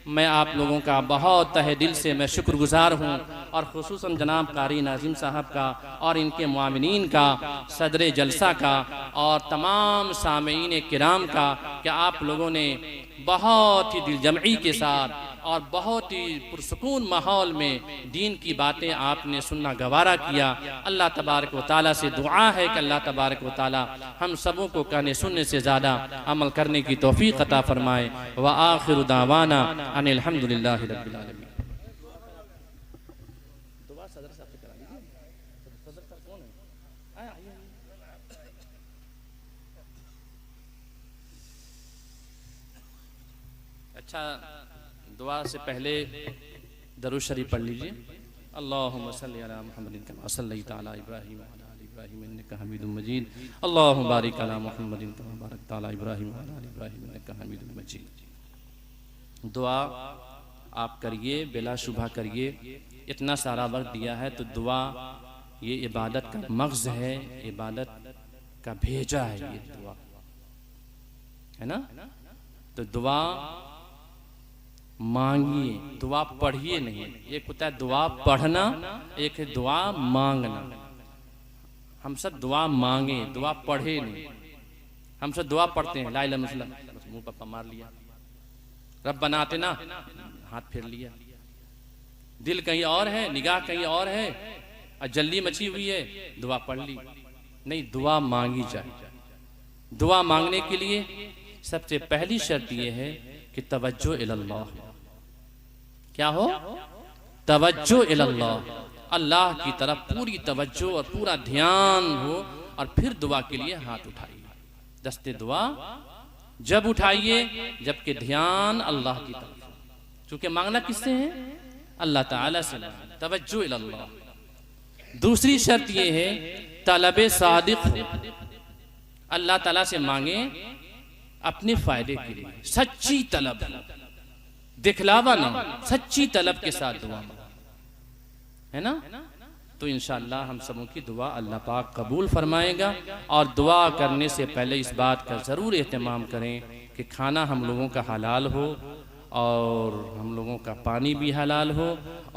मैं आप लोगों का बहुत तहे दिल से मैं शुक्रगुजार हूँ और खुसूसन जनाब कारी नाज़िम साहब का और इनके मुआमिनीन का, सदर जलसा का और तमाम सामीन किराम का कि आप लोगों ने बहुत ही दिलजमई के साथ और बहुत ही पुरसुकून माहौल में दीन की बातें आपने सुनना गवारा किया। अल्लाह तबारक व तआला से दुआ है कि अल्लाह तबारक व तआला हम सबों को कहने सुनने से ज़्यादा अमल करने की तौफीक अता फरमाए। व आखिरु दावाना अनिल हम्दुलिल्लाहि रब्बिल आलमीन। अच्छा, दुआ से पहले दरूद शरीफ पढ़ लीजिए। अल्लाहुम्मा सल्लि अला मुहम्मदिन कमा सल्लैता अला इब्राहीम व अला आलि इब्राहीम इन्नका हमीदुम मजीद। अल्लाहुम्मा बारिक अला मुहम्मदिन कमा बारकता अला इब्राहीम व अला आलि इब्राहीम इन्नका हमीदुम मजीद। दुआ आप करिए, बिला शुबा करिए। इतना सारा वक्त दिया है तो दुआ ये इबादत का मग़ज़ है, इबादत का भेजा है ये दुआ, है ना। तो दुआ मांगिए, दुआ पढ़िए नहीं। एक होता है दुआ पढ़ना, एक है दुआ मांगना। हम सब दुआ मांगे, दुआ पढ़े नहीं। हम सब दुआ पढ़ते हैं, ला इलाहा इल्लल्लाह, मुंह पर मार लिया, रब्बना आतिना, हाथ फेर लिया, दिल कहीं और है, निगाह कहीं और है और जल्दी मची हुई है, दुआ पढ़ ली नहीं। दुआ मांगी जाए। दुआ मांगने के लिए सबसे पहली शर्त यह है कि तवज्जो इल्लल्लाह। क्या हो? तवज्जो इल्लल्लाह, अल्लाह की तरफ पूरी तवज्जो और पूरा ध्यान हो। और फिर दुआ के लिए हाथ उठाइए। दस्ते दुआ जब उठाइए जबकि ध्यान अल्लाह की तरफ, क्योंकि मांगना किससे है? अल्लाह ताला से। तवज्जो इल्लल्लाह। दूसरी शर्त यह है तलबे सादिक, अल्लाह ताला से मांगे अपने फायदे के लिए, सच्ची तलब, दिखलावा नहीं, सच्ची तलब के साथ दुआ, है ना। तो इंशाअल्लाह हम सबों की दुआ अल्लाह पाक कबूल फरमाएगा। और दुआ करने से पहले इस बात का ज़रूर एहतमाम करें कि खाना हम लोगों का हलाल हो और हम लोगों का पानी भी हलाल हो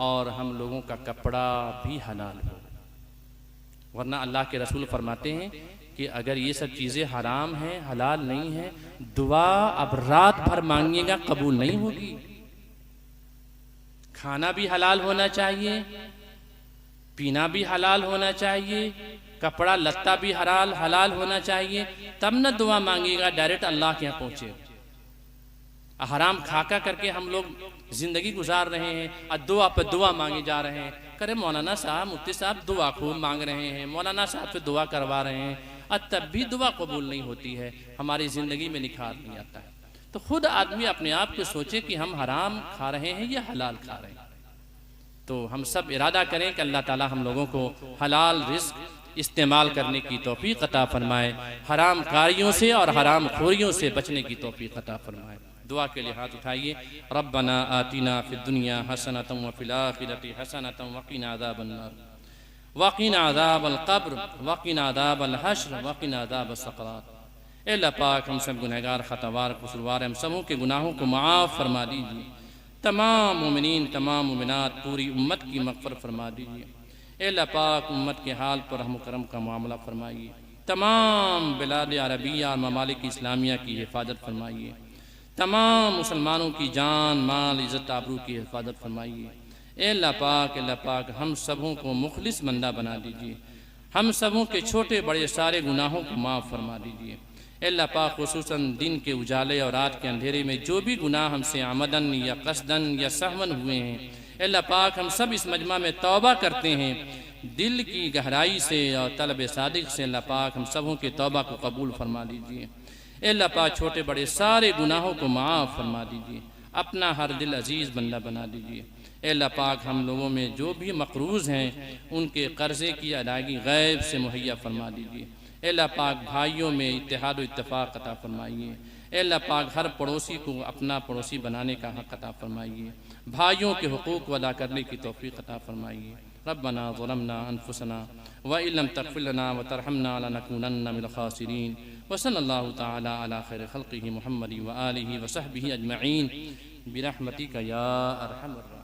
और हम लोगों का कपड़ा भी हलाल हो। वरना अल्लाह के रसूल फरमाते हैं कि अगर ये सब चीज़ें हराम हैं, हलाल नहीं है, दुआ अब रात भर मांगिएगा कबूल नहीं होगी। खाना भी हलाल होना चाहिए, पीना भी हलाल होना चाहिए, कपड़ा लत्ता भी हलाल होना चाहिए, तब न दुआ मांगिएगा डायरेक्ट अल्लाह के यहाँ पहुँचे। हराम खाका करके हम लोग जिंदगी गुजार रहे हैं और दुआ पर दुआ मांगे जा रहे हैं। करे मौलाना साहब, मुफ्ती साहब दुआ खूब मांग रहे हैं, मौलाना साहब से दुआ करवा रहे हैं और तब भी दुआ कबूल नहीं होती है, हमारी ज़िंदगी में निखार नहीं आता है। तो खुद आदमी अपने आप को सोचे कि हम हराम खा रहे हैं या हलाल खा रहे हैं। तो हम सब इरादा करें कि अल्लाह ताला हम लोगों को हलाल रिज़्क़ इस्तेमाल करने की तौफीक अता फरमाए, हराम कारियों से और हराम खोरियों से बचने की तौफीक अता फरमाए। दुआ के लिए हाथ उठाइए। रब्बना आतिना फिद दुनिया हसनतम व फिल आखिरति हसनतम वक़िना अज़ाबन्नार वक़िना अज़ाबल क़ब्र वक़िना अज़ाबल हश्र वक़िना अज़ाबस सकरात। ए अल्लाह पाक हम सब गुनहगार खतावार कसूरवार हम सबों के गुनाहों को माफ़ फरमा दीजिए। तमाम मोमिनीन तमाम मोमिनात पूरी उम्मत की मग़फ़िरत फरमा दीजिए। ए अल्लाह पाक उम्मत के हाल पर रहम करम का मामला फरमाइए। तमाम बिलाद अरबिया और ममालिक इस्लामिया की हिफाजत फरमाइए। तमाम मुसलमानों की जान माल इज़्ज़त आबरू की हिफाजत फरमाइए। ए अल्लाह पाक हम सबों को मुखलिस बंदा बना दीजिए। हम सबों के छोटे बड़े सारे गुनाहों को माफ़ फरमा दीजिए। ए अल्लाह पाक खुसूसन दिन के उजाले और रात के अंधेरे में जो भी गुनाह हमसे आमदन या कसदन या सहवन हुए हैं, ए अल्लाह पाक हम सब इस मजमा में तौबा करते हैं दिल की गहराई से और तलब सादिक से। अल्लाह पाक हम सबों के तौबा को कबूल फरमा दीजिए। ए अल्लाह पाक छोटे बड़े सारे गुनाहों को माफ़ फरमा दीजिए। अपना हर दिल अजीज़ बंदा बना दीजिए। ए अल्लाह पाक हम लोगों में जो भी मकरूज़ हैं उनके कर्ज़े की अदायगी गैब से मुहैया फरमा दीजिए। ए अल्लाह पाक भाइयों में इत्तेहाद व इत्तेफाक अता फरमाइए। ए अल्लाह पाक हर पड़ोसी को अपना पड़ोसी बनाने का हक़ अता फरमाइए। भाइयों के हुकूक़ अदा करने की तौफ़ीक़ अता फरमाइए। रब्बना ज़लमना अनफुसना व इल्लम तग़फ़िर लना व तरहमना लनकूनन्ना मिनल ख़ासिरीन व सल्लल्लाहु तआला अला खैरि ख़ल्क़िही मुहम्मदिन व आलिहि व सहबिही अजमईन बिरहमतिका या अरहमर